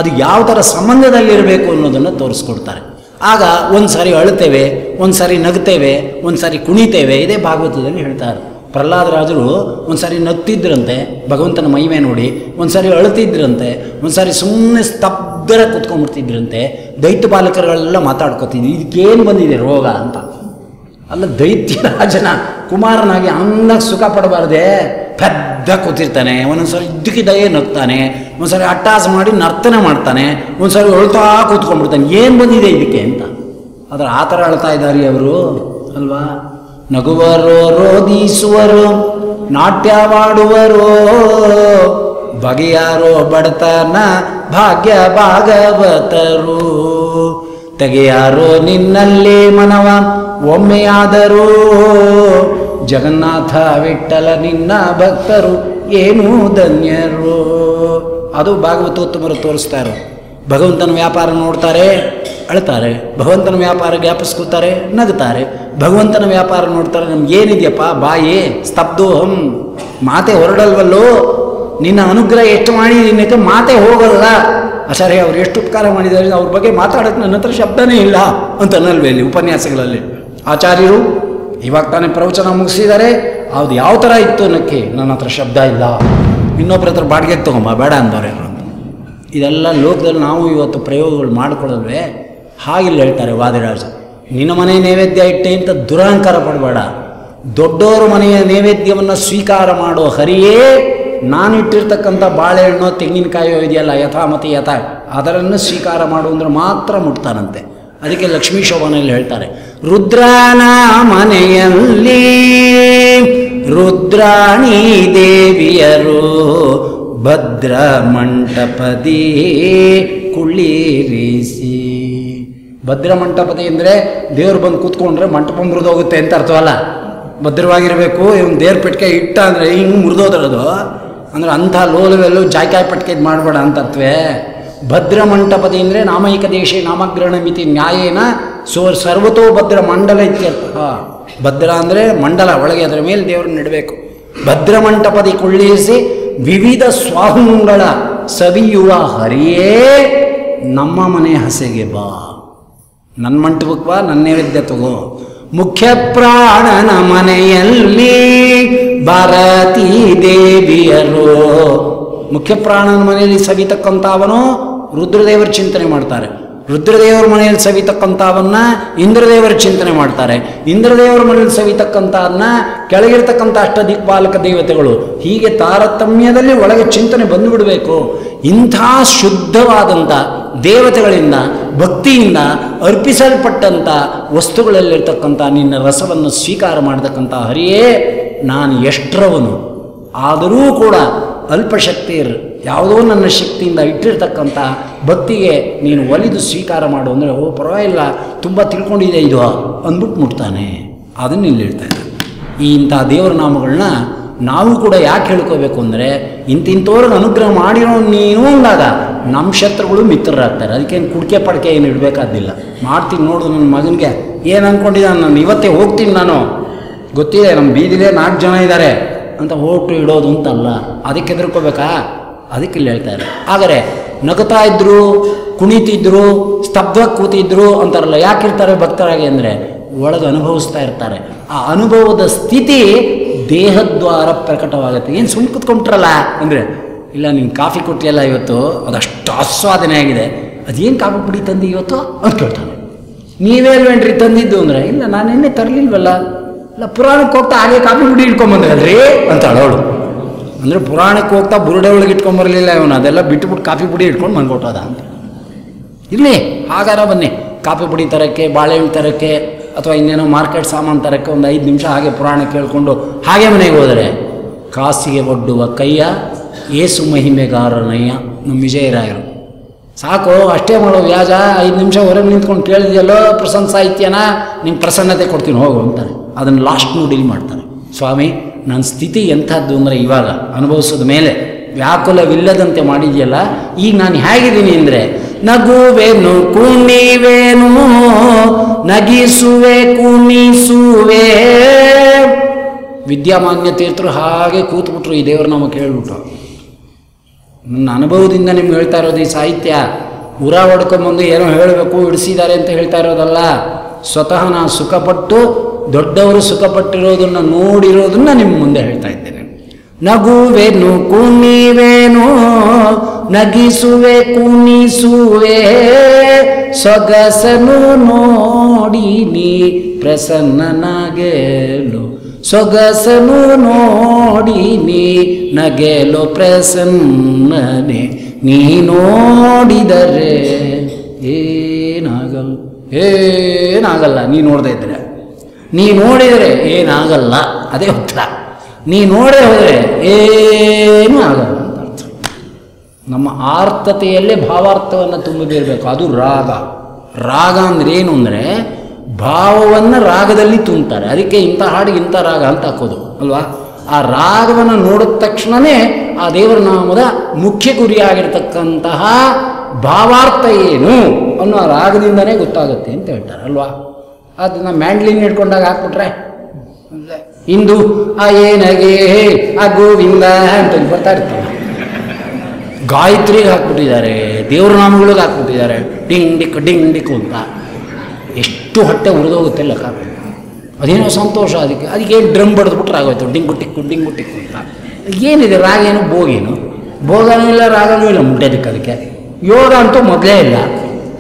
A: ಅದು ಯಾವ ಥರ ಸಂಬಂಧದಲ್ಲಿರಬೇಕು ಅನ್ನೋದನ್ನು ತೋರಿಸ್ಕೊಡ್ತಾರೆ. ಆಗ ಒಂದು ಸಾರಿ ಅಳುತ್ತೇವೆ, ಒಂದು ಸಾರಿ ನಗ್ತೇವೆ, ಒಂದು ಸಾರಿ ಕುಣಿತೇವೆ. ಇದೇ ಭಾಗವತದಲ್ಲಿ ಹೇಳ್ತಾರೆ. ಪ್ರಹ್ಲಾದರಾಜರು ಒಂದು ಸಾರಿ ನಗ್ತಿದ್ರಂತೆ ಭಗವಂತನ ಮಹಿಮೆ ನೋಡಿ, ಒಂದು ಸಾರಿ ಅಳುತ್ತಿದ್ರಂತೆ, ಒಂದು ಸಾರಿ ಸುಮ್ಮನೆ ಸ್ತಬ್ಧರ ಕೂತ್ಕೊಂಡ್ಬಿಡ್ತಿದ್ರಂತೆ. ದೈತ್ಯ ಬಾಲಕರುಗಳೆಲ್ಲ ಮಾತಾಡ್ಕೊತಿದ್ವಿ, ಇದಕ್ಕೇನು ಬಂದಿದೆ ರೋಗ ಅಂತ. ಅಲ್ಲ, ದೈತ್ಯ ರಾಜನ ಕುಮಾರನಾಗಿ ಅಂದಾಗ ಸುಖ ಪಡಬಾರ್ದೆ, ಪೆದ್ದ ಕೂತಿರ್ತಾನೆ. ಒಂದೊಂದು ಸಾರಿ ಇದ್ದಕ್ಕಿದ್ದಾಗೆ ನಗ್ತಾನೆ, ಒಂದು ಸಾರಿ ಅಟ್ಟಾಸ ಮಾಡಿ ನರ್ತನೆ ಮಾಡ್ತಾನೆ, ಒಂದು ಸಾರಿ ಅಳ್ತಾ ಕೂತ್ಕೊಂಡ್ಬಿಡ್ತಾನೆ. ಏನು ಬಂದಿದೆ ಇದಕ್ಕೆ ಅಂತ. ಆದರೆ ಆ ಥರ ಅಳ್ತಾ ಇದ್ದಾರೆ ಅವರು ಅಲ್ವಾ. ನಗುವರೋ ರೋಧಿಸುವರು, ನಾಟ್ಯವಾಡುವರೋ, ಬಗೆಯಾರೋ ಬಡತನ ಭಾಗ್ಯ ಭಾಗವತರು, ತೆಗೆಯಾರೋ ನಿನ್ನಲ್ಲಿ ಮನವ ಒಮ್ಮೆಯಾದರೂ, ಜಗನ್ನಾಥ ವಿಠಲ ನಿನ್ನ ಭಕ್ತರು ಏನು ಧನ್ಯರು. ಅದು ಭಾಗವತೋತ್ತಮರು ತೋರಿಸ್ತಾರೆ. ಭಗವಂತನ ವ್ಯಾಪಾರ ನೋಡ್ತಾರೆ, ಅಳ್ತಾರೆ. ಭಗವಂತನ ವ್ಯಾಪಾರ ಜ್ಞಾಪಿಸ್ಕೊತಾರೆ, ನಗ್ತಾರೆ. ಭಗವಂತನ ವ್ಯಾಪಾರ ನೋಡ್ತಾರೆ, ನಮ್ಗೇನಿದೆಯಪ್ಪ ಬಾಯಿ ಸ್ತಬ್ಧೋಹಂ, ಮಾತೆ ಹೊರಡಲ್ವಲ್ಲೋ, ನಿನ್ನ ಅನುಗ್ರಹ ಎಷ್ಟು ಮಾಡಿ ನಿನ್ನಕ್ಕೆ ಮಾತೆ ಹೋಗಲ್ಲ. ಆಚಾರ್ಯ ಅವ್ರು ಎಷ್ಟು ಉಪಕಾರ ಮಾಡಿದ್ದಾರೆ, ಅವ್ರ ಬಗ್ಗೆ ಮಾತಾಡೋಕ್ಕೆ ನನ್ನ ಹತ್ರ ಶಬ್ದನೇ ಇಲ್ಲ ಅಂತ ಅನ್ನಲ್ವೇ ಇಲ್ಲಿ ಉಪನ್ಯಾಸಗಳಲ್ಲಿ. ಆಚಾರ್ಯರು ಇವಾಗ ತಾನೇ ಪ್ರವಚನ ಮುಗಿಸಿದ್ದಾರೆ, ಅದು ಯಾವ ಥರ ಇತ್ತು ಅನ್ನೋಕ್ಕೆ ನನ್ನ ಹತ್ರ ಶಬ್ದ ಇಲ್ಲ, ಇನ್ನೊಬ್ಬರ ಹತ್ರ ಬಾಡಿಗೆಗೆ ತೊಗೊಂಬ ಬೇಡ ಅಂದವ್ರೆ ಅಂತ. ಇದೆಲ್ಲ ಲೋಕದಲ್ಲಿ ನಾವು ಇವತ್ತು ಪ್ರಯೋಗಗಳು ಮಾಡಿಕೊಳ್ಳಲ್ವೇ? ಹಾಗಿಲ್ಲ ಹೇಳ್ತಾರೆ ವಾದಿರಾಜ. ನಿನ್ನ ಮನೆ ನೈವೇದ್ಯ ಇಟ್ಟೆ ಅಂತ ದುರಹಂಕಾರ ಪಡಬೇಡ. ದೊಡ್ಡೋರ ಮನೆಯ ನೈವೇದ್ಯವನ್ನು ಸ್ವೀಕಾರ ಮಾಡೋ ಹರಿಯೇ ನಾನು ಇಟ್ಟಿರ್ತಕ್ಕಂಥ ಬಾಳೆಹಣ್ಣು ತೆಂಗಿನಕಾಯೋ ಇದೆಯಲ್ಲ, ಯಥಾಮತಿ ಯಥಾ ಅದರನ್ನು ಸ್ವೀಕಾರ ಮಾಡು ಅಂದ್ರೆ ಮಾತ್ರ ಮುಟ್ತಾನಂತೆ. ಅದಕ್ಕೆ ಲಕ್ಷ್ಮೀ ಶೋಭನೆಯಲ್ಲಿ ಹೇಳ್ತಾರೆ, ರುದ್ರಾನ ಮನೆಯಲ್ಲಿ ರುದ್ರಾಣಿ ದೇವಿಯರು ಭದ್ರ ಮಂಟಪದಿ ಕುಳ್ಳಿರಿಸಿ. ಭದ್ರ ಮಂಟಪದಿ ಅಂದರೆ ದೇವ್ರು ಬಂದು ಕೂತ್ಕೊಂಡ್ರೆ ಮಂಟಪ ಮುರಿದೋಗುತ್ತೆ ಅಂತ ಅರ್ಥವಲ್ಲ. ಭದ್ರವಾಗಿರಬೇಕು. ಇವನು ದೇವ್ರ ಪೆಟ್ಟಿಗೆ ಇಟ್ಟ ಅಂದರೆ ಹಿಂಗೆ ಮುರಿದೋದ್ರದು ಅಂದರೆ ಅಂಥ ಲೋಲವೆಲ್ಲೂ ಜಾಯ್ಕಾಯಿ ಪೆಟ್ಟಿಗೆ ಇದು ಮಾಡಬೇಡ ಅಂತ ಅರ್ಥವೇ. ಭದ್ರ ಮಂಟಪದಿ ಅಂದರೆ ನಾಮೈಕ ದೇಶೇ ನಾಮಗ್ರಹಣ ಮಿತಿ ನ್ಯಾಯೇನ ಸರ್ವತೋ ಭದ್ರ ಮಂಡಲ ಇತ್ಯರ್ಥ. ಭದ್ರ ಅಂದರೆ ಮಂಡಲ, ಒಳಗೆ ಅದರ ಮೇಲೆ ದೇವರನ್ನು ಇಡಬೇಕು. ಭದ್ರ ಮಂಟಪದಿ ಕುಳ್ಳಿಸಿ ವಿವಿಧ ಸ್ವಾಹುಗಳ ಸವಿಯುವ ಹರಿಯೇ ನಮ್ಮ ಮನೆ ಹಸೆಗೆ ಬಾ, ನನ್ನ ಮಂಟಪಕ್ಕೆ ಬಾ, ನನ್ನ ನೈವೇದ್ಯ ತಗೋ. ಮುಖ್ಯ ಪ್ರಾಣನ ಮನೆಯಲ್ಲಿ ಭಾರತೀ ದೇವಿಯರು. ಮುಖ್ಯ ಪ್ರಾಣನ ಮನೆಯಲ್ಲಿ ಸವಿತಕ್ಕಂಥವನು ರುದ್ರದೇವರ ಚಿಂತನೆ ಮಾಡ್ತಾರೆ. ರುದ್ರದೇವರ ಮನೆಯಲ್ಲಿ ಸವಿತಕ್ಕಂಥವನ್ನ ಇಂದ್ರದೇವರ ಚಿಂತನೆ ಮಾಡ್ತಾರೆ. ಇಂದ್ರದೇವರ ಮನೆಯಲ್ಲಿ ಸವಿತಕ್ಕಂಥವನ್ನ ಕೆಳಗಿರ್ತಕ್ಕಂಥ ಅಷ್ಟದಿಕ್ಪಾಲಕ ದೇವತೆಗಳು. ಹೀಗೆ ತಾರತಮ್ಯದಲ್ಲಿ ಒಳಗೆ ಚಿಂತನೆ ಬಂದುಬಿಡಬೇಕು. ಇಂಥ ಶುದ್ಧವಾದಂಥ ದೇವತೆಗಳಿಂದ ಭಕ್ತಿಯಿಂದ ಅರ್ಪಿಸಲ್ಪಟ್ಟಂಥ ವಸ್ತುಗಳಲ್ಲಿರ್ತಕ್ಕಂಥ ನಿನ್ನ ರಸವನ್ನು ಸ್ವೀಕಾರ ಮಾಡತಕ್ಕಂಥ ಹರಿಯೇ ನಾನು ಎಷ್ಟರವನು, ಆದರೂ ಕೂಡ ಅಲ್ಪಶಕ್ತಿಯರು ಯಾವುದೋ ನನ್ನ ಶಕ್ತಿಯಿಂದ ಇಟ್ಟಿರ್ತಕ್ಕಂಥ ಭಕ್ತಿಗೆ ನೀನು ಒಲಿದು ಸ್ವೀಕಾರ ಮಾಡು ಅಂದರೆ, ಓ ಪರವಾಗಿಲ್ಲ ತುಂಬ ತಿಳ್ಕೊಂಡಿದೆ ಇದು ಅಂದ್ಬಿಟ್ಟು ಮುಟ್ತಾನೆ. ಅದನ್ನು ಇಲ್ಲಿ ಹೇಳ್ತಾ ಇದ್ದೆ. ಈ ಇಂಥ ದೇವರ ನಾಮಗಳನ್ನ ನಾವು ಕೂಡ ಯಾಕೆ ಹೇಳ್ಕೋಬೇಕು ಅಂದರೆ, ಇಂತಿಂಥವ್ರಿಗೆ ಅನುಗ್ರಹ ಮಾಡಿರೋ ನೀನು ಅಂದಾಗ ನಮ್ಮ ಶತ್ರುಗಳು ಮಿತ್ರರಾಗ್ತಾರೆ. ಅದಕ್ಕೇನು ಕುಡಿಕೆ ಪಡಿಕೆ ಏನು ಇಡಬೇಕಾದಿಲ್ಲ. ಮಾಡ್ತೀನಿ ನೋಡು ನನ್ನ ಮಗನಿಗೆ ಏನು ಅಂದ್ಕೊಂಡಿದ್ದಾನೆ, ನಾನು ಇವತ್ತೇ ಹೋಗ್ತೀನಿ, ನಾನು ಗೊತ್ತಿದೆ ನಮ್ಮ ಬೀದಿಲೇ 4 ಜನ ಇದ್ದಾರೆ ಅಂತ ಹೋಟು ಇಡೋದು ಅಂತಲ್ಲ. ಅದಕ್ಕೆ ಹೆದರ್ಕೋಬೇಕಾ? ಅದಕ್ಕೆ ಇಲ್ಲಿ ಹೇಳ್ತಾರೆ. ಆದರೆ ನಗುತ್ತಾ ಇದ್ರು, ಕುಣಿತಿದ್ರು, ಸ್ತಬ್ಧವಾಗಿ ಕೂತಿದ್ರು ಅಂತಾರಲ್ಲ, ಯಾಕಿರ್ತಾರೆ ಭಕ್ತರಾಗಿ ಅಂದರೆ ಒಳಗೆ ಅನುಭವಿಸ್ತಾ ಇರ್ತಾರೆ. ಆ ಅನುಭವದ ಸ್ಥಿತಿ ದೇಹದ್ವಾರ ಪ್ರಕಟವಾಗುತ್ತೆ. ಏನು ಸುಮ್ಮನೆ ಕೂತ್ಕೊಂಡ್ರಲ್ಲ ಅಂದರೆ, ಇಲ್ಲ ನೀನು ಕಾಫಿ ಕೊಟ್ಟಿಯಲ್ಲ ಇವತ್ತು, ಅದಷ್ಟು ಆಸ್ವಾದನೆ ಆಗಿದೆ, ಅದೇನು ಕಾಫಿ ಪುಡಿ ತಂದು ಇವತ್ತು ಅಂತ ಕೇಳ್ತಾನೆ. ನೀವೇಲ್ವೇನ್ರಿ ತಂದಿದ್ದು ಅಂದರೆ, ಇಲ್ಲ ನಾನೆನ್ನೇ ತರಲಿಲ್ವಲ್ಲ. ಇಲ್ಲ ಪುರಾಣಕ್ಕೆ ಹೋಗ್ತಾ ಹಾಗೆ ಕಾಫಿ ಪುಡಿ ಇಟ್ಕೊಂಬಂದ್ರಲ್ರಿ ಅಂತಾಳು ಅವಳು. ಅಂದರೆ ಪುರಾಣಕ್ಕೆ ಹೋಗ್ತಾ ಬುರುಡೆ ಒಳಗೆ ಇಟ್ಕೊಂಬರಲಿಲ್ಲ ಇವನು, ಅದೆಲ್ಲ ಬಿಟ್ಟುಬಿಟ್ಟು ಕಾಫಿ ಪುಡಿ ಇಟ್ಕೊಂಡು ಮನ್ಕೊಟ್ಟೋದ ಅಂತ. ಇರಲಿ ಹಾಗಾರ ಬನ್ನಿ, ಕಾಫಿ ಪುಡಿ ತರಕ್ಕೆ, ಬಾಳೆಹಣ್ಣು ತರಕ್ಕೆ, ಅಥವಾ ಇನ್ನೇನೋ ಮಾರ್ಕೆಟ್ ಸಾಮಾನು ತರಕ್ಕೆ ಒಂದು 5 ನಿಮಿಷ ಹಾಗೆ ಪುರಾಣ ಕೇಳಿಕೊಂಡು ಹಾಗೆ ಮನೆಗೆ ಹೋದರೆ ಕಾಸಿಗೆ ಒಡ್ಡುವ ಕೈಯ ಏಸು ಮಹಿಮೆಗಾರನಯ್ಯ ನಮ್ಮ ವಿಜಯರಾಯರು. ಸಾಕು ಅಷ್ಟೇ ಮಾಡೋ ವ್ಯಾಜ. 5 ನಿಮಿಷ ಹೊರಗೆ ನಿಂತ್ಕೊಂಡು ಕೇಳಿದೆಯಲ್ಲೋ ಪ್ರಸನ್ನ ಸಾಹಿತ್ಯನ, ನಿಂಗೆ ಪ್ರಸನ್ನತೆ ಕೊಡ್ತೀನಿ ಹೋಗು ಅಂತಾರೆ. ಅದನ್ನು ಲಾಸ್ಟ್ ಡೀಲ್ ಮಾಡ್ತಾರೆ. ಸ್ವಾಮಿ ನನ್ನ ಸ್ಥಿತಿ ಎಂಥದ್ದು ಅಂದರೆ, ಇವಾಗ ಅನುಭವಿಸೋದ ಮೇಲೆ ವ್ಯಾಕುಲವಿಲ್ಲದಂತೆ ಮಾಡಿದೆಯಲ್ಲ, ಈಗ ನಾನು ಹೇಗಿದ್ದೀನಿ ಅಂದರೆ, ನಗುವೆನು ಕುಣಿವೇನು ನಗಿಸುವೆ ಕುಣಿಸುವೆ. ವಿದ್ಯಾಮಾನ್ಯ ತೀರ್ಥರು ಹಾಗೆ ಕೂತ್ಬಿಟ್ರು ಈ ದೇವ್ರ ನಾಮ ಕೇಳ್ಬಿಟ್ರು. ನನ್ನ ಅನುಭವದಿಂದ ನಿಮ್ಗೆ ಹೇಳ್ತಾ ಇರೋದು ಈ ಸಾಹಿತ್ಯ. ಉರ ಹೊಡ್ಕೊಂಬಂದು ಏನೋ ಹೇಳಬೇಕು ಇಡಿಸಿದ್ದಾರೆ ಅಂತ ಹೇಳ್ತಾ ಇರೋದಲ್ಲ. ಸ್ವತಃ ನಾನು ಸುಖಪಟ್ಟು ದೊಡ್ಡವರು ಸುಖಪಟ್ಟಿರೋದನ್ನು ನೋಡಿರೋದನ್ನು ನಿಮ್ಮ ಮುಂದೆ ಹೇಳ್ತಾ ಇದ್ದೇನೆ. ನಗುವೆನು ಕುಣಿವೇನು ನಗಿಸುವೆ ಕುಣಿಸುವೆ ಸೊಗಸನು ನೋಡಿ ನೀ ಪ್ರಸನ್ನನಾಗೆಲು. ಸೊಗಸನು ನೋಡಿ ನೀ ನಗೆಲು ಪ್ರಸನ್ನನೆ. ನೀ ನೋಡಿದರೆ ಏನಾಗಲ್ಲ, ಏನಾಗಲ್ಲ. ನೀ ನೋಡದೇ ಇದ್ರೆ, ನೀ ನೋಡಿದರೆ ಏನಾಗಲ್ಲ, ಅದೇ ಉತ್ತರ. ನೀ ನೋಡೇ ಹೋದರೆ ಏನೂ ಆಗಲ್ಲ ಅಂತ ಅರ್ಥ. ನಮ್ಮ ಆರ್ತತೆಯಲ್ಲೇ ಭಾವಾರ್ಥವನ್ನು ತುಂಬಿದಿರಬೇಕು. ಅದು ರಾಗ. ರಾಗ ಅಂದ್ರೆ ಏನು ಅಂದರೆ, ಭಾವವನ್ನು ರಾಗದಲ್ಲಿ ತುಂಬ್ತಾರೆ. ಅದಕ್ಕೆ ಇಂಥ ಹಾಡಿಗೆ ಇಂಥ ರಾಗ ಅಂತ ಹಾಕೋದು ಅಲ್ವಾ. ಆ ರಾಗವನ್ನು ನೋಡಿದ ತಕ್ಷಣವೇ ಆ ದೇವರ ನಾಮದ ಮುಖ್ಯ ಗುರಿಯಾಗಿರ್ತಕ್ಕಂತಹ ಭಾವಾರ್ಥ ಏನು ಅನ್ನೋ ಆ ರಾಗದಿಂದನೇ ಗೊತ್ತಾಗುತ್ತೆ ಅಂತ ಹೇಳ್ತಾರೆ ಅಲ್ವಾ. ಅದನ್ನು ಮ್ಯಾಂಡ್ಲಿನ್ ಹಿಡ್ಕೊಂಡಾಗ ಹಾಕ್ಬಿಟ್ರೆ ಇಂದು ಆ ಏನಗೆ ಆ ಗೋವಿಂದ ಅಂತ ಬರ್ತಾ ಇರ್ತವೆ. ಗಾಯತ್ರಿಗೆ ಹಾಕ್ಬಿಟ್ಟಿದ್ದಾರೆ, ದೇವ್ರ ನಾಮಗಳಿಗೆ ಹಾಕ್ಬಿಟ್ಟಿದ್ದಾರೆ, ಡಿಂಗ್ ಡಿಕ್ ಅಂತ. ಎಷ್ಟು ಹೊಟ್ಟೆ ಉರಿದೋಗುತ್ತೆ ಲೆಕ್ಕ. ಅದೇನೋ ಸಂತೋಷ. ಅದಕ್ಕೆ ಡ್ರಮ್ ಬಡಿದ್ಬಿಟ್ರೆ ಆಗೋಯ್ತು, ಡಿಂಗು ಟಿಕ್ಕು ಅಂತ. ಏನಿದೆ ರಾಗ ಏನು ಭೋಗೇನು? ಭೋಗನೂ ಇಲ್ಲ, ರಾಗನೂ ಇಲ್ಲ, ಮುಟ್ಟೋದಕ್ಕೆ. ಅದಕ್ಕೆ ಯೋಗ ಅಂತೂ ಮೊದಲೇ ಇಲ್ಲ.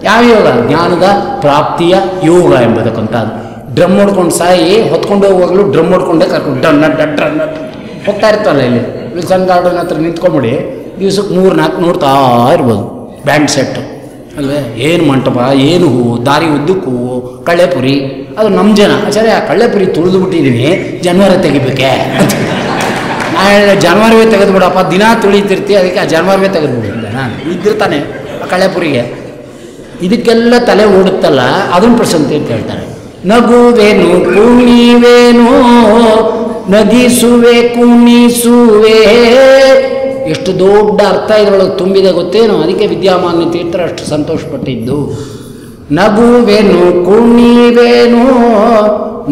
A: ಯಾವ ಯೋಗ? ಜ್ಞಾನದ ಪ್ರಾಪ್ತಿಯ ಯೋಗ ಎಂಬುದಕ್ಕಂಥದ್ದು. ಡ್ರಮ್ ಹೊಡ್ಕೊಂಡು ಸಾಯಿ ಹೊತ್ಕೊಂಡು ಹೋಗುವಾಗಲೂ ಡ್ರಮ್ ಹೊಡ್ಕೊಂಡೆ ಕರ್ಕೊಂಡು ಡ್ರನ್ನ ಹೋಗ್ತಾ ಇರ್ತಲ್ಲ. ಇಲ್ಲಿ ವಿಲ್ಸನ್ ಗಾರ್ಡನ್ ಹತ್ರ ನಿಂತ್ಕೊಂಬಿಡಿ, ದಿವ್ಸಕ್ಕೆ 3-4 ನೋಡ್ತಾ ಇರ್ಬೋದು ಬ್ಯಾಂಡ್ ಸೆಟ್ಟು ಅಲ್ವೇ. ಏನು ಮಂಟಪ, ಏನು ಹೂವು, ದಾರಿ ಉದ್ದಕ್ಕೂ ಹೂವು, ಕಳ್ಳೆಪುರಿ. ಅದು ನಮ್ಮ ಜನ ಆಚಾರ್ಯ ಆ ಕಳ್ಳೆಪುರಿ ತುಳಿದು ಬಿಟ್ಟಿದ್ದೀನಿ, ಜನವರ ತೆಗಿಬೇಕೆ ಅಂತ. ನಾ ಹೇಳಿದೆ ಜನವರವೇ ತೆಗೆದುಬಿಡಪ್ಪ, ದಿನ ತುಳಿತಿರ್ತಿ, ಅದಕ್ಕೆ ಆ ಜನವರವೇ ತೆಗೆದುಬಿಟ್ಟಿದ್ದೆ ನಾನು. ಇದ್ದಿರ್ತಾನೆ ಆ ಕಳ್ಳೆಪುರಿಗೆ. ಇದಕ್ಕೆಲ್ಲ ತಲೆ ಓಡುತ್ತಲ್ಲ, ಅದನ್ನು ಪ್ರಶಂಸೆ ಅಂತ ಹೇಳ್ತಾರೆ. ನಗುವೇನು ಕುಣಿವೇನು ನಗಿಸುವೆ ಕುಣಿಸುವೆ. ಎಷ್ಟು ದೊಡ್ಡ ಅರ್ಥ ಇದರೊಳಗೆ ತುಂಬಿದೆ ಗೊತ್ತೇನು? ಅದಕ್ಕೆ ವಿದ್ಯಾಮಾನ್ಯ ತೀರ್ಥರು ಅಷ್ಟು ಸಂತೋಷಪಟ್ಟಿದ್ದು. ನಗುವೇನು ಕುಣಿವೇನು,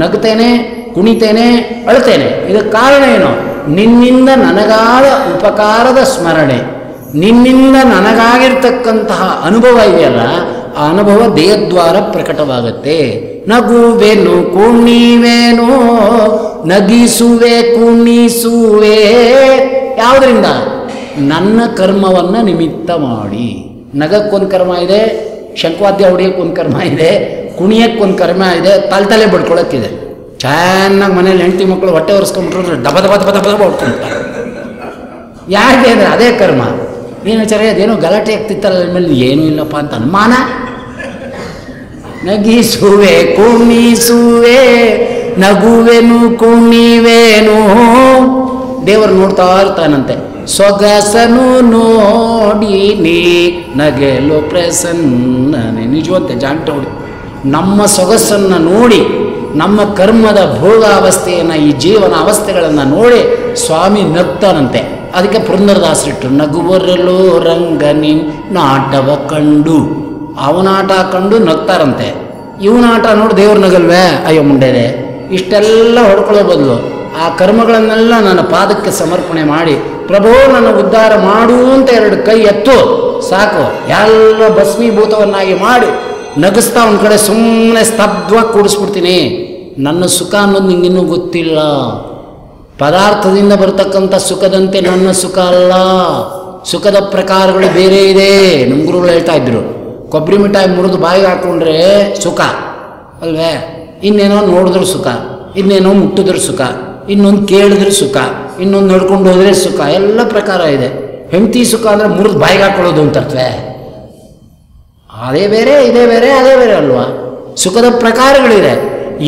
A: ನಗುತ್ತೇನೆ, ಕುಣಿತೇನೆ, ಅಳ್ತೇನೆ. ಇದಕ್ಕೆ ಕಾರಣ ಏನು? ನಿನ್ನಿಂದ ನನಗಾದ ಉಪಕಾರದ ಸ್ಮರಣೆ, ನಿನ್ನಿಂದ ನನಗಾಗಿರ್ತಕ್ಕಂತಹ ಅನುಭವ ಇದೆಯಲ್ಲ, ಆ ಅನುಭವ ದೇಹದ್ವಾರ ಪ್ರಕಟವಾಗುತ್ತೆ. ನಗುವೆನು ಕುಣಿವೇನು ನಗಿಸುವೆ ಕುಣಿಸುವೆ. ಯಾವುದರಿಂದ? ನನ್ನ ಕರ್ಮವನ್ನು ನಿಮಿತ್ತ ಮಾಡಿ. ನಗಕ್ಕೊಂದು ಕರ್ಮ ಇದೆ, ಶಂಕವಾದ್ಯ ಹೊಡೆಯೋಕ್ಕೊಂದು ಕರ್ಮ ಇದೆ, ಕುಣಿಯೋಕ್ಕೊಂದು ಕರ್ಮ ಇದೆ, ತಲೆ ಬಡ್ಕೊಳಕ್ಕಿದೆ. ಚೆನ್ನಾಗಿ ಮನೇಲಿ ಹೆಂಡತಿ ಮಕ್ಕಳು ಹೊಟ್ಟೆ ಒರೆಸ್ಕೊಂಡ್ಬಿಟ್ರೆ ದಬ ದಬ ದಬ ದಬ ಹೊಡ್ಕೊಂತಾರೆ. ಯಾಕೆ ಅಂದರೆ ಅದೇ ಕರ್ಮ. ಏನು ಆಚಾರ್ಯ ಅದೇನೋ ಗಲಾಟೆ ಆಗ್ತಿತ್ತಲ್ಲ ಮೇಲೆ, ಏನೂ ಇಲ್ಲಪ್ಪ ಅಂತ ಅನುಮಾನ. ನಗಿಸುವೆ ಕುಣಿಸುವೆ ನಗುವೆನು ಕುಣಿವೇನು. ದೇವರು ನೋಡ್ತಾ ಇರ್ತಾನಂತೆ. ಸೊಗಸನು ನೋಡಿ ನೀ ನಗೆಲು ಪ್ರಸನ್ನನೆ. ನಿಜವಂತೆ ಜಾಂಟ ಹೊಡಿ. ನಮ್ಮ ಸೊಗಸನ್ನು ನೋಡಿ, ನಮ್ಮ ಕರ್ಮದ ಭೋಗಾವಸ್ಥೆಯನ್ನು, ಈ ಜೀವನ ಅವಸ್ಥೆಗಳನ್ನು ನೋಡಿ ಸ್ವಾಮಿ ನಗ್ತಾನಂತೆ. ಅದಕ್ಕೆ ಪುರಂದರದಾಸರಿಟ್ಟು ನಗುವರಲು ರಂಗನಿ ನಾಟವ ಕಂಡು. ಅವನಾಟ ಕಂಡು ನಗ್ತಾರಂತೆ. ಇವನಾಟ ನೋಡಿ ದೇವ್ರ ನಗಲ್ವೇ? ಅಯ್ಯೋ ಮುಂಡೆದೆ. ಇಷ್ಟೆಲ್ಲ ಹೊಡ್ಕೊಳ್ಳೋ ಬದಲು ಆ ಕರ್ಮಗಳನ್ನೆಲ್ಲ ನನ್ನ ಪಾದಕ್ಕೆ ಸಮರ್ಪಣೆ ಮಾಡಿ, ಪ್ರಭು ನನ್ನ ಉದ್ಧಾರ ಮಾಡು ಅಂತ 2 ಕೈ ಎತ್ತು ಸಾಕು. ಎಲ್ಲ ಭಸ್ಮೀಭೂತವನ್ನಾಗಿ ಮಾಡಿ ನಗಿಸ್ತಾ ಒಂದು ಕಡೆ ಸುಮ್ಮನೆ ಸ್ತಬ್ಧವಾಗಿ ಕೂಡಿಸ್ಬಿಡ್ತೀನಿ. ನನ್ನ ಸುಖ ಅನ್ನೋದು ನಿಂಗಿನ್ನೂ ಗೊತ್ತಿಲ್ಲ. ಪದಾರ್ಥದಿಂದ ಬರ್ತಕ್ಕಂಥ ಸುಖದಂತೆ ನನ್ನ ಸುಖ ಅಲ್ಲ. ಸುಖದ ಪ್ರಕಾರಗಳು ಬೇರೆ ಇದೆ. ನಮ್ಮ ಗುರುಗಳು ಹೇಳ್ತಾ ಇದ್ರು, ಕೊಬ್ಬರಿ ಮಿಠಾಯಿ ಮುರಿದು ಬಾಯಿಗೆ ಹಾಕ್ಕೊಂಡ್ರೆ ಸುಖ ಅಲ್ವೇ, ಇನ್ನೇನೋ ನೋಡಿದ್ರು ಸುಖ, ಇನ್ನೇನೋ ಮುಟ್ಟಿದ್ರು ಸುಖ, ಇನ್ನೊಂದು ಕೇಳಿದ್ರೆ ಸುಖ, ಇನ್ನೊಂದು ನಡ್ಕೊಂಡು ಹೋದರೆ ಸುಖ, ಎಲ್ಲ ಪ್ರಕಾರ ಇದೆ. ಹೆಂಡತಿ ಸುಖ ಅಂದರೆ ಮುರಿದು ಬಾಯಿಗೆ ಹಾಕ್ಕೊಳ್ಳೋದು ಅಂತ ಅರ್ಥವೇ? ಅದೇ ಬೇರೆ, ಇದೇ ಬೇರೆ, ಅದೇ ಬೇರೆ ಅಲ್ವಾ? ಸುಖದ ಪ್ರಕಾರಗಳಿದೆ.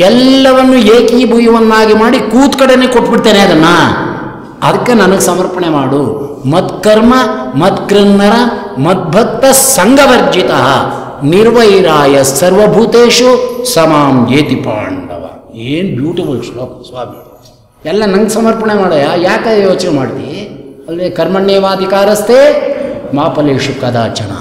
A: ಎಲ್ಲವನ್ನು ಏಕೀಭೂಯವನ್ನಾಗಿ ಮಾಡಿ ಕೂತ್ ಕಡೆನೇ ಕೊಟ್ಬಿಡ್ತೇನೆ ಅದನ್ನು. ಅದಕ್ಕೆ ನನಗೆ ಸಮರ್ಪಣೆ ಮಾಡು. ಮತ್ಕರ್ಮ ಮತ್ಕೃನ್ನರ ಮದ್ಭಕ್ತ ಸಂಘವರ್ಜಿತ ನಿರ್ವೈರಾಯ ಸರ್ವಭೂತೇಶು ಸಮಾಂ ಏತಿ ಪಾಂಡವ. ಏನು ಬ್ಯೂಟಿಫುಲ್ ಶ್ಲೋಕ ಸ್ವಾಮಿ. ಎಲ್ಲ ನಂಗೆ ಸಮರ್ಪಣೆ ಮಾಡಯ್ಯ, ಯಾಕೆ ಯೋಚನೆ ಮಾಡ್ತಿ ಅಲ್ಲೇ? ಕರ್ಮಣ್ಯೇವಾಧಿಕಾರಸ್ಥೆ ಮಾಫಲೇಶು ಕದಾಚನ.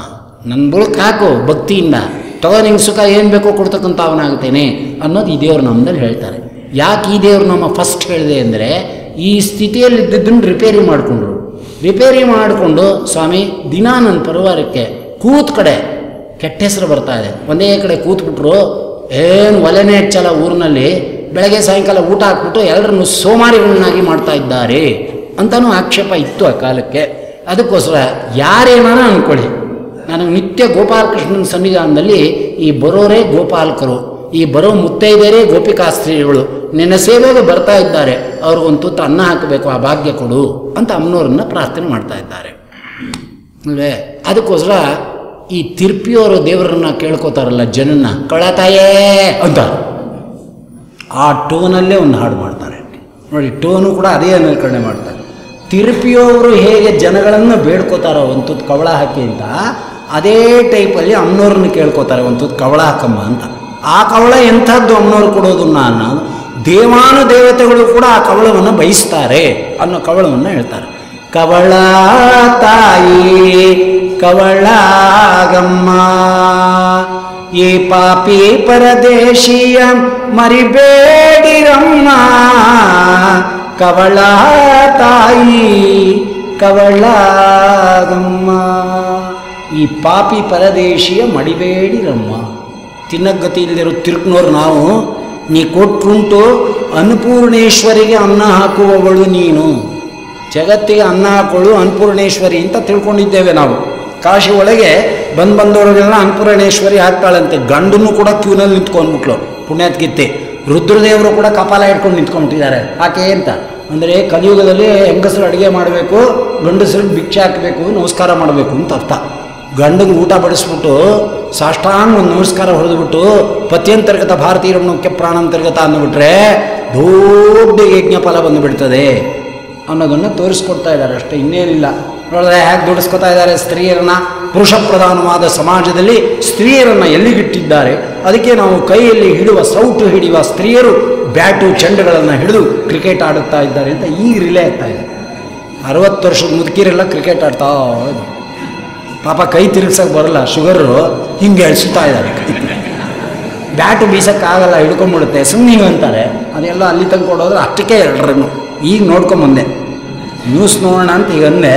A: ನನ್ನ ಬುಳಕ್ಕೆ ಹಾಕು ಭಕ್ತಿಯಿಂದ, ತಗೋ ನಿಂಗೆ ಸುಖ ಏನು ಬೇಕೋ ಕೊಡ್ತಕ್ಕಂಥ ಅವನಾಗ್ತೇನೆ ಅನ್ನೋದು ಈ ದೇವ್ರ ನಾಮದಲ್ಲಿ ಹೇಳ್ತಾರೆ. ಯಾಕೆ ಈ ದೇವ್ರ ನಾಮ ಫಸ್ಟ್ ಹೇಳಿದೆ ಅಂದರೆ, ಈ ಸ್ಥಿತಿಯಲ್ಲಿ ಇದ್ದಿದ್ದನ್ನು ರಿಪೇರಿ ಮಾಡಿಕೊಂಡ್ರು. ರಿಪೇರಿ ಮಾಡಿಕೊಂಡು ಸ್ವಾಮಿ ದಿನ ನನ್ನ ಪರಿವಾರಕ್ಕೆ ಕೂತ್ ಕಡೆ ಕೆಟ್ಟ ಹೆಸರು ಬರ್ತಾ ಇದೆ. ಒಂದೇ ಕಡೆ ಕೂತ್ಬಿಟ್ರು, ಏನು ಒಲೆನೇ ಹೆಚ್ಚಲ್ಲ ಊರಿನಲ್ಲಿ, ಬೆಳಗ್ಗೆ ಸಾಯಂಕಾಲ ಊಟ ಹಾಕ್ಬಿಟ್ಟು ಎಲ್ಲರನ್ನು ಸೋಮಾರಿಗಳನ್ನಾಗಿ ಮಾಡ್ತಾ ಇದ್ದಾರೆ ಅಂತಲೂ ಆಕ್ಷೇಪ ಇತ್ತು ಆ ಕಾಲಕ್ಕೆ. ಅದಕ್ಕೋಸ್ಕರ ಯಾರೇನಾನ ಅಂದ್ಕೊಳ್ಳಿ, ನನಗೆ ನಿತ್ಯ ಗೋಪಾಲಕೃಷ್ಣನ ಸನ್ನಿಧಾನದಲ್ಲಿ ಈ ಬರೋರೇ ಗೋಪಾಲಕರು, ಈ ಬರೋ ಮುತ್ತೈದೆಯರೇ ಗೋಪಿಕಾಸ್ತ್ರೀಗಳು ನಿನ್ನ ಸೇವೆಗೆ ಬರ್ತಾ ಇದ್ದಾರೆ, ಅವ್ರಿಗೊಂದು ತುತ್ತು ಅನ್ನ ಹಾಕಬೇಕು, ಆ ಭಾಗ್ಯ ಕೊಡು ಅಂತ ಅಮ್ಮನವ್ರನ್ನ ಪ್ರಾರ್ಥನೆ ಮಾಡ್ತಾ ಇದ್ದಾರೆ ಅಲ್ವೇ. ಅದಕ್ಕೋಸ್ಕರ ಈ ತಿರ್ಪಿಯವರು ದೇವರನ್ನ ಕೇಳ್ಕೋತಾರಲ್ಲ ಜನನ್ನ, ಕಳತಾಯೇ ಅಂತ ಆ ಟೋನಲ್ಲೇ ಒಂದು ಹಾಡು ಮಾಡ್ತಾರೆ ನೋಡಿ. ಟೋನು ಕೂಡ ಅದೇ ಅನುಕರಣೆ ಮಾಡ್ತಾರೆ. ತಿರುಪಿಯವರು ಹೇಗೆ ಜನಗಳನ್ನು ಬೇಡ್ಕೋತಾರೋ ಒಂದು ತುತ್ತು ಕವಳ ಹಾಕಿ ಅಂತ, ಅದೇ ಟೈಪಲ್ಲಿ ಅಮ್ಮನವ್ರನ್ನ ಕೇಳ್ಕೋತಾರೆ ಒಂದು ತುತ್ತು ಕವಳ ಹಾಕಮ್ಮ ಅಂತ. ಆ ಕವಳ ಎಂಥದ್ದು ಅಮ್ಮನವ್ರು ಕೊಡೋದು ಅನ್ನೋದು ದೇವಾನುದೇವತೆಗಳು ಕೂಡ ಆ ಕವಳವನ್ನು ಬಯಸ್ತಾರೆ ಅನ್ನೋ ಕವಳವನ್ನು ಹೇಳ್ತಾರೆ. ಕವಳ ತಾಯಿ ಕವಳಾಗಮ್ಮ, ಈ ಪಾಪಿ ಪರದೇಶಿಯ ಮರಿಬೇಡಿರಮ್ಮ, ಕವಳ ತಾಯಿ ಕವಳಾಗಮ್ಮ, ಈ ಪಾಪಿ ಪರದೇಶಿಯ ಮಡಿಬೇಡಿರಮ್ಮ. ತಿನ್ನಗತಿ ಇಲ್ಲದಿರೋ ತಿರುಕ್ನೋರು ನಾವು, ನೀ ಕೊಟ್ಟುಂಟು ಅನ್ನಪೂರ್ಣೇಶ್ವರಿಗೆ ಅನ್ನ ಹಾಕುವವಳು ನೀನು, ಜಗತ್ತಿಗೆ ಅನ್ನ ಹಾಕೋಳು ಅನ್ನಪೂರ್ಣೇಶ್ವರಿ ಅಂತ ತಿಳ್ಕೊಂಡಿದ್ದೇವೆ ನಾವು. ಕಾಶಿ ಒಳಗೆ ಬಂದವರಿಗೆಲ್ಲ ಅನ್ನಪೂರ್ಣೇಶ್ವರಿ ಹಾಕ್ತಾಳಂತೆ. ಗಂಡನ್ನು ಕೂಡ ಕ್ಯೂನಲ್ಲಿ ನಿಂತ್ಕೊಂಡ್ಬಿಟ್ಲು ಪುಣ್ಯಾತ್ಕಿತ್ತೆ. ರುದ್ರದೇವರು ಕೂಡ ಕಪಾಲ ಇಟ್ಕೊಂಡು ನಿಂತ್ಕೊಂಡ್ಬಿಟ್ಟಿದ್ದಾರೆ. ಯಾಕೆ ಅಂತ ಅಂದರೆ ಕಲಿಯುಗದಲ್ಲಿ ಹೆಂಗಸರು ಅಡುಗೆ ಮಾಡಬೇಕು, ಗಂಡಸರಿಗೆ ಭಿಕ್ಷೆ ಹಾಕಬೇಕು, ನಮಸ್ಕಾರ ಮಾಡಬೇಕು ಅಂತ ಅರ್ಥ. ಗಂಡಗೆ ಊಟ ಬಡಿಸ್ಬಿಟ್ಟು ಸಾಷ್ಟಾಂಗ ಒಂದು ನಮಸ್ಕಾರ ಹೊಡೆದ್ಬಿಟ್ಟು ಪತ್ಯಂತರ್ಗತ ಭಾರತೀಯ ಮುಖ್ಯ ಪ್ರಾಣಾಂತರ್ಗತ ಅಂದುಬಿಟ್ರೆ ದೊಡ್ಡ ಯಜ್ಞಫಲ ಬಂದುಬಿಡ್ತದೆ ಅನ್ನೋದನ್ನು ತೋರಿಸ್ಕೊಡ್ತಾ ಇದ್ದಾರೆ ಅಷ್ಟೇ, ಇನ್ನೇನಿಲ್ಲ. ನೋಡಿದ್ರೆ ಹೇಗೆ ದುಡಿಸ್ಕೊತಾ ಇದ್ದಾರೆ ಸ್ತ್ರೀಯರನ್ನ. ಪುರುಷ ಪ್ರಧಾನವಾದ ಸಮಾಜದಲ್ಲಿ ಸ್ತ್ರೀಯರನ್ನು ಎಲ್ಲಿಗಿಟ್ಟಿದ್ದಾರೆ. ಅದಕ್ಕೆ ನಾವು ಕೈಯಲ್ಲಿ ಹಿಡುವ ಸೌಟು ಹಿಡಿಯುವ ಸ್ತ್ರೀಯರು ಬ್ಯಾಟು ಚೆಂಡುಗಳನ್ನು ಹಿಡಿದು ಕ್ರಿಕೆಟ್ ಆಡುತ್ತಾ ಇದ್ದಾರೆ ಅಂತ ಈಗ ರಿಲೇ ಆಗ್ತಾ ಇದೆ. 60 ವರ್ಷದ ಮುದುಕಿರೆಲ್ಲ ಕ್ರಿಕೆಟ್ ಆಡ್ತಾ ಇದ್ದಾರೆ. ಪಾಪ ಕೈ ತಿರುಗ್ಸಕ್ಕೆ ಬರಲ್ಲ, ಶುಗರು ಹಿಂಗೆ ಎಳ್ಸುತ್ತಾ ಇದ್ದಾರೆ. ಬ್ಯಾಟು ಬೀಸೋಕ್ಕಾಗಲ್ಲ, ಹಿಡ್ಕೊಂಡ್ಬಿಡುತ್ತೆ, ಸುಮ್ಮನೆ ಅಂತಾರೆ. ಅದೆಲ್ಲ ಅಲ್ಲಿ ತನಕ ಕೊಡೋದ್ರೆ ಅಷ್ಟಕ್ಕೆ 2 ರನ್ನು. ಈಗ ನೋಡ್ಕೊಂಬಂದೆ, ನ್ಯೂಸ್ ನೋಡೋಣ ಅಂತ ಈಗ ಅಂದೆ.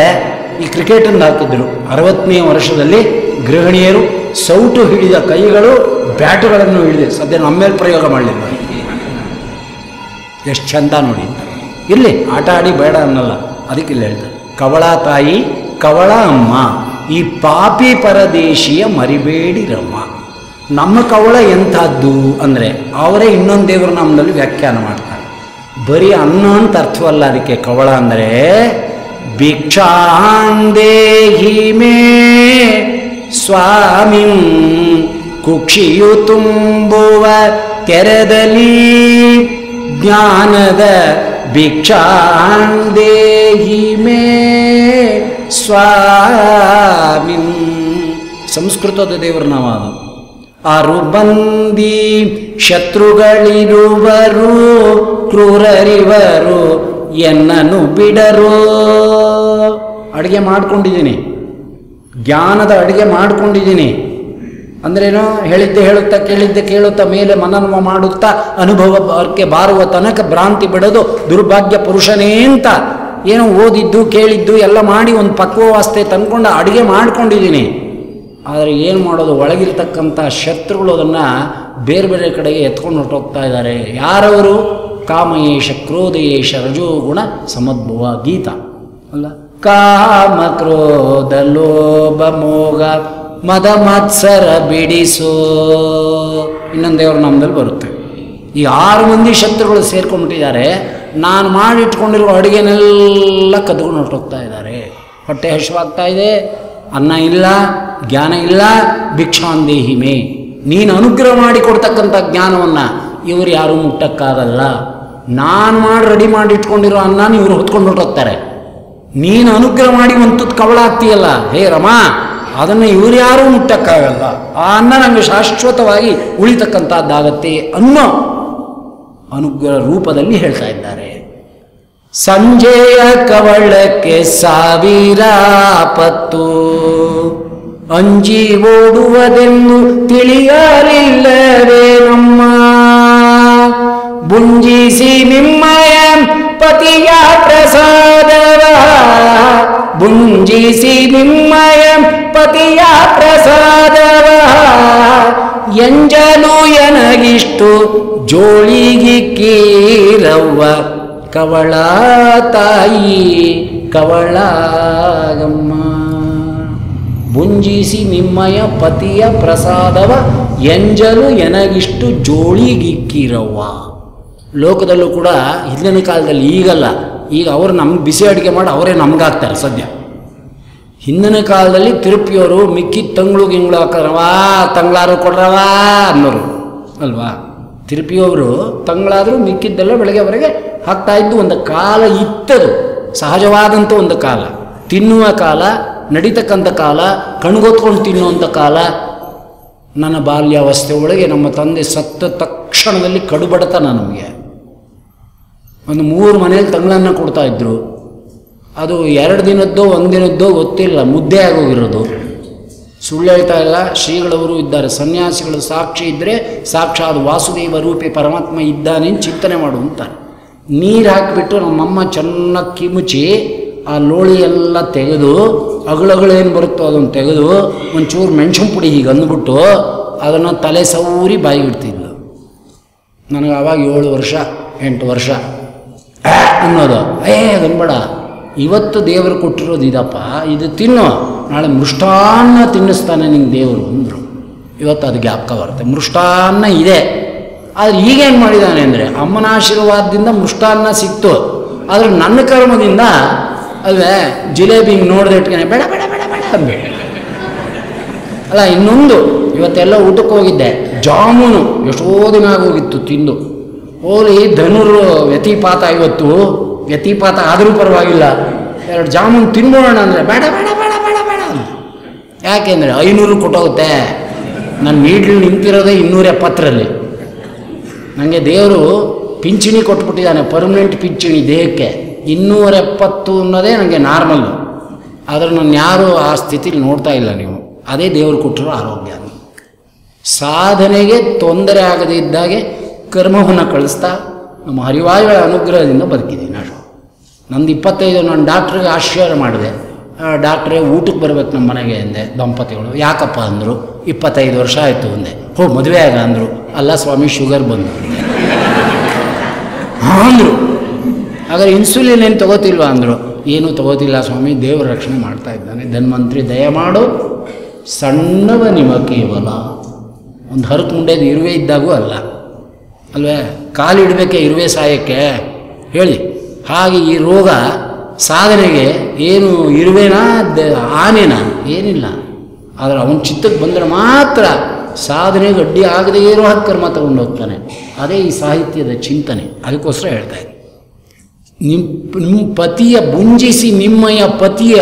A: ಈ ಕ್ರಿಕೆಟನ್ನು ಹಾಕಿದ್ರು 60ನೇ ವರ್ಷದಲ್ಲಿ ಗೃಹಿಣಿಯರು ಸೌಟು ಹಿಡಿದ ಕೈಗಳು ಬ್ಯಾಟುಗಳನ್ನು ಹಿಡಿದೆ. ಸದ್ಯ ನಮ್ಮ ಮೇಲೆ ಪ್ರಯೋಗ ಮಾಡಲಿಲ್ಲ. ಎಷ್ಟು ಚಂದ ನೋಡಿ. ಇರಲಿ, ಆಟ ಆಡಿ ಬೇಡ ಅನ್ನಲ್ಲ, ಅದಕ್ಕಿಲ್ಲ ಹೇಳ್ತಾರೆ. ಕವಳ ತಾಯಿ ಕವಳ ಅಮ್ಮ, ಈ ಪಾಪಿ ಪರದೇಶಿಯ ಮರಿಬೇಡಿರಮ್ಮ. ನಮ್ಮ ಕವಳ ಎಂಥದ್ದು ಅಂದರೆ ಅವರೇ ಇನ್ನೊಂದು ದೇವರು ನಮ್ಮಲ್ಲಿ ವ್ಯಾಖ್ಯಾನ ಮಾಡ್ತಾರೆ. ಬರೀ ಅನ್ನ ಅಂತ ಅರ್ಥವಲ್ಲ ಅದಕ್ಕೆ. ಕವಳ ಅಂದರೆ ಭಿಕ್ಷಾಂದೇಹಿ ಮೇ ಸ್ವಾಮಿ, ಕುಕ್ಷಿಯು ತುಂಬುವ ತೆರೆದಲಿ ಜ್ಞಾನದ ಭಿಕ್ಷಾಂದೇಹಿ ಮೇ ಸ್ವಾಮಿ. ಸಂಸ್ಕೃತದ ದೇವರ ನಾಮ ಅದು. 6 ಮಂದಿ ಶತ್ರುಗಳಿರುವರು, ಕ್ರೂರರಿವರು, ಎನ್ನನು ಬಿಡರು. ಅಡುಗೆ ಮಾಡ್ಕೊಂಡಿದ್ದೀನಿ, ಜ್ಞಾನದ ಅಡುಗೆ ಮಾಡ್ಕೊಂಡಿದ್ದೀನಿ ಅಂದ್ರೇನು? ಹೇಳಿದ್ದೆ ಹೇಳುತ್ತಾ ಕೇಳಿದ್ದೆ ಕೇಳುತ್ತಾ ಮೇಲೆ ಮನನ ಮಾಡುತ್ತಾ ಅನುಭವಕ್ಕೆ ಬಾರುವ ತನಕ ಭ್ರಾಂತಿ ಬಿಡೋದು ದುರ್ಭಾಗ್ಯ ಪುರುಷನೇ ಅಂತ ಏನೋ ಓದಿದ್ದು ಕೇಳಿದ್ದು ಎಲ್ಲ ಮಾಡಿ ಒಂದು ಪಕ್ವವಾಸ್ತೆ ತಂದ್ಕೊಂಡು ಅಡುಗೆ ಮಾಡ್ಕೊಂಡಿದ್ದೀನಿ. ಆದರೆ ಏನು ಮಾಡೋದು, ಒಳಗಿರ್ತಕ್ಕಂಥ ಶತ್ರುಗಳು ಅದನ್ನು ಬೇರೆ ಬೇರೆ ಕಡೆಗೆ ಎತ್ಕೊಂಡು ಹೊರಟೋಗ್ತಾ ಇದ್ದಾರೆ. ಯಾರವರು? ಕಾಮಯೇಶ ಕ್ರೋಧಯೇಶ ರಜೋಗುಣ ಸಮದ್ಭವ ಗೀತ ಅಲ್ಲ. ಕಾಮ ಕ್ರೋಧ ಲೋಭ ಮೋಹ ಮದ ಮತ್ಸರ ಬಿಡಿಸೋ ಇನ್ನೊಂದು ದೇವರ ನಾಮದಲ್ಲಿ ಬರುತ್ತೆ. ಈ 6 ಮಂದಿ ಶತ್ರುಗಳು ಸೇರ್ಕೊಂಡ್ಬಿಟ್ಟಿದ್ದಾರೆ. ನಾನು ಮಾಡಿಟ್ಕೊಂಡಿರೋ ಅಡುಗೆನೆಲ್ಲ ಕದ್ಕೊಂಡು ಹೊರಟೋಗ್ತಾ ಇದ್ದಾರೆ. ಹೊಟ್ಟೆ ಹಸಿವಾಗ್ತಾ ಇದೆ, ಅನ್ನ ಇಲ್ಲ, ಜ್ಞಾನ ಇಲ್ಲ. ಭಿಕ್ಷಾಂದೇಹಿಮೆ, ನೀನು ಅನುಗ್ರಹ ಮಾಡಿ ಕೊಡ್ತಕ್ಕಂಥ ಜ್ಞಾನವನ್ನು ಇವರು ಯಾರೂ ಮುಟ್ಟಕ್ಕಾಗಲ್ಲ. ನಾನು ರೆಡಿ ಮಾಡಿ ಇಟ್ಕೊಂಡಿರೋ ಅನ್ನನ ಇವರು ಹೊತ್ಕೊಂಡು ಹೊರಟೋಗ್ತಾರೆ. ನೀನು ಅನುಗ್ರಹ ಮಾಡಿ ಒಂದು ಕವಳ ಆಗ್ತೀಯಲ್ಲ, ಹೇ ರಮಾ, ಅದನ್ನು ಇವರು ಯಾರೂ ಮುಟ್ಟಕ್ಕಾಗಲ್ಲ. ಆ ಅನ್ನ ನಮಗೆ ಶಾಶ್ವತವಾಗಿ ಉಳಿತಕ್ಕಂಥದ್ದಾಗತ್ತೆ ಅನ್ನೋ ಅನುಗ್ರಹ ರೂಪದಲ್ಲಿ ಹೇಳ್ತಾ ಇದ್ದಾರೆ. ಸಂಜೆಯ ಕವಳಕ್ಕೆ 1000 ಪತ್ತು, ಅಂಜಿ ಓಡುವುದೆಂದು ತಿಳಿಯಲಿಲ್ಲವೇ ನಮ್ಮ. ಬುಂಜಿಸಿ ನಿಮ್ಮಯ ಪತಿಯ ಪ್ರಸಾದವ, ಬುಂಜಿಸಿ ನಿಮ್ಮಯ ಪತಿಯ ಪ್ರಸಾದವ, ಎಂಜಲು ಎನಗಿಷ್ಟು ಜೋಳಿಗಿಕ್ಕೀರವ್ವ. ಕವಳ ತಾಯಿ ಕವಳಾಗಮ್ಮ, ಬುಂಜಿಸಿ ನಿಮ್ಮಯ ಪತಿಯ ಪ್ರಸಾದವ, ಎಂಜಲು ಎನಗಿಷ್ಟು ಜೋಳಿಗಿಕ್ಕಿರವ್ವ. ಲೋಕದಲ್ಲೂ ಕೂಡ ಹಿಂದಿನ ಕಾಲದಲ್ಲಿ, ಈಗಲ್ಲ, ಈಗ ಅವರು ನಮ್ಗೆ ಬಿಸಿ ಅಡುಗೆ ಮಾಡಿ ಅವರೇ ನಮ್ಗಾಗ್ತಾರೆ ಸದ್ಯ. ಹಿಂದಿನ ಕಾಲದಲ್ಲಿ ತಿರುಪಿಯವರು ಮಿಕ್ಕಿದ ತಂಗಳು ಗಿಂಗಳು ಹಾಕೋರವಾ, ತಂಗಳಾರು ಕೊಡ್ರವಾ ಅನ್ನೋರು ಅಲ್ವಾ. ತಿರುಪಿಯವರು ತಂಗಳಾದರೂ ಮಿಕ್ಕಿದ್ದೆಲ್ಲ ಬೆಳಗ್ಗೆವರೆಗೆ ಹಾಕ್ತಾಯಿದ್ದು ಒಂದು ಕಾಲ ಇತ್ತದು, ಸಹಜವಾದಂಥ ಒಂದು ಕಾಲ. ತಿನ್ನುವ ಕಾಲ, ನಡೀತಕ್ಕಂಥ ಕಾಲ, ಕಣ್ಗೊತ್ಕೊಂಡು ತಿನ್ನುವಂಥ ಕಾಲ. ನನ್ನ ಬಾಲ್ಯಾವಸ್ಥೆ ಒಳಗೆ ನಮ್ಮ ತಂದೆ ಸತ್ತ ತಕ್ಷಣದಲ್ಲಿ ಕಡುಬಡತನ ನಮಗೆ. ಒಂದು 3 ಮನೇಲಿ ತಂಗಳನ್ನ ಕೊಡ್ತಾಯಿದ್ರು. ಅದು 2 ದಿನದ್ದೋ 1 ದಿನದ್ದೋ ಗೊತ್ತಿಲ್ಲ, ಮುದ್ದೆ ಆಗೋಗಿರೋದು. ಸುಳ್ಳು ಹೇಳ್ತಾ ಇಲ್ಲ, ಶ್ರೀಗಳವರು ಇದ್ದಾರೆ, ಸನ್ಯಾಸಿಗಳು ಸಾಕ್ಷಿ ಇದ್ದರೆ ಸಾಕ್ಷಾತ್ ವಾಸುದೇವ ರೂಪಿ ಪರಮಾತ್ಮ ಇದ್ದಾನೆ ಚಿಂತನೆ ಮಾಡು ಅಂತ. ನೀರು ಹಾಕಿಬಿಟ್ಟು ನಮ್ಮಮ್ಮ ಚೆನ್ನಾಗಿ ಕಿಮುಚಿ ಆ ಲೋಳಿ ಎಲ್ಲ ತೆಗೆದು ಅಗಳಗಳೇನು ಬರುತ್ತೋ ಅದನ್ನು ತೆಗೆದು ಒಂಚೂರು ಮೆಣಸಿನ ಪುಡಿ ಹೀಗೆ ಅಂದ್ಬಿಟ್ಟು ಅದನ್ನು ತಲೆ ಸೌರಿ ಬಾಯಿಗಿಡ್ತಿದ್ಲು. ನನಗೆ ಆವಾಗ 7 ವರ್ಷ 8 ವರ್ಷ ಅನ್ನೋದು. ಅದನ್ಬೇಡ, ಇವತ್ತು ದೇವರು ಕೊಟ್ಟಿರೋದು ಇದಪ್ಪ, ಇದು ತಿನ್ನು, ನಾಳೆ ಮೃಷ್ಟಾನ್ನ ತಿನ್ನಿಸ್ತಾನೆ ನಿಂಗೆ ದೇವರು ಅಂದರು. ಇವತ್ತು ಅದು ಜ್ಞಾಪಕ ಬರುತ್ತೆ. ಮೃಷ್ಟಾನ್ನ ಇದೆ, ಆದರೆ ಈಗೇನು ಮಾಡಿದ್ದಾನೆ ಅಂದರೆ ಅಮ್ಮನ ಆಶೀರ್ವಾದದಿಂದ ಮೃಷ್ಟಾನ್ನ ಸಿಕ್ತು, ಆದರೆ ನನ್ನ ಕರ್ಮದಿಂದ ಅಲ್ವೇ ಜಿಲೇಬಿ ಹಿಂಗೆ ನೋಡಿದೆ ಇಟ್ಕೊಂಡೆ ಬೇಡ ಬೇಡ ಬೇಡ ಬೇಡ ಅಂದ್ಬೇಡ. ಅಲ್ಲ, ಇನ್ನೊಂದು ಇವತ್ತೆಲ್ಲ ಊಟಕ್ಕೆ ಹೋಗಿದ್ದೆ, ಜಾಮೂನು ಎಷ್ಟೋ ದಿನ ಆಗೋಗಿತ್ತು ತಿಂದು. ಹೋಲಿ ಧನುರ್ ವ್ಯತಿಪಾತ, ಇವತ್ತು ವ್ಯತಿಪಾತ ಆದರೂ ಪರವಾಗಿಲ್ಲ, 2 ಜಾಮೂನು ತಿನ್ಬೋಣ ಅಂದರೆ ಬೇಡ ಬೇಡ ಬೇಡ ಬೇಡ ಬೇಡ ಅಂತ. ಯಾಕೆಂದರೆ 500 ಕೊಟ್ಟೋಗುತ್ತೆ. ನನ್ನ ನೀಡ್ಲು ನಿಂತಿರೋದೇ 270ರಲ್ಲಿ. ನನಗೆ ದೇವರು ಪಿಂಚಣಿ ಕೊಟ್ಬಿಟ್ಟಿದ್ದಾನೆ, ಪರ್ಮನೆಂಟ್ ಪಿಂಚಣಿ ದೇಹಕ್ಕೆ. 270 ಅನ್ನೋದೇ ನನಗೆ ನಾರ್ಮಲ್ಲು. ಆದರೆ ನಾನು ಯಾರೂ ಆ ಸ್ಥಿತಿಲಿ ನೋಡ್ತಾ ಇಲ್ಲ. ನೀವು ಅದೇ ದೇವರು ಕೊಟ್ಟಿರೋ ಆರೋಗ್ಯ. ಸಾಧನೆಗೆ ತೊಂದರೆ ಆಗದೇ ಇದ್ದಾಗೆ ಕರ್ಮವನ್ನು ಕಳಿಸ್ತಾ ನಮ್ಮ ಹರಿವಾಯುಗಳ ಅನುಗ್ರಹದಿಂದ ಬದುಕಿದ್ದೀನಿ ನಾನು. ನಂದು 25, ನಾನು ಡಾಕ್ಟ್ರಿಗೆ ಆಶ್ಚರ್ಯ ಮಾಡಿದೆ. ಡಾಕ್ಟ್ರೇ ಊಟಕ್ಕೆ ಬರ್ಬೇಕು ನಮ್ಮ ಮನೆಗೆ ಅಂದೆ. ದಂಪತಿಗಳು ಯಾಕಪ್ಪ ಅಂದರು. 25 ವರ್ಷ ಆಯಿತು ಅಂದೆ. ಮದುವೆ ಆಗ ಅಂದರು. ಅಲ್ಲ ಸ್ವಾಮಿ, ಶುಗರ್ ಬಂದು ಅಂದರು. ಹಾಗಾದ್ರೆ ಇನ್ಸುಲಿನ್ ಏನು ತಗೋತಿಲ್ವಾ ಅಂದರು. ಏನೂ ತಗೋತಿಲ್ಲ ಸ್ವಾಮಿ, ದೇವರು ರಕ್ಷಣೆ ಮಾಡ್ತಾ ಇದ್ದಾನೆ, ಧನ್ವಂತರಿ ದಯಮಾಡು, ಸಣ್ಣವ ನಿಮ್ಮ ಕೇವಲ. ಒಂದು ಹರಕು ಮುಂಡೆದು ಇರುವೆ ಇದ್ದಾಗೂ ಅಲ್ಲ ಅಲ್ವೇ, ಕಾಲಿಡಬೇಕೆ ಇರುವೆ ಸಾಯಕ್ಕೆ ಹೇಳಿ. ಹಾಗೆ ಈ ರೋಗ ಸಾಧನೆಗೆ ಏನು ಇರುವೆನಾ ಆನೆನಾ ಏನಿಲ್ಲ. ಆದರೆ ಅವನ ಚಿತ್ತಕ್ಕೆ ಬಂದರೆ ಮಾತ್ರ ಸಾಧನೆಗೆ ಅಡ್ಡಿ ಆಗದೇ ಇರೋ ಕರ್ಮ ತಗೊಂಡು ಹೋಗ್ತಾನೆ. ಅದೇ ಈ ಸಾಹಿತ್ಯದ ಚಿಂತನೆ. ಅದಕ್ಕೋಸ್ಕರ ಹೇಳ್ತಾ ಇದ್ದೀನಿ, ನಿಮ್ಮ ಪತಿಯ ಬುಂಜಿಸಿ ನಿಮ್ಮಯ ಪತಿಯ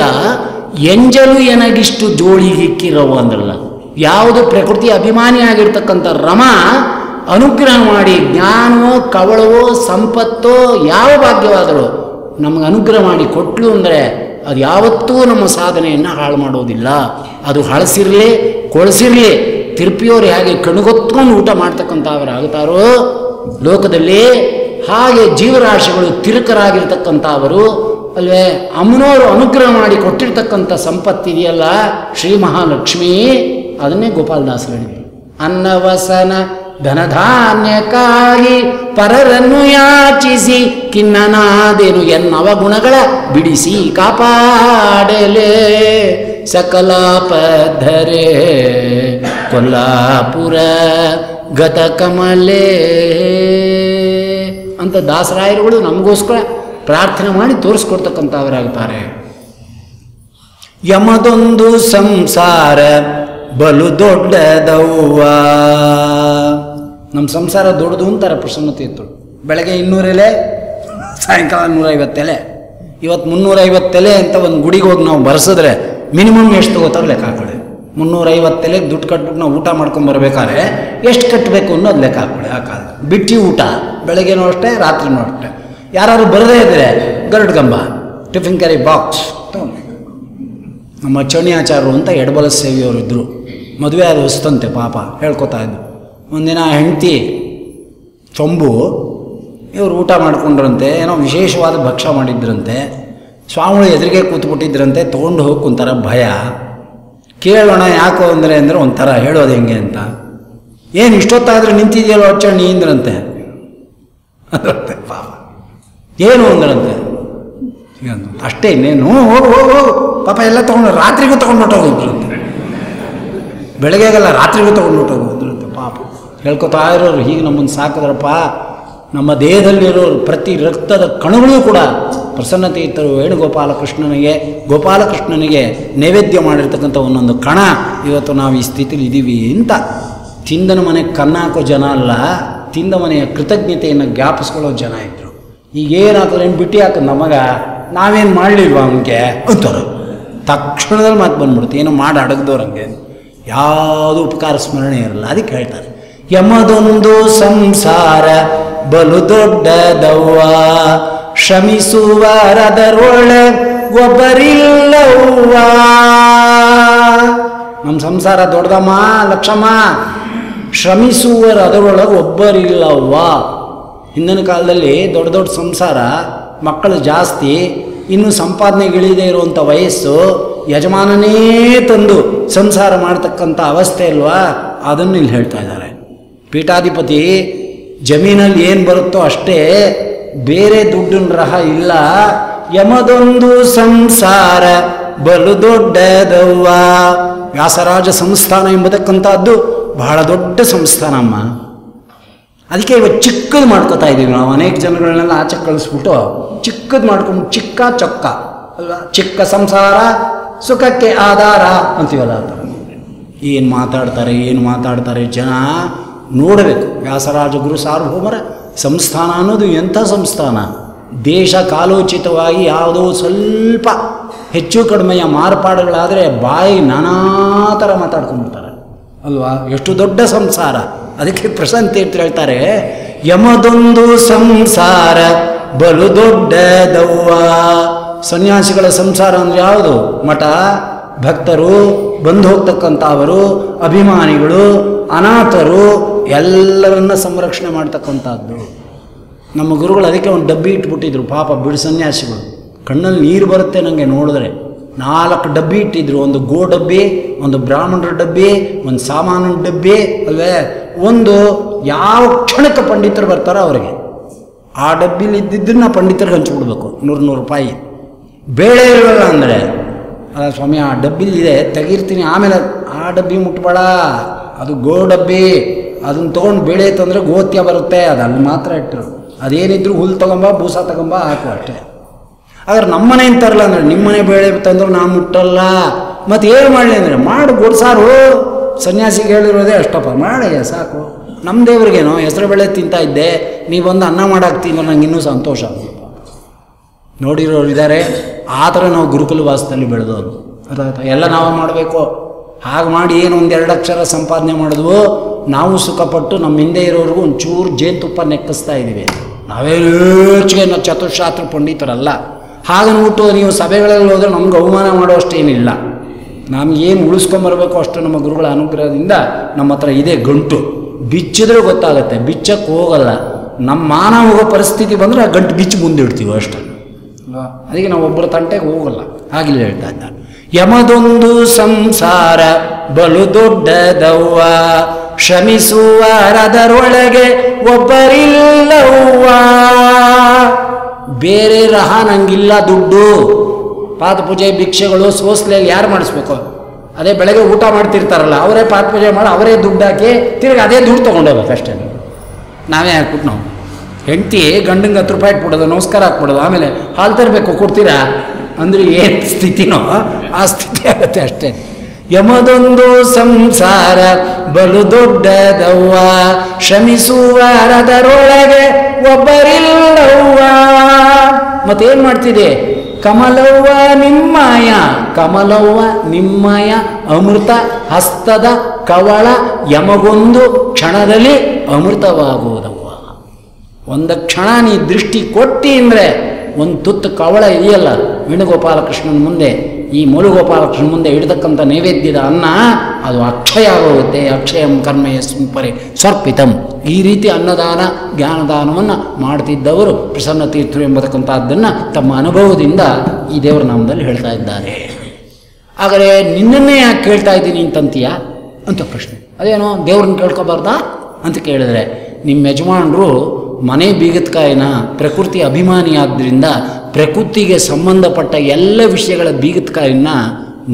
A: ಎಂಜಲು ಎನಗಿಷ್ಟು ಜೋಳಿಗಿಕ್ಕಿರವು ಅಂದ್ರಲ್ಲ. ಯಾವುದು ಪ್ರಕೃತಿ ಅಭಿಮಾನಿಯಾಗಿರ್ತಕ್ಕಂಥ ರಮ ಅನುಗ್ರಹ ಮಾಡಿ ಜ್ಞಾನವೋ ಕವಳವೋ ಸಂಪತ್ತೋ ಯಾವ ಭಾಗ್ಯವಾದರೂ ನಮಗೆ ಅನುಗ್ರಹ ಮಾಡಿ ಕೊಟ್ಟಳು ಅಂದರೆ ಅದು ಯಾವತ್ತೂ ನಮ್ಮ ಸಾಧನೆಯನ್ನು ಹಾಳು ಮಾಡೋದಿಲ್ಲ. ಅದು ಹಳಸಿರಲಿ ಕೊಳಸಿರಲಿ, ತಿರುಪಿಯೋರು ಹೇಗೆ ಕಣ್ಗೊತ್ಕೊಂಡು ಊಟ ಮಾಡ್ತಕ್ಕಂಥವ್ರು ಆಗ್ತಾರೋ ಲೋಕದಲ್ಲಿ, ಹಾಗೆ ಜೀವರಾಶಿಗಳು ತಿರುಕರಾಗಿರ್ತಕ್ಕಂಥವರು ಅಲ್ವೇ. ಅಮ್ಮನವರು ಅನುಗ್ರಹ ಮಾಡಿ ಕೊಟ್ಟಿರ್ತಕ್ಕಂಥ ಸಂಪತ್ತಿದೆಯಲ್ಲ, ಶ್ರೀ ಮಹಾಲಕ್ಷ್ಮಿ, ಅದನ್ನೇ ಗೋಪಾಲದಾಸರು ಹೇಳಿದರು. ಅನ್ನವಸನ ಧನಧಾನ್ಯಕ್ಕಾಗಿ ಪರರನ್ನು ಯಾಚಿಸಿ ಖಿನ್ನನಾದೇನು ಎನ್ನವಗುಣಗಳ ಬಿಡಿಸಿ ಕಾಪಾಡಲೇ ಸಕಲ ಪದ್ಧರೆ ಕೊಲ್ಲಾಪುರ ಗತ ಕಮಲೇ ಅಂತ ದಾಸರಾಯರುಗಳು ನಮಗೋಸ್ಕರ ಪ್ರಾರ್ಥನೆ ಮಾಡಿ ತೋರಿಸ್ಕೊಡ್ತಕ್ಕಂಥವರಾಗ್ತಾರೆ. ಯಮದೊಂದು ಸಂಸಾರ ಬಲು ದೊಡ್ಡದವ್ವ. ನಮ್ಮ ಸಂಸಾರ ದೊಡ್ಡದು ಅಂತಾರೆ ಪ್ರಸನ್ನತೆ ಇತ್ತು. ಬೆಳಗ್ಗೆ 200 ಎಲೆ, ಸಾಯಂಕಾಲ 150 ಎಲೆ. ಇವತ್ತು 350 ಎಲೆ ಅಂತ ಒಂದು ಗುಡಿಗೆ ಹೋಗಿ ನಾವು ಬರೆಸಿದ್ರೆ ಮಿನಿಮಮ್ ಎಷ್ಟು ತಗೋತಾರೆ ಲೆಕ್ಕ ಹಾಕೊಳ್ಳಿ. 350 ಎಲೆಗೆ ದುಡ್ಡು ಕಟ್ಬಿಟ್ಟು ನಾವು ಊಟ ಮಾಡ್ಕೊಂಬರ್ಬೇಕಾದ್ರೆ ಎಷ್ಟು ಕಟ್ಟಬೇಕು ಅನ್ನೋದು ಲೆಕ್ಕ ಹಾಕೊಳ್ಳಿ. ಆ ಕಾಲ ಬಿಟ್ಟಿ ಊಟ ಬೆಳಗ್ಗೆನೂ ಅಷ್ಟೇ ರಾತ್ರಿನೂ ಅಷ್ಟೇ. ಯಾರು ಬರದೇ ಇದ್ದರೆ ಗರುಡ್ ಗಂಬ ಟಿಫಿನ್ ಕ್ಯಾರಿ ಬಾಕ್ಸ್. ನಮ್ಮ ಚಣಿಯಾಚಾರ್ಯರು ಅಂತ ಎಡಬಲ ಸೇವಿಯವರು ಇದ್ದರು. ಮದುವೆ ಆದ ಹೊಸ್ತಂತೆ ಪಾಪ ಹೇಳ್ಕೊತಾ ಇದ್ರು. ಒಂದಿನ ಹೆಂಡತಿ ಚೊಂಬು ಇವರು ಊಟ ಮಾಡ್ಕೊಂಡ್ರಂತೆ, ಏನೋ ವಿಶೇಷವಾದ ಭಕ್ಷ್ಯ ಮಾಡಿದ್ರಂತೆ. ಸ್ವಾಮಿಗಳು ಎದುರಿಗೆ ಕೂತ್ಬಿಟ್ಟಿದ್ರಂತೆ, ತೊಗೊಂಡು ಹೋಗಿ ಒಂಥರ ಭಯ. ಕೇಳೋಣ ಯಾಕೋ ಅಂದರೆ ಒಂಥರ ಹೇಳೋದು ಹೆಂಗೆ ಅಂತ. ಏನು ಇಷ್ಟೊತ್ತಾದರೂ ನಿಂತಿದೆಯಲ್ಲೋ ಅಚ್ಚಣ್ಣಿ ಅಂದ್ರಂತೆ. ಅದರಂತೆ ಪಾಪ ಏನು ಅಂದ್ರಂತೆ. ಅಷ್ಟೇ ಇನ್ನೇನು ಹೋಗು ಹೋಗು ಹೋಗು ಪಾಪ ಎಲ್ಲ ತೊಗೊಂಡು ರಾತ್ರಿಗೂ ತೊಗೊಂಡ್ಬಿಟ್ಟೋಗಿದ್ರಂತೆ. ಬೆಳಗ್ಗೆಗೆಲ್ಲ ರಾತ್ರಿಗೂ ತೊಗೊಂಡ್ಬಿಟ್ಟೋಗಿದ್ರಂತೆ ಪಾಪ. ಹೇಳ್ಕೊತಾ ಇರೋರು ಹೀಗೆ ನಮ್ಮನ್ನು ಸಾಕಿದ್ರಪ್ಪ. ನಮ್ಮ ದೇಹದಲ್ಲಿರೋರು ಪ್ರತಿ ರಕ್ತದ ಕಣಗಳು ಕೂಡ ಪ್ರಸನ್ನತೆ ಇದ್ದರು. ಗೋಪಾಲಕೃಷ್ಣನಿಗೆ ನೈವೇದ್ಯ ಮಾಡಿರ್ತಕ್ಕಂಥ ಒಂದೊಂದು ಕಣ ಇವತ್ತು ನಾವು ಈ ಸ್ಥಿತಿಲಿ ಇದ್ದೀವಿ ಅಂತ. ತಿಂದನ ಮನೆಗೆ ಕಣ್ಣಾಕೋ ಜನ ಅಲ್ಲ, ತಿಂದ ಮನೆಯ ಕೃತಜ್ಞತೆಯನ್ನು ಜ್ಞಾಪಿಸ್ಕೊಳ್ಳೋ ಜನ ಇದ್ದರು. ಈಗೇನಾಗ್ತದೆ ಏನು ಬಿಟ್ಟು ಹಾಕೋದು ನಮಗ, ನಾವೇನು ಮಾಡಲಿಲ್ವ ಅವನಿಗೆ ಅಂತಾರೆ. ತಕ್ಷಣದಲ್ಲಿ ಮಾತು ಬಂದ್ಬಿಡುತ್ತೆ, ಏನೋ ಮಾಡಿ ಅಡಗ್ದವ್ರಂಗೆ, ಯಾವುದು ಉಪಕಾರ ಸ್ಮರಣೆ ಇರಲ್ಲ. ಅದಕ್ಕೆ ಹೇಳ್ತಾರೆ ಯಮದೊಂದು ಸಂಸಾರ ಬಲು ದೊಡ್ಡದವ್ವ, ಶ್ರಮಿಸುವರದರೊಳೆ ಒಬ್ಬರಿಲ್ಲವ್ವ. ನಮ್ಮ ಸಂಸಾರ ದೊಡ್ಡದಮ್ಮ ಲಕ್ಷಮ್ಮ, ಶ್ರಮಿಸುವರ ಅದರೊಳಗೆ ಒಬ್ಬರಿಲ್ಲವ್ವ. ಹಿಂದಿನ ಕಾಲದಲ್ಲಿ ದೊಡ್ಡ ದೊಡ್ಡ ಸಂಸಾರ, ಮಕ್ಕಳು ಜಾಸ್ತಿ, ಇನ್ನು ಸಂಪಾದನೆಗಿಳಿದೇ ಇರುವಂಥ ವಯಸ್ಸು, ಯಜಮಾನನೇ ತಂದು ಸಂಸಾರ ಮಾಡ್ತಕ್ಕಂಥ ಅವಸ್ಥೆ ಅಲ್ವಾ, ಅದನ್ನು ಇಲ್ಲಿ ಹೇಳ್ತಾ ಇದ್ದಾರೆ. ಪೀಠಾಧಿಪತಿ ಜಮೀನಲ್ಲಿ ಏನು ಬರುತ್ತೋ ಅಷ್ಟೇ, ಬೇರೆ ದುಡ್ಡಿನ ರಹ ಇಲ್ಲ. ಯಮದೊಂದು ಸಂಸಾರ ಬಲು ದೊಡ್ಡದವ್ವ. ವ್ಯಾಸರಾಜ ಸಂಸ್ಥಾನ ಎಂಬತಕ್ಕಂಥದ್ದು ಬಹಳ ದೊಡ್ಡ ಸಂಸ್ಥಾನ ಅಮ್ಮ. ಅದಕ್ಕೆ ಇವತ್ತು ಚಿಕ್ಕದು ಮಾಡ್ಕೋತಾ ಇದ್ದೀವಿ ನಾವು. ಅನೇಕ ಜನಗಳನ್ನೆಲ್ಲ ಆಚೆ ಕಳಿಸ್ಬಿಟ್ಟು ಚಿಕ್ಕದು ಮಾಡ್ಕೊಂಡು, ಚಿಕ್ಕ ಚೊಕ್ಕ ಅಲ್ವಾ, ಚಿಕ್ಕ ಸಂಸಾರ ಸುಖಕ್ಕೆ ಆಧಾರ ಅಂತೀವಲ್ಲ ಆ ಥರ. ಏನು ಮಾತಾಡ್ತಾರೆ ಜನ ನೋಡಬೇಕು. ವ್ಯಾಸರಾಜ ಗುರು ಸಾರ್ವಭೌಮರ ಸಂಸ್ಥಾನ ಅನ್ನೋದು ಎಂಥ ಸಂಸ್ಥಾನ. ದೇಶ ಕಾಲೋಚಿತವಾಗಿ ಯಾವುದೋ ಸ್ವಲ್ಪ ಹೆಚ್ಚು ಕಡಿಮೆಯ ಮಾರ್ಪಾಡುಗಳಾದರೆ ಬಾಯಿ ನಾನಾ ಥರ ಮಾತಾಡ್ಕೊಂಡ್ಬಿಡ್ತಾರೆ ಅಲ್ವಾ. ಎಷ್ಟು ದೊಡ್ಡ ಸಂಸಾರ. ಅದಕ್ಕೆ ಪ್ರಶಾಂತ್ ತೀರ್ಥರು ಹೇಳ್ತಾರೆ, ಯಮದೊಂದು ಸಂಸಾರ ಬಲು ದೊಡ್ಡದವ್ವ. ಸನ್ಯಾಸಿಗಳ ಸಂಸಾರ ಅಂದರೆ ಯಾವುದು? ಮಠ, ಭಕ್ತರು, ಬಂದು ಹೋಗ್ತಕ್ಕಂಥವರು, ಅಭಿಮಾನಿಗಳು, ಅನಾಥರು ಎಲ್ಲರನ್ನ ಸಂರಕ್ಷಣೆ ಮಾಡ್ತಕ್ಕಂಥದ್ದು. ನಮ್ಮ ಗುರುಗಳು ಅದಕ್ಕೆ ಒಂದು ಡಬ್ಬಿ ಇಟ್ಬಿಟ್ಟಿದ್ರು ಪಾಪ ಬಿಡು ಸನ್ಯಾಸಿಗಳು. ಕಣ್ಣಲ್ಲಿ ನೀರು ಬರುತ್ತೆ ನನಗೆ ನೋಡಿದ್ರೆ. 4 ಡಬ್ಬಿ ಇಟ್ಟಿದ್ರು. ಒಂದು ಗೋ ಡಬ್ಬಿ, ಒಂದು ಬ್ರಾಹ್ಮಣರ ಡಬ್ಬಿ, ಒಂದು ಸಾಮಾನ್ಯ ಡಬ್ಬಿ ಅಲ್ವೇ. ಒಂದು ಯಾವ ಕ್ಷಣಕ್ಕೆ ಪಂಡಿತರು ಬರ್ತಾರೋ ಅವರಿಗೆ ಆ ಡಬ್ಬಿಲಿ ಇದ್ದಿದ್ದನ್ನ ಪಂಡಿತರಿಗೆ ಹಂಚ್ಬಿಡ್ಬೇಕು. 100 ರೂಪಾಯಿ. ಬೇಳೆ ಇರಲ್ಲ ಅಂದರೆ, ಅಲ್ಲ ಸ್ವಾಮಿ ಆ ಡಬ್ಬಿಲಿದೆ ತೆಗಿರ್ತೀನಿ, ಆಮೇಲೆ ಆ ಡಬ್ಬಿ ಮುಟ್ಬೇಡ, ಅದು ಗೋ ಡಬ್ಬಿ, ಅದನ್ನು ತೊಗೊಂಡು ಬೇಳೆ ತಂದರೆ ಗೋತ್ಯ ಬರುತ್ತೆ, ಅದು ಅಲ್ಲಿ ಮಾತ್ರ ಇಟ್ಟರು. ಅದೇನಿದ್ರು ಹುಲ್ಲು ತಗೊಂಬ, ಬೂಸ ತಗೊಂಬ ಹಾಕು ಅಷ್ಟೇ. ಆದ್ರೆ ನಮ್ಮನೆ ಅಂತಾರಲ್ಲ ಅಂದರೆ, ನಿಮ್ಮನೆ ಬೇಳೆ ತಂದ್ರೆ ನಾವು ಮುಟ್ಟಲ್ಲ. ಮತ್ತು ಏನು ಮಾಡಲಿ ಅಂದರೆ, ಮಾಡು ಗೊಡ್ಸಾರು. ಸನ್ಯಾಸಿಗೆ ಹೇಳಿರೋದೇ ಅಷ್ಟಪ್ಪ, ಮಾಡಿ ಸಾಕು. ನಮ್ಮ ದೇವ್ರಿಗೇನೋ ಹೆಸರು ಬೇಳೆ ತಿಂತಾ ಇದ್ದೆ, ನೀವೊಂದು ಅನ್ನ ಮಾಡಾಕ್ತೀನಿ ನಂಗೆ ಇನ್ನೂ ಸಂತೋಷ. ನೋಡಿರೋರು ಇದ್ದಾರೆ. ಆ ಥರ ನಾವು ಗುರುಕುಲ ವಾಸದಲ್ಲಿ ಬೆಳೆದವರು. ಅದಾಯ್ತಾ? ಎಲ್ಲ ನಾವು ಮಾಡಬೇಕು. ಹಾಗೆ ಮಾಡಿ ಏನು 1-2 ಅಕ್ಷರ ಸಂಪಾದನೆ ಮಾಡಿದ್ವು, ನಾವು ಸುಖಪಟ್ಟು ನಮ್ಮ ಹಿಂದೆ ಇರೋರಿಗೂ ಒಂಚೂರು ಜೇನುತುಪ್ಪ ನೆಕ್ಕಿಸ್ತಾ ಇದ್ದೀವಿ. ನಾವೇಚಿಗೆ ನಾವು ಚತುಶಾಸ್ತ್ರ ಪಂಡಿತರಲ್ಲ. ಹಾಗನ್ಬಿಟ್ಟು ನೀವು ಸಭೆಗಳಲ್ಲಿ ಹೋದರೆ ನಮ್ಗೆ ಅವಮಾನ ಮಾಡುವಷ್ಟೇನಿಲ್ಲ. ನಮಗೇನು ಉಳಿಸ್ಕೊಂಬರ್ಬೇಕು ಅಷ್ಟು ನಮ್ಮ ಗುರುಗಳ ಅನುಗ್ರಹದಿಂದ ನಮ್ಮ ಹತ್ರ ಇದೆ ಗಂಟು. ಬಿಚ್ಚಿದ್ರೆ ಗೊತ್ತಾಗುತ್ತೆ, ಬಿಚ್ಚಕ್ಕೆ ಹೋಗಲ್ಲ. ನಮ್ಮ ಮಾನ ಹೋಗೋ ಪರಿಸ್ಥಿತಿ ಬಂದರೆ ಆ ಗಂಟು ಬಿಚ್ಚಿ ಮುಂದೆ ಇಡ್ತೀವಿ ಅಷ್ಟೇ. ಅದಕ್ಕೆ ನಾವು ಒಬ್ಬರ ತಂಟೆಗೆ ಹೋಗಲ್ಲ. ಹಾಗಿಲ್ಲ ಹೇಳ್ತಾ ಇದ್ದ. ಯಮದೊಂದು ಸಂಸಾರ ಬಲು ದೊಡ್ಡದವ್ವ, ಶ್ರಮಿಸುವರದರೊಳಗೆ ಒಬ್ಬರಿಲ್ಲವ್ವ. ಬೇರೆ ರಹ ನಂಗಿಲ್ಲ ದುಡ್ಡು. ಪಾದಪೂಜೆ ಭಿಕ್ಷೆಗಳು ಸೋಸ್ಲೆಯಲ್ಲಿ ಯಾರು ಮಾಡಿಸ್ಬೇಕು? ಅದೇ ಬೆಳಗ್ಗೆ ಊಟ ಮಾಡ್ತಿರ್ತಾರಲ್ಲ ಅವರೇ ಪಾದಪೂಜೆ ಮಾಡಿ ಅವರೇ ದುಡ್ಡು ಹಾಕಿ ತಿರ್ಗಿ ಅದೇ ದುಡ್ಡು ತೊಗೊಂಡೋಗ್ಬೇಕು ಅಷ್ಟೇ. ನಾವೇ ಹಾಕ್ಬಿಟ್ಟು ನಾವು ಹೆಂಡ್ತಿ ಗಂಡಂಗೆ 10 ರೂಪಾಯಿ ಇಟ್ಬಿಡೋದು, ನಮಸ್ಕಾರ ಹಾಕ್ಬಿಡೋದು, ಆಮೇಲೆ ಹಾಲು ತರಬೇಕು ಕೊಡ್ತೀರಾ ಅಂದರೆ ಏನು ಸ್ಥಿತಿನೋ ಆ ಸ್ಥಿತಿ ಆಗುತ್ತೆ ಅಷ್ಟೇ. ಯಮದೊಂದು ಸಂಸಾರ ಬಲು ದೊಡ್ಡದವ್ವ, ಶ್ರಮಿಸುವರದರೊಳಗೆ ಒಬ್ಬರಿಲ್ಲವ್ವ. ಮತ್ತೇನು ಮಾಡ್ತಿದೆ? ಕಮಲವ್ವ ನಿಮ್ಮಯ ಅಮೃತ ಹಸ್ತದ ಕವಳ ಯಮಗೊಂದು ಕ್ಷಣದಲ್ಲಿ ಅಮೃತವಾಗುವುದವ್ವ. ಒಂದು ಕ್ಷಣ ನೀ ದೃಷ್ಟಿ ಕೊಟ್ಟಿ ಅಂದರೆ ಒಂದು ತುತ್ತು ಕವಳ ಇದೆಯಲ್ಲ ವೇಣುಗೋಪಾಲಕೃಷ್ಣನ ಮುಂದೆ, ಈ ಮುಳುಗೋಪಾಲಕೃಷ್ಣನ ಮುಂದೆ ಇಡತಕ್ಕಂಥ ನೈವೇದ್ಯದ ಅನ್ನ ಅದು ಅಕ್ಷಯ ಆಗೋಗುತ್ತೆ. ಅಕ್ಷಯಂ ಕರ್ಮಯ ಸ್ಮಪರೆ ಸ್ವರ್ಪಿತಂ. ಈ ರೀತಿ ಅನ್ನದಾನ ಜ್ಞಾನದಾನವನ್ನು ಮಾಡ್ತಿದ್ದವರು ಪ್ರಸನ್ನ ತೀರ್ಥರು ಎಂಬತಕ್ಕಂಥದ್ದನ್ನು ತಮ್ಮ ಅನುಭವದಿಂದ ಈ ದೇವರ ನಾಮದಲ್ಲಿ ಹೇಳ್ತಾ ಇದ್ದಾರೆ. ಆದರೆ ನಿನ್ನನ್ನೇ ಯಾಕೆ ಕೇಳ್ತಾ ಇದ್ದೀನಿ ಅಂತಂತೀಯ ಅಂತ ಪ್ರಶ್ನೆ. ಅದೇನೋ ದೇವ್ರನ್ನ ಕೇಳ್ಕೊಬಾರ್ದಾ ಅಂತ ಕೇಳಿದ್ರೆ, ನಿಮ್ಮ ಯಜಮಾನರು ಮನೆ ಬೀಗತ್ಕಾಯಿನ ಪ್ರಕೃತಿ ಅಭಿಮಾನಿ ಆದ್ದರಿಂದ ಪ್ರಕೃತಿಗೆ ಸಂಬಂಧಪಟ್ಟ ಎಲ್ಲ ವಿಷಯಗಳ ಬೀಗತ್ಕಾಯಿನ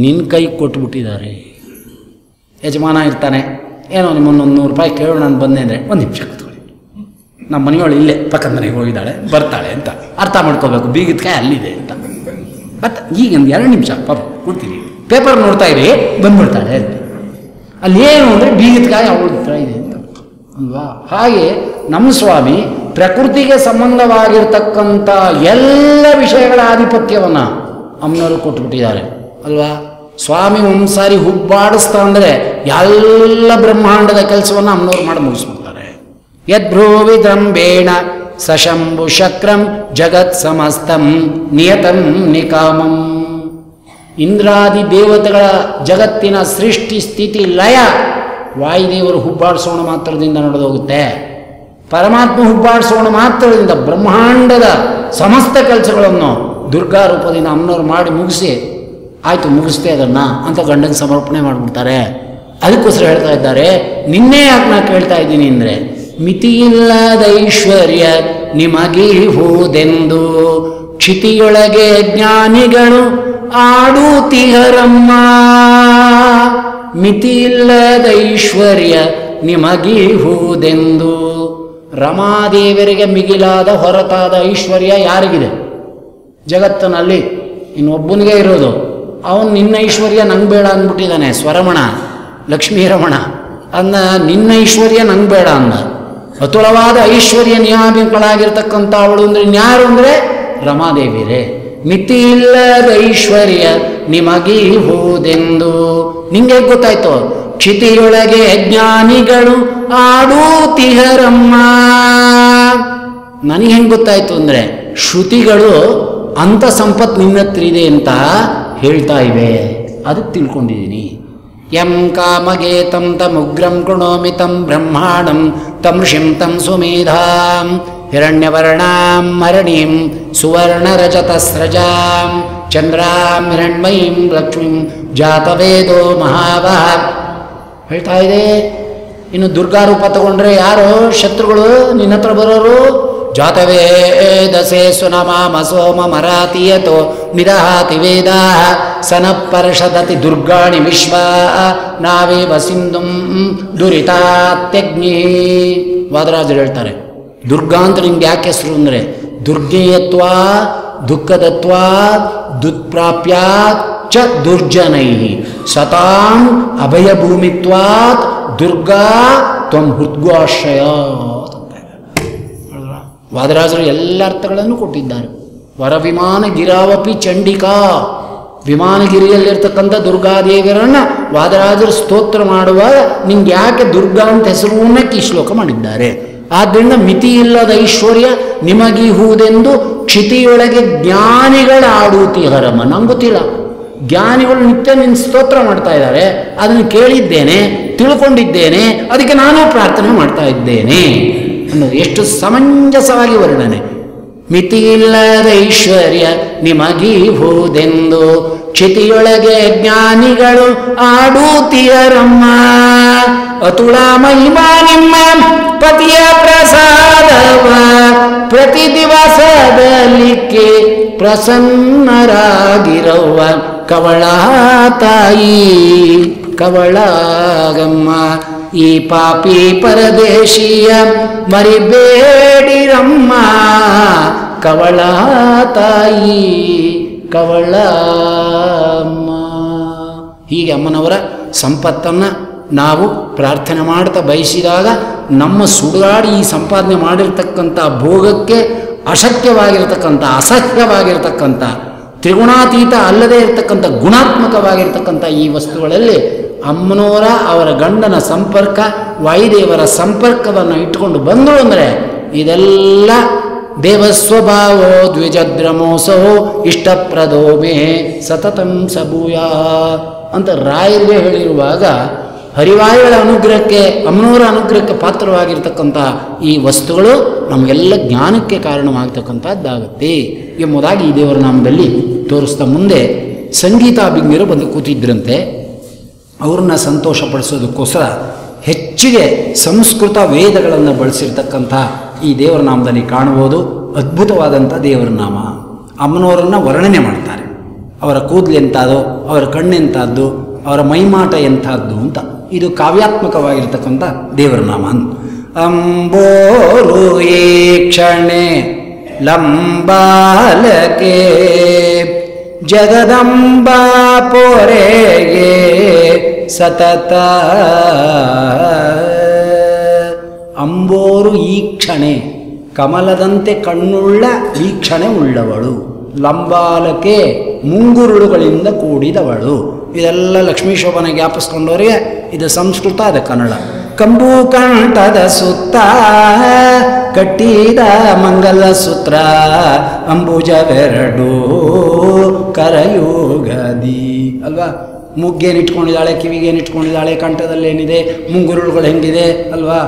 A: ನಿನ್ನ ಕೈ ಕೊಟ್ಬಿಟ್ಟಿದ್ದಾರೆ. ಯಜಮಾನ ಇರ್ತಾನೆ, ಏನೋ ನಿಮ್ಮನ್ನೊಂದು 100 ರೂಪಾಯಿ ಕೇಳೋಣ ನಾನು ಬಂದೆ ಅಂದರೆ 1 ನಿಮಿಷ ಕೂತ್ಕೊಳ್ಳಿ, ನಮ್ಮ ಮನೆಯೊಳು ಇಲ್ಲೇ ಪಕ್ಕದ ಮನೆಗೆ ಹೋಗಿದ್ದಾಳೆ ಬರ್ತಾಳೆ ಅಂತ ಅರ್ಥ ಮಾಡ್ಕೋಬೇಕು. ಬೀಗತ್ಕಾಯಿ ಅಲ್ಲಿದೆ ಅಂತ. ಬಟ್ ಈಗ ಒಂದು 2 ನಿಮಿಷ ಪಾಪ ಕೊಡ್ತೀನಿ, ಪೇಪರ್ ನೋಡ್ತಾ ಇರಿ ಬಂದ್ಬಿಡ್ತಾಳೆ ಅಂತ. ಅಲ್ಲಿ ಏನು ಅಂದರೆ ಬೀಗತ್ಕಾಯಿ ಅವಳ ಹತ್ರ ಇದೆ ಅಂತ ಅಲ್ವಾ. ಹಾಗೆ ನಮ್ಮ ಸ್ವಾಮಿ ಪ್ರಕೃತಿಗೆ ಸಂಬಂಧವಾಗಿರ್ತಕ್ಕಂಥ ಎಲ್ಲ ವಿಷಯಗಳ ಆಧಿಪತ್ಯವನ್ನು ಅಮ್ಮನವರು ಕೊಟ್ಬಿಟ್ಟಿದ್ದಾರೆ ಅಲ್ವಾ. ಸ್ವಾಮಿ ಒಂದ್ಸಾರಿ ಹುಬ್ಬಾಡಿಸ್ತಾ ಅಂದರೆ ಎಲ್ಲ ಬ್ರಹ್ಮಾಂಡದ ಕೆಲಸವನ್ನು ಅಮ್ಮನವ್ರು ಮಾಡಿ ಮುಗಿಸ್ಬಿಡ್ತಾರೆ. ಯದ್ಭ್ರೂವಿದ್ರಂಬೇಣ ಸಶಂಭು ಶಕ್ರಂ ಜಗತ್ ಸಮಸ್ತಂ ನಿಯತಂ ನಿಕಾಮಂ. ಇಂದ್ರಾದಿ ದೇವತೆಗಳ ಜಗತ್ತಿನ ಸೃಷ್ಟಿ ಸ್ಥಿತಿ ಲಯ ವಾಯುದೇವರು ಹುಬ್ಬಾಡಿಸೋಣ ಮಾತ್ರದಿಂದ ನಡೆದೋಗುತ್ತೆ. ಪರಮಾತ್ಮ ಹುಬ್ಬಾಡಿಸೋಣ ಮಾತ್ರದಿಂದ ಬ್ರಹ್ಮಾಂಡದ ಸಮಸ್ತ ಕೆಲಸಗಳನ್ನು ದುರ್ಗಾ ರೂಪದಿಂದ ಅಮ್ಮನವ್ರು ಮಾಡಿ ಮುಗಿಸಿ ಆಯಿತು ಮುಗಿಸ್ತೇ ಅದನ್ನು ಅಂತ ಗಂಡನ ಸಮರ್ಪಣೆ ಮಾಡಿಬಿಡ್ತಾರೆ. ಅದಕ್ಕೋಸ್ಕರ ಹೇಳ್ತಾ ಇದ್ದಾರೆ, ನಿನ್ನೆ ಯಾಕೆ ನಾನು ಕೇಳ್ತಾ ಇದ್ದೀನಿ ಅಂದರೆ, ಮಿತಿಯಿಲ್ಲದ ಐಶ್ವರ್ಯ ನಿಮಗೀಹುದೆಂದು ಕ್ಷಿತಿಯೊಳಗೆ ಜ್ಞಾನಿಗಳು ಆಡುತ್ತಿಹರಮ್ಮ. ಮಿತಿಯಿಲ್ಲದ ಐಶ್ವರ್ಯ ನಿಮಗೀಹುದೆಂದು. ರಮಾದೇವರಿಗೆ ಮಿಗಿಲಾದ ಹೊರತಾದ ಐಶ್ವರ್ಯ ಯಾರಿಗಿದೆ ಜಗತ್ತಿನಲ್ಲಿ? ಇನ್ನೊಬ್ಬನಿಗೆ ಇರೋದು. ಅವನು ನಿನ್ನ ಐಶ್ವರ್ಯ ನಂಗೆ ಬೇಡ ಅಂದ್ಬಿಟ್ಟಿದ್ದಾನೆ. ಸ್ವರಮಣ ಲಕ್ಷ್ಮೀರಮಣ ಅನ್ನ ನಿನ್ನ ಐಶ್ವರ್ಯ ನಂಗೆ ಬೇಡ ಅಂದ. ಅತುಲವಾದ ಐಶ್ವರ್ಯ ನಿಯಾಮಿಗಳಾಗಿರ್ತಕ್ಕಂಥ ಅವಳು ಅಂದರೆ ಇನ್ಯಾರು ಅಂದರೆ ರಮಾದೇವಿರೇ. ಮಿತಿ ಇಲ್ಲದ ಐಶ್ವರ್ಯ ನಿಮಗೀಹುದೆಂದು. ನಿಂಗೆ ಗೊತ್ತಾಯ್ತು? ಕ್ಷಿತಿಯೊಳಗೆ ಜ್ಞಾನಿಗಳು ಆಡುತ್ತಿಹರಮ್ಮ. ನನಗೆ ಹೆಂಗೆ ಗೊತ್ತಾಯ್ತು ಅಂದರೆ, ಶ್ರುತಿಗಳು ಅಂಥ ಸಂಪತ್ತು ನಿನ್ನ ಹತ್ರ ಇದೆ ಅಂತ ಹೇಳ್ತಾ ಇವೆ, ಅದಕ್ಕೆ ತಿಳ್ಕೊಂಡಿದ್ದೀನಿ. ಯಂ ಕಾಮಗೆ ತಂ ತಮುಗ್ರಂ ಕೃಣೋಮಿ ತಂ ಬ್ರಹ್ಮಾಣಂ ತಂ ಋಷಿಂ ತಂ ಸುಮೇಧಾಂ ಹಿರಣ್ಯವರ್ಣಾಂ ಹರಣೀಂ ಸುವರ್ಣರಜತಸ್ರಜಾಂ ಚಂದ್ರಾಂ ಹಿರಣ್ಮಯೀಂ ಲಕ್ಷ್ಮೀಂ ಜಾತವೇದೋ ಮಹಾವಹ ಹೇಳ್ತಾ ಇದೆ. ಇನ್ನು ದುರ್ಗಾ ರೂಪ ತಗೊಂಡ್ರೆ ಯಾರು ಶತ್ರುಗಳು ನಿನ್ನ ಹತ್ರ ಬರೋರು? ಜಾತವೇದಸೆ ಸುನಮಾಮ ಸೋಮ ಮರಾತಿಯತೋ ನಿದಹಾತಿ ವೇದಾ ಸನಪರ್ಷದತಿ ದುರ್ಗಾಣಿ ವಿಶ್ವ ನಾವೇವ ಸಿಂಧುಂ ದುರಿತಾತ್ಯಗ್ನಿ. ವಾದರಾಜರು ಹೇಳ್ತಾರೆ, ದುರ್ಗಾ ಅಂತ ನಿಮ್ಗೆ ಯಾಕೆ ಹೆಸರು ಅಂದರೆ, ದುರ್ಗೇಯತ್ವ ದುಃಖದತ್ವ ದುತ್ಪ್ರಾಪ್ಯಾತ್ ಚ ದುರ್ಜನೈ ಸತಾಂ ಅಭಯಭೂಮಿತ್ವಾತ್ ದುರ್ಗಾ ತ್ವಂ ಹೃದ್ಗಾಶ್ರಯ. ವಾದರಾಜರು ಎಲ್ಲ ಅರ್ಥಗಳನ್ನು ಕೊಟ್ಟಿದ್ದಾರೆ. ವರವಿಮಾನ ಗಿರಾವಪಿ ಚಂಡಿಕಾ, ವಿಮಾನಗಿರಿಯಲ್ಲಿರ್ತಕ್ಕಂಥ ದುರ್ಗಾದೇವಿಯರನ್ನು ವಾದರಾಜರು ಸ್ತೋತ್ರ ಮಾಡುವಾಗ ನಿಂಗೆ ಯಾಕೆ ದುರ್ಗಾ ಅಂತ ಹೆಸರುನ್ನಕ್ಕೆ ಈ ಶ್ಲೋಕ ಮಾಡಿದ್ದಾರೆ. ಆದ್ದರಿಂದ ಮಿತಿ ಇಲ್ಲದ ಐಶ್ವರ್ಯ ನಿಮಗೀಹುದೆಂದು ಕ್ಷಿತಿಯೊಳಗೆ ಜ್ಞಾನಿಗಳ ಆಡುತ್ತಿಹರಮ್ಮ. ನಂಗೆ ಗೊತ್ತಿಲ್ಲ, ಜ್ಞಾನಿಗಳು ನಿತ್ಯ ನಿನ್ನ ಸ್ತೋತ್ರ ಮಾಡ್ತಾ ಇದ್ದಾರೆ, ಅದನ್ನು ಕೇಳಿದ್ದೇನೆ, ತಿಳ್ಕೊಂಡಿದ್ದೇನೆ, ಅದಕ್ಕೆ ನಾನು ಪ್ರಾರ್ಥನೆ ಮಾಡ್ತಾ ಇದ್ದೇನೆ ಅನ್ನೋದು ಎಷ್ಟು ಸಮಂಜಸವಾಗಿ ವರ್ಣನೆ. ಮಿತಿ ಇಲ್ಲದ ಐಶ್ವರ್ಯ ನಿಮಗೀಹುದೆಂದು ಕ್ಷಿತಿಯೊಳಗೆ ಜ್ಞಾನಿಗಳು ಆಡುತ್ತಿಹರಮ್ಮ. ಅತುಳ ಮಹಿಮಾ ನಿಮ್ಮ ಪತಿಯ ಪ್ರಸಾದವ ಪ್ರತಿ ದಿವಸದಲ್ಲಿಕ್ಕೆ ಪ್ರಸನ್ನರಾಗಿರವ್ವ ಕವಳ ತಾಯಿ ಕವಳಾಗಮ್ಮ. ಈ ಪಾಪಿ ಪರದೇಶಿಯ ಮರಿಬೇಡಿರಮ್ಮ ಕವಳ ತಾಯಿ ಕವಳಮ್ಮ. ಹೀಗೆ ಅಮ್ಮನವರ ಸಂಪತ್ತನ್ನು ನಾವು ಪ್ರಾರ್ಥನೆ ಮಾಡ್ತಾ ಬಯಸಿದಾಗ ನಮ್ಮ ಸುಡುಗಾಡಿ ಈ ಸಂಪಾದನೆ ಮಾಡಿರ್ತಕ್ಕಂಥ ಭೋಗಕ್ಕೆ ಅಶಕ್ಯವಾಗಿರ್ತಕ್ಕಂಥ ಅಸಹ್ಯವಾಗಿರ್ತಕ್ಕಂಥ ತ್ರಿಗುಣಾತೀತ ಅಲ್ಲದೇ ಇರತಕ್ಕಂಥ ಗುಣಾತ್ಮಕವಾಗಿರ್ತಕ್ಕಂಥ ಈ ವಸ್ತುಗಳಲ್ಲಿ ಅಮ್ಮನವರ ಅವರ ಗಂಡನ ಸಂಪರ್ಕ ವಾಯುದೇವರ ಸಂಪರ್ಕವನ್ನು ಇಟ್ಟುಕೊಂಡು ಬಂದರು ಅಂದರೆ ಇದೆಲ್ಲ ದೇವಸ್ವಭಾವೋ ದ್ವಿಜದ್ರಮೋಸೋ ಇಷ್ಟಪ್ರದೋ ಮೇ ಸತತಂ ಸಭೂಯ ಅಂತ ರಾಯರಿಗೆ ಹೇಳಿರುವಾಗ ಹರಿವಾಯುಗಳ ಅನುಗ್ರಹಕ್ಕೆ ಅಮ್ಮನವರ ಅನುಗ್ರಹಕ್ಕೆ ಪಾತ್ರವಾಗಿರ್ತಕ್ಕಂಥ ಈ ವಸ್ತುಗಳು ನಮಗೆಲ್ಲ ಜ್ಞಾನಕ್ಕೆ ಕಾರಣವಾಗ್ತಕ್ಕಂಥದ್ದಾಗುತ್ತೆ ಎಂಬುದಾಗಿ ಈ ದೇವರ ನಾಮದಲ್ಲಿ ತೋರಿಸ್ತಾ ಮುಂದೆ ಸಂಗೀತಾಭಿಜ್ಞರು ಬಂದು ಕೂತಿದ್ರಂತೆ. ಅವ್ರನ್ನ ಸಂತೋಷಪಡಿಸೋದಕ್ಕೋಸ್ಕರ ಹೆಚ್ಚಿಗೆ ಸಂಸ್ಕೃತ ವೇದಗಳನ್ನು ಬಳಸಿರ್ತಕ್ಕಂಥ ಈ ದೇವರ ನಾಮದಲ್ಲಿ ಕಾಣುವುದು ಅದ್ಭುತವಾದಂಥ ದೇವರ ನಾಮ. ಅಮ್ಮನವರನ್ನು ವರ್ಣನೆ ಮಾಡ್ತಾರೆ. ಅವರ ಕೂದಲು ಎಂಥದ್ದು, ಅವರ ಕಣ್ಣೆಂಥದ್ದು, ಅವರ ಮೈಮಾಟ ಎಂಥದ್ದು ಅಂತ. ಇದು ಕಾವ್ಯಾತ್ಮಕವಾಗಿರ್ತಕ್ಕಂಥ ದೇವರ ನಾಮ. ಅಂಬೋರು ಈ ಕ್ಷಣೆ ಲಂಬಾಲಕೆ ಜಗದಂಬಾ ಪೊರೆಗೆ ಸತತ ಅಂಬೋರು ಈ ಕ್ಷಣೆ ಕಮಲದಂತೆ ಕಣ್ಣುಳ್ಳ ವೀಕ್ಷಣೆ ಉಳ್ಳವಳು, ಲಂಬಾಲಕೆ ಮುಂಗುರುಳುಗಳಿಂದ ಕೂಡಿದವಳು. ಇದೆಲ್ಲ ಲಕ್ಷ್ಮೀ ಶೋಭನ ಜ್ಞಾಪಿಸ್ಕೊಂಡವರಿಗೆ ಇದು ಸಂಸ್ಕೃತ, ಅದು ಕನ್ನಡ. ಕಂಬು ಕಂಠದ ಸುತ್ತ ಕಟ್ಟಿದ ಮಂಗಲ ಸೂತ್ರ ಅಂಬುಜವೆರಡು ಕರಯುಗದಿ ಅಲ್ವಾ. ಮುಗ್ಗೇನಿಟ್ಕೊಂಡಿದ್ದಾಳೆ, ಕಿವಿಗೇನಿಟ್ಕೊಂಡಿದ್ದಾಳೆ, ಕಂಠದಲ್ಲೇನಿದೆ, ಮುಂಗುರುಳುಗಳು ಹೆಂಗಿದೆ ಅಲ್ವಾ.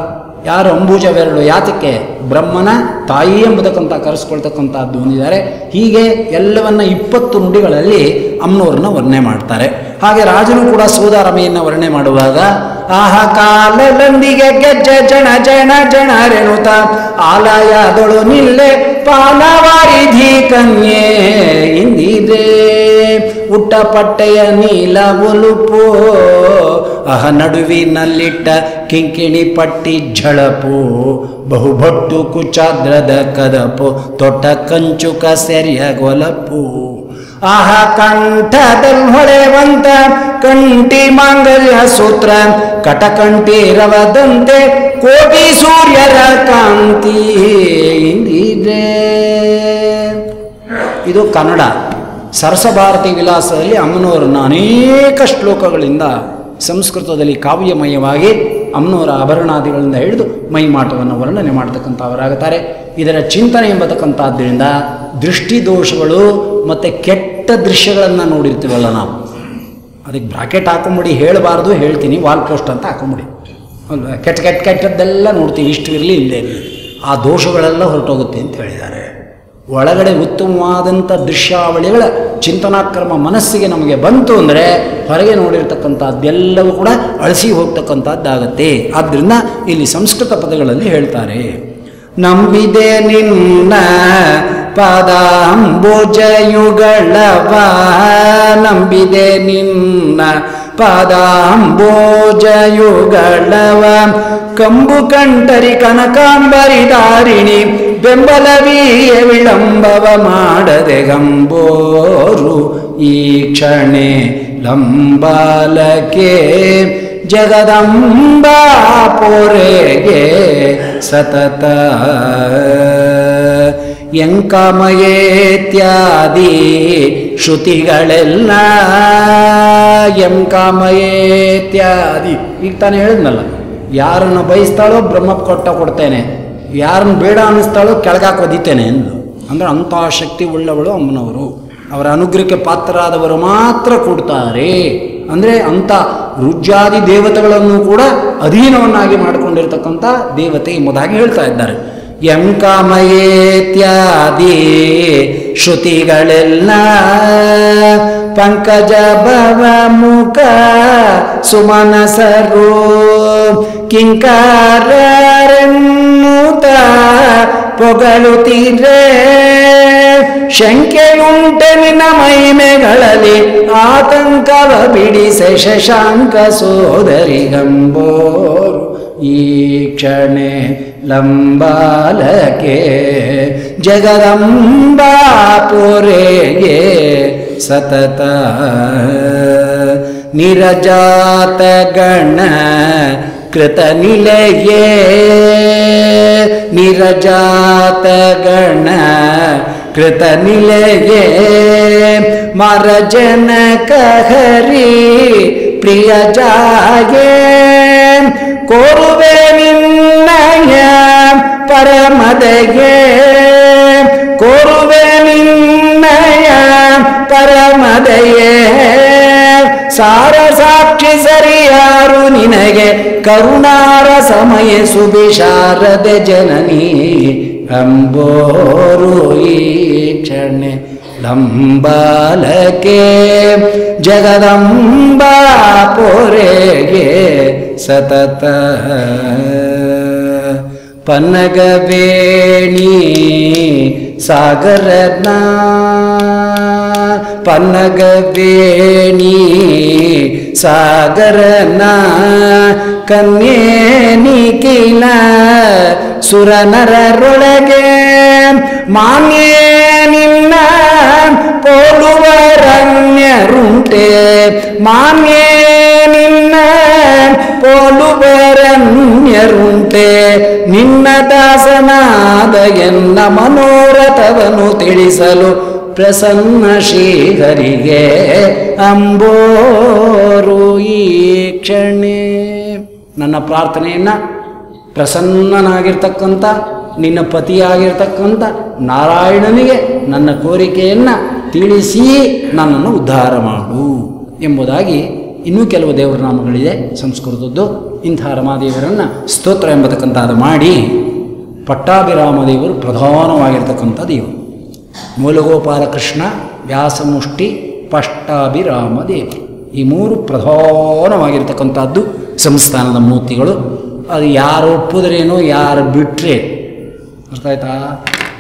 A: ಯಾರು ಅಂಬುಜವೆರಡು ಯಾತಕ್ಕೆ? ಬ್ರಹ್ಮನ ತಾಯಿ ಎಂಬುದಕ್ಕಂತ ಕರೆಸ್ಕೊಳ್ತಕ್ಕಂಥದ್ದು ಹೊಂದಿದ್ದಾರೆ. ಹೀಗೆ ಎಲ್ಲವನ್ನ 20 ನುಡಿಗಳಲ್ಲಿ ಅಮ್ಮನವ್ರನ್ನ ವರ್ಣನೆ ಮಾಡ್ತಾರೆ. ಹಾಗೆ ರಾಜನು ಕೂಡ ಸೋದಾರಮೆಯನ್ನು ವರ್ಣನೆ ಮಾಡುವಾಗ ಆಹಾ ಕಾಲದೊಂದಿಗೆ ಗೆಜ್ಜೆ ಜಣ ಜಣ ಜನರೆನುತ ಆಲಯದೊಳು ನಿಲ್ಲೆ ಪಾಲವಾರಿಧಿ ಕನ್ಯೆ ಇಂದಿದೆ ಉಟ್ಟ ಪಟ್ಟೆಯ ನೀಲ ಒಲುಪು ಅಹ ನಡುವಿನಲ್ಲಿಟ್ಟ ಕಿಂಕಿಣಿ ಪಟ್ಟಿ ಝಳಪು ಬಹುಭಟ್ಟು ಕುಚಾದ್ರದ ಕದಪು ತೊಟ್ಟ ಕಂಚುಕ ಸೆರಿಯ ಗೊಲಪು ಆಹ ಕಂಠದಲ್ಲಿ ಹೊಳೆವಂತ ಕಂಠಿ ಮಾಂಗಲ್ಯ ಸೂತ್ರ ಕಟಕಂಠಿ ರವದಂತೆ ಕೋಟಿ ಸೂರ್ಯರ ಕಾಂತಿ ಇಂದಿದೆ. ಇದು ಕನ್ನಡ. ಸರಸಭಾರತಿ ವಿಲಾಸದಲ್ಲಿ ಅಮ್ಮನವರನ್ನು ಅನೇಕ ಶ್ಲೋಕಗಳಿಂದ ಸಂಸ್ಕೃತದಲ್ಲಿ ಕಾವ್ಯಮಯವಾಗಿ ಅಮ್ಮನವರ ಆಭರಣಾದಿಗಳಿಂದ ಹಿಡಿದು ಮೈಮಾಟವನ್ನು ವರ್ಣನೆ ಮಾಡ್ತಕ್ಕಂಥವರಾಗುತ್ತಾರೆ. ಇದರ ಚಿಂತನೆ ಎಂಬತಕ್ಕಂಥದ್ದರಿಂದ ದೃಷ್ಟಿದೋಷಗಳು ಮತ್ತು ಕೆಟ್ಟ ದೃಶ್ಯಗಳನ್ನು ನೋಡಿರ್ತೀವಲ್ಲ ನಾವು, ಅದಕ್ಕೆ ಬ್ರಾಕೆಟ್ ಹಾಕೊಂಬಿಡಿ, ಹೇಳಬಾರ್ದು, ಹೇಳ್ತೀನಿ, ವಾಲ್ ಪೋಸ್ಟ್ ಅಂತ ಹಾಕೊಂಬಿಡಿ ಅಲ್ವಾ. ಕೆಟ್ಟದ್ದೆಲ್ಲ ನೋಡ್ತೀವಿ, ಇಷ್ಟು ಇರಲಿ ಇಲ್ಲೇ ಇರಲಿ, ಆ ದೋಷಗಳೆಲ್ಲ ಹೊರಟೋಗುತ್ತೆ ಅಂತ ಹೇಳಿದ್ದಾರೆ. ಒಳಗಡೆ ಉತ್ತಮವಾದಂಥ ದೃಶ್ಯಾವಳಿಗಳ ಚಿಂತನಾಕ್ರಮ ಮನಸ್ಸಿಗೆ ನಮಗೆ ಬಂತು ಅಂದರೆ ಹೊರಗೆ ನೋಡಿರ್ತಕ್ಕಂಥದ್ದೆಲ್ಲವೂ ಕೂಡ ಅಳಿಸಿ ಹೋಗ್ತಕ್ಕಂಥದ್ದಾಗತ್ತೆ. ಆದ್ದರಿಂದ ಇಲ್ಲಿ ಸಂಸ್ಕೃತ ಪದಗಳಲ್ಲಿ ಹೇಳ್ತಾರೆ, ನಂಬಿದೆ ನಿನ್ನ ಪಾದಾಂಬೋಜಯುಗಳವ, ನಂಬಿದೆ ನಿನ್ನ ಪಾದಾಂಬೋಜಯುಗಳವ, ಕಂಬು ಕಂಠರಿ ಕನಕಾಂಬರಿ ದಾರಿಣಿ ಬೆಂಬಲವೀಯ ವಿಳಂಬವ ಮಾಡದೆ ಗಂಬೋರು ಈ ಕ್ಷಣೆ ಲಂಬಾಲಕೆ ಜಗದಂಬಾ ಪೊರೆಗೆ ಸತತ ಎಂಕಾಮಯೇತ್ಯಾದಿ ಶ್ರುತಿಗಳೆಲ್ಲ ಎಂಕಾಮಯೇತ್ಯಾದಿ ಈಗ ತಾನೇ ಹೇಳಿದ್ನಲ್ಲ, ಯಾರನ್ನು ಬಯಸ್ತಾಳೋ ಬ್ರಹ್ಮ ಕೊಡ್ತೇನೆ, ಯಾರನ್ನು ಬೇಡ ಅನ್ನಿಸ್ತಾಳೋ ಕೆಳಗಾಕಿ ಒದಿತೇನೆ ಎಂದು. ಅಂದರೆ ಅಂಥ ಶಕ್ತಿ ಉಳ್ಳವಳು ಅಮ್ಮನವರು. ಅವರ ಅನುಗ್ರಹಕ್ಕೆ ಪಾತ್ರರಾದವರು ಮಾತ್ರ ಕೊಡ್ತಾರೆ. ಅಂದರೆ ಅಂಥ ರುಜ್ಯಾದಿ ದೇವತೆಗಳನ್ನು ಕೂಡ ಅಧೀನವನ್ನಾಗಿ ಮಾಡಿಕೊಂಡಿರ್ತಕ್ಕಂಥ ದೇವತೆ ಎಂಬುದಾಗಿ ಹೇಳ್ತಾ ಇದ್ದಾರೆ. ಎಂಕಾಮಯೇತ್ಯಾದಿ ಶ್ರುತಿಗಳೆಲ್ಲ ಪಂಕಜ ಭವ ಮುಖ ಸುಮನಸರು ಕಿಂಕಾರರೆನ್ನುತ್ತ ಪೊಗಳುತ್ತೀರೆ, ಶಂಕೆಯುಂಟೆ ನಿನ್ನ ಮಹಿಮೆಗಳಲ್ಲಿ ಆತಂಕವ ಬಿಡಿಸೆ ಶಶಾಂಕ ಸೋದರಿ ಗಂಬೋರು ಈ ಕ್ಷಣೆ ಲಂಬಾಲಕೆ ಜಗದಂಬಾ ಪೊರೆಗೆ ಸತತ ನಿರಜಾತ ಗಣ ಕೃತ ನಿಲಯೇ ನಿರಜಾತ ಗಣ ಕೃತ ನಿಲಯೇ ಮರಜನಕ ಹರಿ ಪ್ರಿಯ ಜಾಗೆ ಕೋರುವೆ ನಿನ್ನಯ ಪರಮದಗೆ ಕೋರುವೆ ನಿನ್ನಯ ಪರಮದಯೇ ಸಾರ ಸಾಕ್ಷಿ ಸರಿಯಾರು ನಿನಗೆ ಕರುಣಾರ ಸಮಯ ಸುಭಿಶಾರದ ಜನನಿ ಅಂಬೋರು ಈ ಕ್ಷಣೆ ಲಂಬಾಲಕೆ ಜಗದಂಬಾ ಪೊರೆಗೆ ಸತತ ಪನ್ನಗವೇಣಿ ಸಾಗರನ ಪನ್ನಗವೇಣಿ ಸಾಗರನ ಕನ್ಯೆ ನಿಖಿಲ ಸುರನರರೊಳಗೆ ಮಾನ್ಯೇ ನಿನ್ನ ಪೋಲುವರಣ್ಯರುಂಟೆ ಮಾನ್ಯೇ ನಿನ್ನ ಪೋಲುವರಣ್ಯರುಂಟೆ ನಿನ್ನ ದಾಸನಾದ ಎನ್ನ ಮನೋರಥವನ್ನು ತಿಳಿಸಲು ಪ್ರಸನ್ನ ಶ್ರೀಹರಿಗೆ ಅಂಬೋರು ಈ ಕ್ಷಣೆ. ನನ್ನ ಪ್ರಾರ್ಥನೆಯನ್ನು ಪ್ರಸನ್ನನಾಗಿರ್ತಕ್ಕಂಥ ನಿನ್ನ ಪತಿಯಾಗಿರ್ತಕ್ಕಂಥ ನಾರಾಯಣನಿಗೆ ನನ್ನ ಕೋರಿಕೆಯನ್ನು ತಿಳಿಸಿ ನನ್ನನ್ನು ಉದ್ಧಾರ ಮಾಡು ಎಂಬುದಾಗಿ ಇನ್ನೂ ಕೆಲವು ದೇವರ ನಾಮಗಳಿದೆ ಸಂಸ್ಕೃತದ್ದು. ಇಂಥ ರಮಾದೇವರನ್ನು ಸ್ತೋತ್ರ ಎಂಬತಕ್ಕಂಥದ್ದು ಮಾಡಿ ಪಟ್ಟಾಭಿರಾಮ ದೇವರು ಪ್ರಧಾನವಾಗಿರ್ತಕ್ಕಂಥ ದೇವರು. ಮೂಲಗೋಪಾಲ ಕೃಷ್ಣ, ವ್ಯಾಸಮುಷ್ಟಿ, ಪಟ್ಟಾಭಿರಾಮ ದೇವರು ಈ ಮೂರು ಪ್ರಧಾನವಾಗಿರ್ತಕ್ಕಂಥದ್ದು ಸಂಸ್ಥಾನದ ಮೂರ್ತಿಗಳು. ಅದು ಯಾರು ಒಪ್ಪುದ್ರೇನೋ ಯಾರು ಬಿಟ್ಟರೆ ಅರ್ಥ ಆಯ್ತಾ?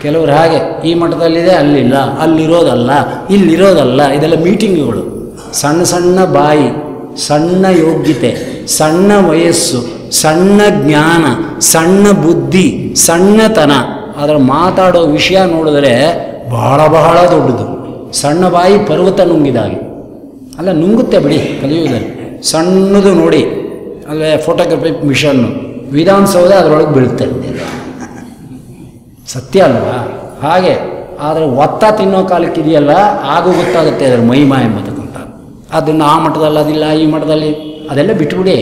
A: ಕೆಲವರು ಹಾಗೆ ಈ ಮಠದಲ್ಲಿದೆ ಅಲ್ಲಿಲ್ಲ, ಅಲ್ಲಿರೋದಲ್ಲ ಇಲ್ಲಿರೋದಲ್ಲ, ಇದೆಲ್ಲ ಮೀಟಿಂಗ್ಗಳು. ಸಣ್ಣ ಸಣ್ಣ ಬಾಯಿ, ಸಣ್ಣ ಯೋಗ್ಯತೆ, ಸಣ್ಣ ವಯಸ್ಸು, ಸಣ್ಣ ಜ್ಞಾನ, ಸಣ್ಣ ಬುದ್ಧಿ, ಸಣ್ಣತನ. ಅದರ ಮಾತಾಡೋ ವಿಷಯ ನೋಡಿದ್ರೆ ಬಹಳ ಬಹಳ ದೊಡ್ಡದು. ಸಣ್ಣ ಬಾಯಿ ಪರ್ವತ ನುಂಗಿದಾಗೆ. ಅಲ್ಲ ನುಂಗುತ್ತೆ ಬಿಡಿ ಕಲಿಯುವುದಲ್ಲಿ. ಸಣ್ಣದು ನೋಡಿ ಅಲ್ಲೇ ಫೋಟೋಗ್ರಫಿ ಮಿಷನ್ನು ವಿಧಾನಸೌಧ ಅದರೊಳಗೆ ಬೀಳುತ್ತೆ. ಸತ್ಯ ಅಲ್ವಾ? ಹಾಗೆ ಆದರೆ ಒತ್ತ ತಿನ್ನೋ ಕಾಲಕ್ಕೆ ಇದೆಯಲ್ಲ ಆಗ ಗೊತ್ತಾಗುತ್ತೆ ಅದರ ಮಹಿಮಾ ಎಂಬತಕ್ಕಂಥ. ಅದನ್ನು ಆ ಮಠದಲ್ಲಿ ಅದಿಲ್ಲ, ಈ ಮಠದಲ್ಲಿ ಅದೆಲ್ಲ ಬಿಟ್ಟುಬಿಡಿ.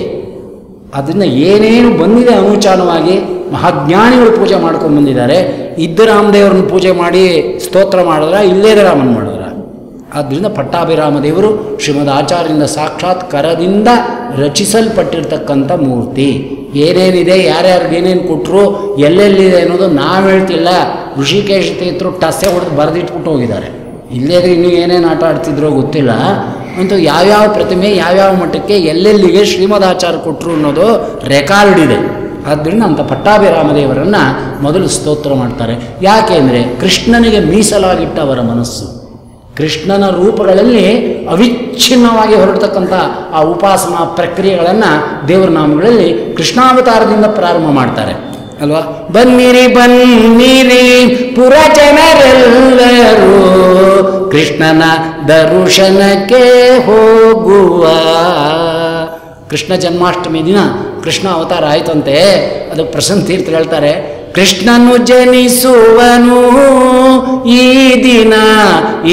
A: ಅದನ್ನು ಏನೇನು ಬಂದಿದೆ ಅನುಚಾನವಾಗಿ ಮಹಾಜ್ಞಾನಿಗಳು ಪೂಜೆ ಮಾಡ್ಕೊಂಡು ಬಂದಿದ್ದಾರೆ. ಇದ್ದ ರಾಮದೇವರನ್ನು ಪೂಜೆ ಮಾಡಿ ಸ್ತೋತ್ರ ಮಾಡಿದ್ರ, ಇಲ್ಲೇದ ರಾಮನ್ ಮಾಡಿದ್ರ. ಆದ್ದರಿಂದ ಪಟ್ಟಾಭಿರಾಮ ದೇವರು ಶ್ರೀಮದ್ ಆಚಾರ್ಯರಿಂದ ಸಾಕ್ಷಾತ್ ಕರದಿಂದ ರಚಿಸಲ್ಪಟ್ಟಿರ್ತಕ್ಕಂಥ ಮೂರ್ತಿ. ಏನೇನಿದೆ, ಯಾರ್ಯಾರಿಗೆ ಏನೇನು ಕೊಟ್ಟರು, ಎಲ್ಲೆಲ್ಲಿದೆ ಅನ್ನೋದು ನಾವು ಹೇಳ್ತಿಲ್ಲ. ಋಷಿಕೇಶ ತೀರ್ಥರು ಟಸ್ಸೆ ಹೊಡೆದು ಬರೆದಿಟ್ಬಿಟ್ಟು ಹೋಗಿದ್ದಾರೆ. ಇಲ್ಲೇದ್ರೆ ಇನ್ನೂ ಏನೇನು ಆಟ ಆಡ್ತಿದ್ರೋ ಗೊತ್ತಿಲ್ಲ. ಅಂತೂ ಯಾವ್ಯಾವ ಪ್ರತಿಮೆ ಯಾವ್ಯಾವ ಮಟ್ಟಕ್ಕೆ ಎಲ್ಲೆಲ್ಲಿಗೆ ಶ್ರೀಮದ್ ಆಚಾರ್ಯ ಕೊಟ್ಟರು ಅನ್ನೋದು ರೆಕಾರ್ಡ್ ಇದೆ. ಆದ್ದರಿಂದ ಅಂಥ ಪಟ್ಟಾಭಿರಾಮ ದೇವರನ್ನು ಮೊದಲು ಸ್ತೋತ್ರ ಮಾಡ್ತಾರೆ. ಯಾಕೆಂದರೆ ಕೃಷ್ಣನಿಗೆ ಮೀಸಲಾಗಿಟ್ಟವರ ಮನಸ್ಸು. ಕೃಷ್ಣನ ರೂಪಗಳಲ್ಲಿ ಅವಿಚ್ಛಿನ್ನವಾಗಿ ಹೊರಡ್ತಕ್ಕಂಥ ಆ ಉಪಾಸನಾ ಪ್ರಕ್ರಿಯೆಗಳನ್ನು ದೇವರ ನಾಮಗಳಲ್ಲಿ ಕೃಷ್ಣಾವತಾರದಿಂದ ಪ್ರಾರಂಭ ಮಾಡ್ತಾರೆ ಅಲ್ವಾ? ಬನ್ನಿರಿ ಬನ್ನಿರಿ ಪುರಜನರೆಲ್ಲರೂ ಕೃಷ್ಣನ ದರ್ಶನಕ್ಕೆ ಹೋಗುವ. ಕೃಷ್ಣ ಜನ್ಮಾಷ್ಟಮಿ ದಿನ ಕೃಷ್ಣ ಅವತಾರ ಆಯಿತಂತೆ. ಅದು ಪ್ರಸನ್ನ ತೀರ್ಥರು ಹೇಳ್ತಾರೆ, ಕೃಷ್ಣನು ಜನಿಸುವನು ಈ ದಿನ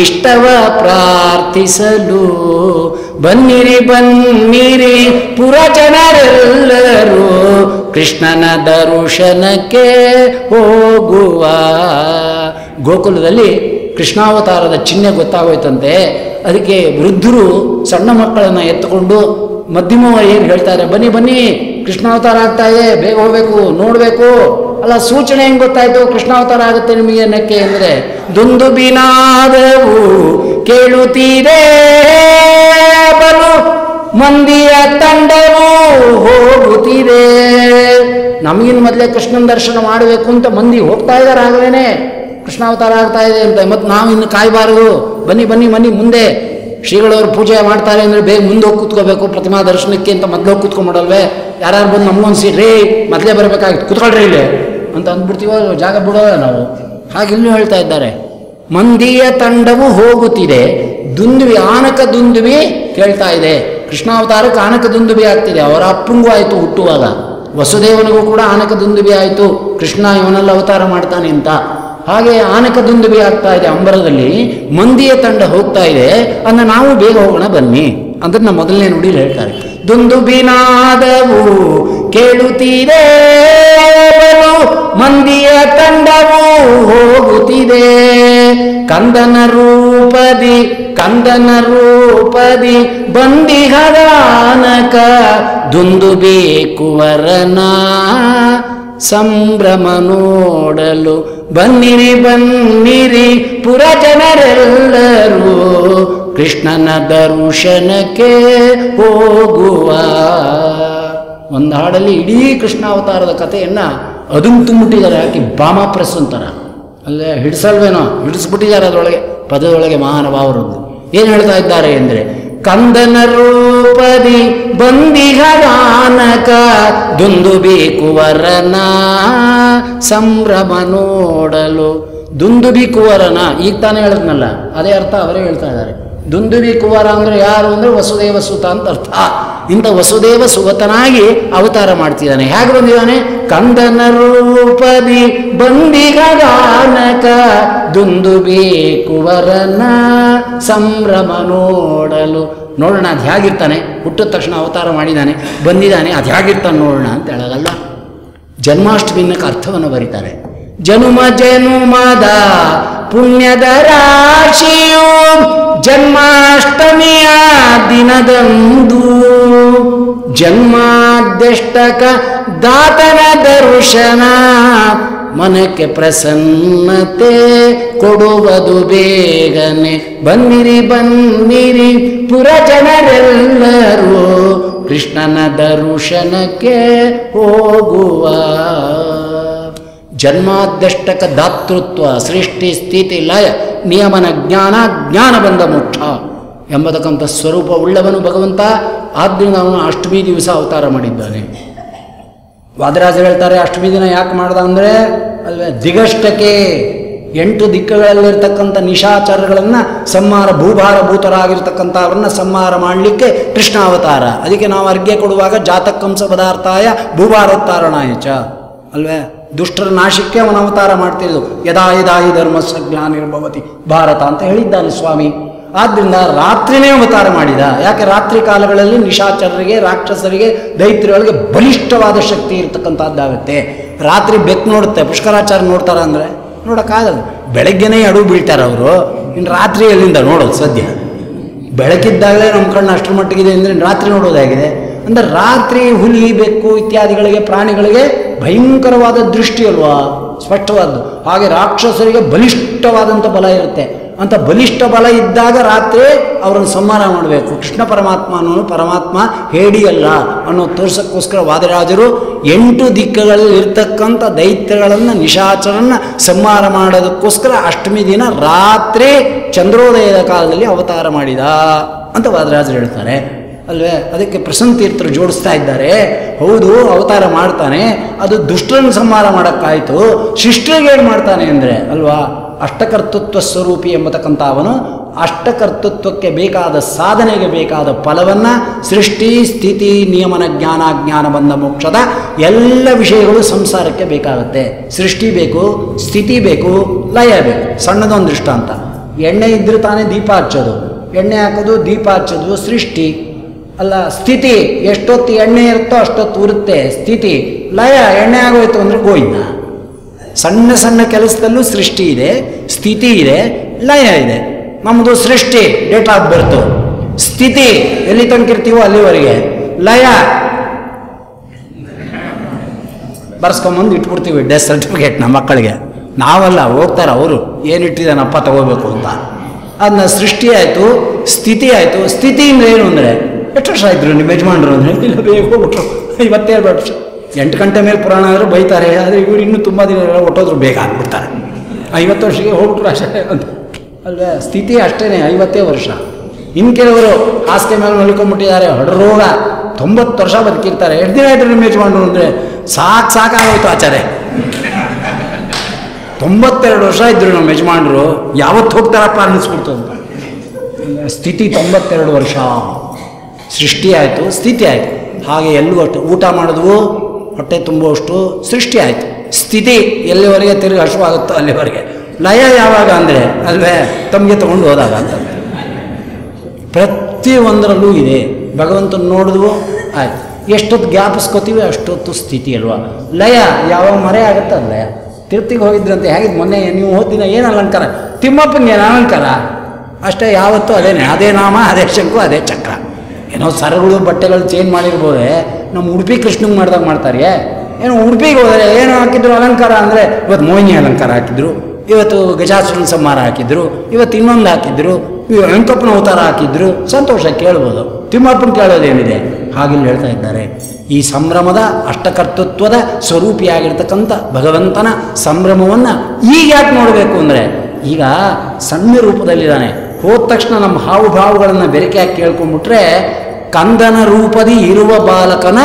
A: ಇಷ್ಟವ ಪ್ರಾರ್ಥಿಸಲು. ಬನ್ನಿರಿ ಬನ್ನಿರಿ ಪುರಜನರೆಲ್ಲರೂ ಕೃಷ್ಣನ ದರ್ಶನಕ್ಕೆ ಹೋಗುವ. ಗೋಕುಲದಲ್ಲಿ ಕೃಷ್ಣಾವತಾರದ ಚಿಹ್ನೆ ಗೊತ್ತಾಗೋಯ್ತಂತೆ. ಅದಕ್ಕೆ ವೃದ್ಧರು ಸಣ್ಣ ಮಕ್ಕಳನ್ನು ಎತ್ತುಕೊಂಡು ಮಧ್ಯಮ ಏನು ಹೇಳ್ತಾರೆ, ಬನ್ನಿ ಬನ್ನಿ ಕೃಷ್ಣಾವತಾರ ಆಗ್ತಾ ಇದೆ, ಬೇಗ ಹೋಗ್ಬೇಕು ನೋಡಬೇಕು. ಅಲ್ಲ ಸೂಚನೆ ಹೆಂಗೆ ಗೊತ್ತಾಯಿತು ಕೃಷ್ಣಾವತಾರ ಆಗುತ್ತೆ ನಿಮಗೆ ಅನ್ನಕ್ಕೆ ಅಂದರೆ, ದುಂದುಬಿನಾದವು ಕೇಳುತ್ತೀರೇ ಬಲು ಮಂದಿಯ ತಂಡವು ಹೋಗುತ್ತೀರೇ. ನಮಗಿನ ಮೊದಲೇ ಕೃಷ್ಣನ ದರ್ಶನ ಮಾಡಬೇಕು ಅಂತ ಮಂದಿ ಹೋಗ್ತಾ ಇದ್ದಾರೆ, ಆಗಲೇ ಕೃಷ್ಣಾವತಾರ ಆಗ್ತಾ ಇದೆ ಅಂತ. ಮತ್ತು ನಾವು ಇನ್ನು ಕಾಯಬಾರದು, ಬನ್ನಿ ಬನ್ನಿ ಬನ್ನಿ ಮುಂದೆ ಶ್ರೀಗಳವರು ಪೂಜೆ ಮಾಡ್ತಾರೆ ಅಂದರೆ ಬೇಗ ಮುಂದೆ ಹೋಗಿ ಕೂತ್ಕೋಬೇಕು ಪ್ರತಿಮಾ ದರ್ಶನಕ್ಕೆ ಅಂತ ಮೊದಲು ಹೋಗಿ ಕೂತ್ಕೊಂಡ್ಬಿಡಲ್ವೇ? ಯಾರು ಬಂದು ನಮಗೊಂದು ಸೀಟ್ ಮೊದಲೇ ಬರಬೇಕಾಗಿತ್ತು, ಕೂತ್ಕೊಳ್ರಿ ಇಲ್ಲೇ ಅಂತ ಅಂದ್ಬಿಡ್ತೀವೋ, ಜಾಗ ಬಿಡೋಲ್ಲ ನಾವು. ಹಾಗಿಲ್ಲೂ ಹೇಳ್ತಾ ಇದ್ದಾರೆ, ಮಂದಿಯ ತಂಡವು ಹೋಗುತ್ತಿದೆ, ದುಂದುವಿ ಆನಕ ದುಂದುವಿ ಕೇಳ್ತಾ ಇದೆ. ಕೃಷ್ಣಾವತಾರಕ್ಕೆ ಆನಕ ದುಂದುಬಿ ಆಗ್ತಿದೆ. ಅವರ ಅಪ್ಪಂಗೂ ಆಯಿತು ಹುಟ್ಟುವಾಗ, ವಸುದೇವನಿಗೂ ಕೂಡ ಆನಕ ದುಂದುಬಿ ಆಯಿತು, ಕೃಷ್ಣ ಇವನೆಲ್ಲ ಅವತಾರ ಮಾಡ್ತಾನೆ ಅಂತ. ಹಾಗೆ ಆನಕ ದುಂದುಬಿ ಆಗ್ತಾ ಇದೆ ಅಂಬರದಲ್ಲಿ, ಮಂದಿಯ ತಂಡ ಹೋಗ್ತಾ ಇದೆ. ಅನ್ನ ನಾವು ಬೇಗ ಹೋಗೋಣ ಬನ್ನಿ ಅಂದ್ರೆ ಮೊದಲನೇ ನುಡಿಲಿ ಹೇಳ್ತಾರೆ, ದುಂದುಬಿನಾದವು ಕೇಳುತ್ತೀರೇ ಬಲು ಮಂದಿಯ ತಂಡವು ಹೋಗುತ್ತಿದೆ. ಕಂದನ ರೂಪದಿ ಬಂದಿಹದಾನಕ ದುಂದುಬಿ ಕುವರನ ಸಂಭ್ರಮ ನೋಡಲು. ಬನ್ನಿರಿ ಬನ್ನಿರಿ ಪುರಜನರೆಲ್ಲರೂ ಕೃಷ್ಣನ ದರ್ಶನಕ್ಕೆ ಹೋಗುವ. ಒಂದು ಹಾಡಲ್ಲಿ ಇಡೀ ಕೃಷ್ಣಾವತಾರದ ಕಥೆಯನ್ನು ತುಂಬಿಟ್ಟಿದ್ದಾರೆ. ಹಾಕಿ ಬಾಮಾ ಪ್ರೆಸ್ ಅಂತಾರ, ಅಲ್ಲೇ ಹಿಡಿಸಲ್ವೇನೋ ಹಿಡಿಸ್ಬಿಟ್ಟಿದ್ದಾರೆ ಅದರೊಳಗೆ, ಪದದೊಳಗೆ ಮಹಾನುಭಾವರದ್ದು. ಏನು ಹೇಳ್ತಾ ಇದ್ದಾರೆ ಅಂದರೆ, ಕಂದನ ರೂಪದಿ ಬಂದಿಹದಾನಕ ದುಂದುಬಿ ಕುವರನ ಸಂಭ್ರಮ ನೋಡಲು. ದುಂದುಬಿ ಕುವರನ ಈಗ ತಾನೇ ಹೇಳಿದ್ನಲ್ಲ, ಅದೇ ಅರ್ಥ ಅವರೇ ಹೇಳ್ತಾ ಇದ್ದಾರೆ. ದುಂದುಬಿ ಕುವರ ಅಂದರೆ ಯಾರು ಅಂದರೆ ವಸುದೇವ ಸುತ ಅಂತ ಅರ್ಥ. ಇಂಥ ವಸುದೇವ ಸುಗತನಾಗಿ ಅವತಾರ ಮಾಡ್ತಿದ್ದಾನೆ. ಹೇಗೆ ಬಂದಿದ್ದಾನೆ? ಕಂದನ ರೂಪದಿ ಬಂದಿಗಾನಕ ದುಂದುಬಿ ಕುವರನ ಸಂಭ್ರಮ ನೋಡಲು. ನೋಡೋಣ ಅದು ಹೇಗಿರ್ತಾನೆ. ಹುಟ್ಟಿದ ತಕ್ಷಣ ಅವತಾರ ಮಾಡಿದ್ದಾನೆ, ಬಂದಿದ್ದಾನೆ, ಅದು ಹೇಗಿರ್ತಾನೆ ನೋಡೋಣ ಅಂತ ಹೇಳೋಲ್ಲ. ಜನ್ಮಾಷ್ಟಮಿನಕ್ಕೆ ಅರ್ಥವನ್ನು ಬರೀತಾರೆ. ಜನುಮ ಜನುಮದ ಪುಣ್ಯದ ರಾಶಿಯು ಜನ್ಮಾಷ್ಟಮಿಯ ದಿನದಂದು ಜನ್ಮಾದ್ಯಷ್ಟಕ ದಾತನ ದರ್ಶನ ಮನಕ್ಕೆ ಪ್ರಸನ್ನತೆ ಕೊಡುವುದು ಬೇಗನೆ. ಬನ್ನಿರಿ ಬನ್ನಿರಿ ಪುರಜನರೆಲ್ಲರೂ ಕೃಷ್ಣನ ದರ್ಶನಕ್ಕೆ ಹೋಗುವ. ಜನ್ಮಾದ್ಯಷ್ಟಕ ದಾತೃತ್ವ, ಸೃಷ್ಟಿ ಸ್ಥಿತಿ ಲಯ ನಿಯಮನ ಜ್ಞಾನ, ಜ್ಞಾನ ಬಂದ ಮೋಕ್ಷ ಎಂಬತಕ್ಕಂಥ ಸ್ವರೂಪ ಉಳ್ಳವನು ಭಗವಂತ. ಆದ್ದರಿಂದ ಅವನು ಅಷ್ಟಮಿ ದಿವಸ ಅವತಾರ ಮಾಡಿದ್ದಾನೆ. ವಾದರಾಜರು ಹೇಳ್ತಾರೆ ಅಷ್ಟಮಿ ದಿನ ಯಾಕೆ ಮಾಡ್ದ ಅಂದರೆ ಅಲ್ವೇ ದಿಗಷ್ಟಕ್ಕೆ 8 ದಿಕ್ಕುಗಳಲ್ಲಿರ್ತಕ್ಕಂಥ ನಿಶಾಚರಗಳನ್ನು ಸಂಹಾರ, ಭೂಭಾರಭೂತರಾಗಿರ್ತಕ್ಕಂಥ ಅವರನ್ನು ಸಂಹಾರ ಮಾಡಲಿಕ್ಕೆ ಕೃಷ್ಣ ಅವತಾರ. ಅದಕ್ಕೆ ನಾವು ಅರ್ಘ್ಯ ಕೊಡುವಾಗ ಜಾತಕಂಸ ಪದಾರ್ಥಾಯ ಭೂಭಾರೋತ್ತಾರಣಾಯ ಚ ಅಲ್ವೇ, ದುಷ್ಟರ ನಾಶಕ್ಕೆ ಅವನ ಅವತಾರ ಮಾಡ್ತಿದ್ದು. ಯದಾ ಯದಾ ಹಿ ಧರ್ಮಸ್ಯ ಗ್ಲಾನಿರ್ಭವತಿ ಭಾರತ ಅಂತ ಹೇಳಿದ್ದಾನೆ ಸ್ವಾಮಿ. ಆದ್ದರಿಂದ ರಾತ್ರಿನೇ ಅವತಾರ ಮಾಡಿದ. ಯಾಕೆ? ರಾತ್ರಿ ಕಾಲಗಳಲ್ಲಿ ನಿಶಾಚರರಿಗೆ, ರಾಕ್ಷಸರಿಗೆ, ದೈತ್ಯಗಳಿಗೆ ಬಲಿಷ್ಠವಾದ ಶಕ್ತಿ ಇರ್ತಕ್ಕಂಥದ್ದಾಗುತ್ತೆ. ರಾತ್ರಿ ಬೆಕ್ಕು ನೋಡುತ್ತೆ, ಪುಷ್ಕರಾಚಾರ್ಯ ನೋಡ್ತಾರ ಅಂದರೆ ನೋಡೋಕ್ಕಾಗಲ್ಲ. ಬೆಳಗ್ಗೆನೇ ಅಡುಗೆ ಬೀಳ್ತಾರೆ ಅವರು. ಇನ್ನು ರಾತ್ರಿ ಎಲ್ಲಿಂದ ನೋಡೋದು ಸದ್ಯ? ಬೆಳಕಿದ್ದಾಗಲೇ ನಮ್ಮ ಕಣ್ಣು ಅಷ್ಟರ ಮಟ್ಟಿಗಿದೆ ಅಂದರೆ ರಾತ್ರಿ ನೋಡೋದಾಗಿದೆ. ಅಂದರೆ ರಾತ್ರಿ ಹುಲಿ, ಬೆಕ್ಕು ಇತ್ಯಾದಿಗಳಿಗೆ, ಪ್ರಾಣಿಗಳಿಗೆ ಭಯಂಕರವಾದ ದೃಷ್ಟಿ ಅಲ್ವಾ, ಸ್ಪಷ್ಟವಾದ್ದು. ಹಾಗೆ ರಾಕ್ಷಸರಿಗೆ ಬಲಿಷ್ಠವಾದಂಥ ಬಲ ಇರುತ್ತೆ. ಅಂತ ಬಲಿಷ್ಠ ಬಲ ಇದ್ದಾಗ ರಾತ್ರಿ ಅವರನ್ನು ಸಂಹಾರ ಮಾಡಬೇಕು. ಕೃಷ್ಣ ಪರಮಾತ್ಮ ಅನ್ನೋನು ಪರಮಾತ್ಮ ಹೇಡಿಯಲ್ಲ ಅನ್ನೋ ತೋರ್ಸೋಕ್ಕೋಸ್ಕರ ವಾದರಾಜರು 8 ದಿಕ್ಕಗಳಲ್ಲಿ ಇರ್ತಕ್ಕಂಥ ದೈತ್ಯಗಳನ್ನು, ನಿಶಾಚರನ್ನು ಸಂಹಾರ ಮಾಡೋದಕ್ಕೋಸ್ಕರ ಅಷ್ಟಮಿ ದಿನ ರಾತ್ರಿ ಚಂದ್ರೋದಯದ ಕಾಲದಲ್ಲಿ ಅವತಾರ ಮಾಡಿದ ಅಂತ ವಾದರಾಜರು ಹೇಳ್ತಾರೆ ಅಲ್ವೇ. ಅದಕ್ಕೆ ಪ್ರಸನ್ನ ತೀರ್ಥರು ಜೋಡಿಸ್ತಾ ಇದ್ದಾರೆ. ಹೌದು, ಅವತಾರ ಮಾಡ್ತಾನೆ, ಅದು ದುಷ್ಟರನ್ನು ಸಂಹಾರ ಮಾಡೋಕ್ಕಾಯಿತು. ಶಿಷ್ಟರಿಗೆ ಏನು ಮಾಡ್ತಾನೆ ಅಂದರೆ ಅಲ್ವಾ, ಅಷ್ಟಕರ್ತೃತ್ವ ಸ್ವರೂಪಿ ಎಂಬತಕ್ಕಂಥ ಅವನು ಅಷ್ಟಕರ್ತೃತ್ವಕ್ಕೆ ಬೇಕಾದ ಸಾಧನೆಗೆ ಬೇಕಾದ ಫಲವನ್ನು, ಸೃಷ್ಟಿ ಸ್ಥಿತಿ ನಿಯಮನ ಜ್ಞಾನ, ಜ್ಞಾನ ಬಂದ ಮೋಕ್ಷದ ಎಲ್ಲ ವಿಷಯಗಳು ಸಂಸಾರಕ್ಕೆ ಬೇಕಾಗುತ್ತೆ. ಸೃಷ್ಟಿ ಬೇಕು, ಸ್ಥಿತಿ ಬೇಕು, ಲಯ ಬೇಕು. ಸಣ್ಣದೊಂದು ದೃಷ್ಟಾಂತ. ಎಣ್ಣೆ ಇದ್ರೆ ತಾನೇ ದೀಪ ಹಚ್ಚೋದು, ಎಣ್ಣೆ ಹಾಕೋದು, ದೀಪ ಹಚ್ಚೋದು ಸೃಷ್ಟಿ ಅಲ್ಲ. ಸ್ಥಿತಿ ಎಷ್ಟೊತ್ತು ಎಣ್ಣೆ ಇರುತ್ತೋ ಅಷ್ಟೊತ್ತು ಉರುತ್ತೆ ಸ್ಥಿತಿ. ಲಯ ಎಣ್ಣೆ ಆಗೋಯ್ತು ಅಂದರೆ ಗೋಯಿಂದ. ಸಣ್ಣ ಸಣ್ಣ ಕೆಲಸದಲ್ಲೂ ಸೃಷ್ಟಿ ಇದೆ, ಸ್ಥಿತಿ ಇದೆ, ಲಯ ಇದೆ. ನಮ್ಮದು ಸೃಷ್ಟಿ ಡೇಟ್ ಆಫ್ ಬರ್ತು, ಸ್ಥಿತಿ ಎಲ್ಲಿ ತನಕ ಇರ್ತೀವೋ ಅಲ್ಲಿವರೆಗೆ, ಲಯ ಬರ್ಸ್ಕೊಂಬಂದು ಇಟ್ಬಿಡ್ತೀವಿ ಡೆತ್ ಸರ್ಟಿಫಿಕೇಟ್ ನಮ್ಮ ಮಕ್ಕಳಿಗೆ. ನಾವಲ್ಲ, ಹೋಗ್ತಾರೆ ಅವರು, ಏನಿಟ್ಟಿದ್ದಾನಪ್ಪ ತಗೋಬೇಕು ಅಂತ. ಅದನ್ನ ಸೃಷ್ಟಿ ಆಯಿತು, ಸ್ಥಿತಿ ಆಯಿತು. ಸ್ಥಿತಿಯಿಂದ ಏನು ಅಂದರೆ ಎಷ್ಟು ವರ್ಷ ಆಯಿತು ನಿಮ್ಮ ಯಜಮಾನರು ಅಂದರೆ ಇಲ್ಲ ಬೇಗ ಹೋಗ್ಬಿಟ್ರು 57 ವರ್ಷ. 8 ಗಂಟೆ ಮೇಲೆ ಪುರಾಣ ಆದರೂ ಬೈತಾರೆ. ಆದರೆ ಇವರು ಇನ್ನೂ ತುಂಬ ದಿನ ಹೊಟ್ಟೋದ್ರು ಬೇಗ ಆಗ್ಬಿಡ್ತಾರೆ. 50 ವರ್ಷಕ್ಕೆ ಹೋಗ್ಬಿಟ್ರು ಅಷ್ಟೇ ಅಂತ ಅಲ್ವೇ. ಸ್ಥಿತಿ ಅಷ್ಟೇ 50 ವರ್ಷ. ಇನ್ನು ಕೆಲವರು ಹಾಸಿಗೆ ಮೇಲೆ ಮಲ್ಕೊಂಡ್ಬಿಟ್ಟಿದ್ದಾರೆ, ಹೊಡರೋಗ 90 ವರ್ಷ ಬದುಕಿರ್ತಾರೆ. ಎಷ್ಟು ದಿನ ಆಯ್ತು ನಿಮ್ಮ ಯಜಮಾನರು ಅಂದರೆ ಸಾಕಾಗೋಯ್ತು ಆಚಾರ್ಯ. 92 ವರ್ಷ ಇದ್ದರು ನಮ್ಮ ಯಜಮಾನರು, ಯಾವತ್ತು ಹೋಗ್ತಾರಪ್ಪ ಅನ್ನಿಸ್ಬಿಡ್ತು ಅಂತ. ಸ್ಥಿತಿ 92 ವರ್ಷ. ಸೃಷ್ಟಿ ಆಯಿತು, ಸ್ಥಿತಿ ಆಯಿತು. ಹಾಗೆ ಎಲ್ಲೂ ಅಷ್ಟು ಊಟ ಮಾಡಿದ್ವು, ಹೊಟ್ಟೆ ತುಂಬುವಷ್ಟು ಸೃಷ್ಟಿ ಆಯಿತು. ಸ್ಥಿತಿ ಎಲ್ಲಿವರೆಗೆ ತಿರುಗಿ ಹಸುವಾಗುತ್ತೋ ಅಲ್ಲಿವರೆಗೆ. ಲಯ ಯಾವಾಗ ಅಂದರೆ ಅಲ್ವೇ, ತಮಗೆ ತೊಗೊಂಡು ಹೋದಾಗ ಅಂತ. ಪ್ರತಿಯೊಂದರಲ್ಲೂ ಇದೆ. ಭಗವಂತನ ನೋಡಿದ್ವು ಆಯ್ತು. ಎಷ್ಟೊತ್ತು ಜ್ಞಾಪಿಸ್ಕೋತೀವಿ ಅಷ್ಟೊತ್ತು ಸ್ಥಿತಿ ಅಲ್ವಾ. ಲಯ ಯಾವಾಗ ಮರೆ ಆಗುತ್ತೆ ಅದು ಲಯ. ತಿರುಪ್ತಿಗೆ ಹೋಗಿದ್ರಂತೆ, ಹೇಗಿದ್ದು ಮೊನ್ನೆ ನೀವು ಹೋದಿನ ಏನು ಅಲಂಕಾರ, ತಿಮ್ಮಪ್ಪನಿಗೆ ಏನು ಅಲಂಕಾರ ಅಷ್ಟೇ, ಯಾವತ್ತೂ ಅದೇನೆ, ಅದೇ ನಾಮ, ಅದೇ ಶಂಕು, ಅದೇ ಚಕ್ರ. ಏನೋ ಸರಗಳು ಬಟ್ಟೆಗಳು ಚೇಂಜ್ ಮಾಡಿರ್ಬೋದೆ. ನಮ್ಮ ಉಡುಪಿ ಕೃಷ್ಣಂಗೆ ಮಾಡ್ದಾಗ ಮಾಡ್ತಾರೆ. ಏನೋ ಉಡುಪಿಗೆ ಹೋದರೆ ಏನು ಹಾಕಿದ್ರು ಅಲಂಕಾರ ಅಂದರೆ, ಇವತ್ತು ಮೋಹಿನಿ ಅಲಂಕಾರ ಹಾಕಿದ್ರು, ಇವತ್ತು ಗಜಾಸುರನ ಸಂಹಾರ ಹಾಕಿದ್ರು, ಇವತ್ತು ಇನ್ನೊಂದು ಹಾಕಿದ್ರು, ವೆಂಕಪ್ಪನ ಅವತಾರ ಹಾಕಿದ್ರು. ಸಂತೋಷ ಕೇಳ್ಬೋದು. ತಿಮ್ಮಪ್ಪನ ಕೇಳೋದೇನಿದೆ? ಹಾಗಿಲ್ಲಿ ಹೇಳ್ತಾ ಇದ್ದಾರೆ. ಈ ಸಂಭ್ರಮದ ಅಷ್ಟಕರ್ತೃತ್ವದ ಸ್ವರೂಪಿಯಾಗಿರ್ತಕ್ಕಂಥ ಭಗವಂತನ ಸಂಭ್ರಮವನ್ನು ಈಗ ಯಾಕೆ ನೋಡಬೇಕು ಅಂದರೆ, ಈಗ ಸಣ್ಣ ರೂಪದಲ್ಲಿದ್ದಾನೆ. ಹೋದ ತಕ್ಷಣ ನಮ್ಮ ಹಾವುಭಾವುಗಳನ್ನು ಬೆರಕೆಯಾಗಿ ಕೇಳ್ಕೊಂಡ್ಬಿಟ್ರೆ, ಕಂದನ ರೂಪದಿ ಇರುವ ಬಾಲಕನ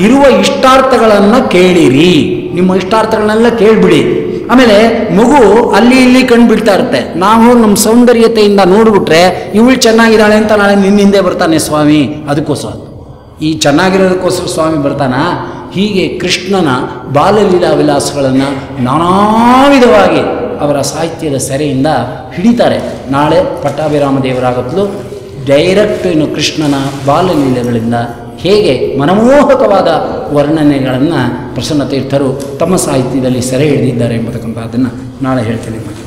A: ಇರುವ ಇಷ್ಟಾರ್ಥಗಳನ್ನು ಕೇಳಿರಿ. ನಿಮ್ಮ ಇಷ್ಟಾರ್ಥಗಳನ್ನೆಲ್ಲ ಕೇಳಿಬಿಡಿ. ಆಮೇಲೆ ಮಗು ಅಲ್ಲಿ ಇಲ್ಲಿ ಕಂಡುಬಿಡ್ತಾ ಇರುತ್ತೆ. ನಾವು ನಮ್ಮ ಸೌಂದರ್ಯತೆಯಿಂದ ನೋಡಿಬಿಟ್ರೆ ಇವಳು ಚೆನ್ನಾಗಿದ್ದಾಳೆ ಅಂತ ನಾಳೆ ನಿನ್ನಿಂದೆ ಬರ್ತಾನೆ ಸ್ವಾಮಿ. ಅದಕ್ಕೋಸ್ಕರ ಈ ಚೆನ್ನಾಗಿರೋದಕ್ಕೋಸ್ಕರ ಸ್ವಾಮಿ ಬರ್ತಾನ. ಹೀಗೆ ಕೃಷ್ಣನ ಬಾಲಲೀಲಾ ವಿಲಾಸಗಳನ್ನು ನಾನಾ ವಿಧವಾಗಿ ಅವರ ಸಾಹಿತ್ಯದ ಸೆರೆಯಿಂದ ಹಿಡಿತಾರೆ. ನಾಳೆ ಪಟ್ಟಾಭಿರಾಮ ದೇವರಾಗತ್ಲು ಡೈರೆಕ್ಟ್ ಇನ್ನು ಕೃಷ್ಣನ ಬಾಲಲೀಲೆಗಳಿಂದ ಹೇಗೆ ಮನಮೋಹಕವಾದ ವರ್ಣನೆಗಳನ್ನು ಪ್ರಸನ್ನ ತೀರ್ಥರು ತಮ್ಮ ಸಾಹಿತ್ಯದಲ್ಲಿ ಸೆರೆ ಹಿಡಿದಿದ್ದಾರೆ ಎಂಬತಕ್ಕಂಥದ್ದನ್ನು ನಾಳೆ ಹೇಳ್ತೇನೆ. ಮತ್ತು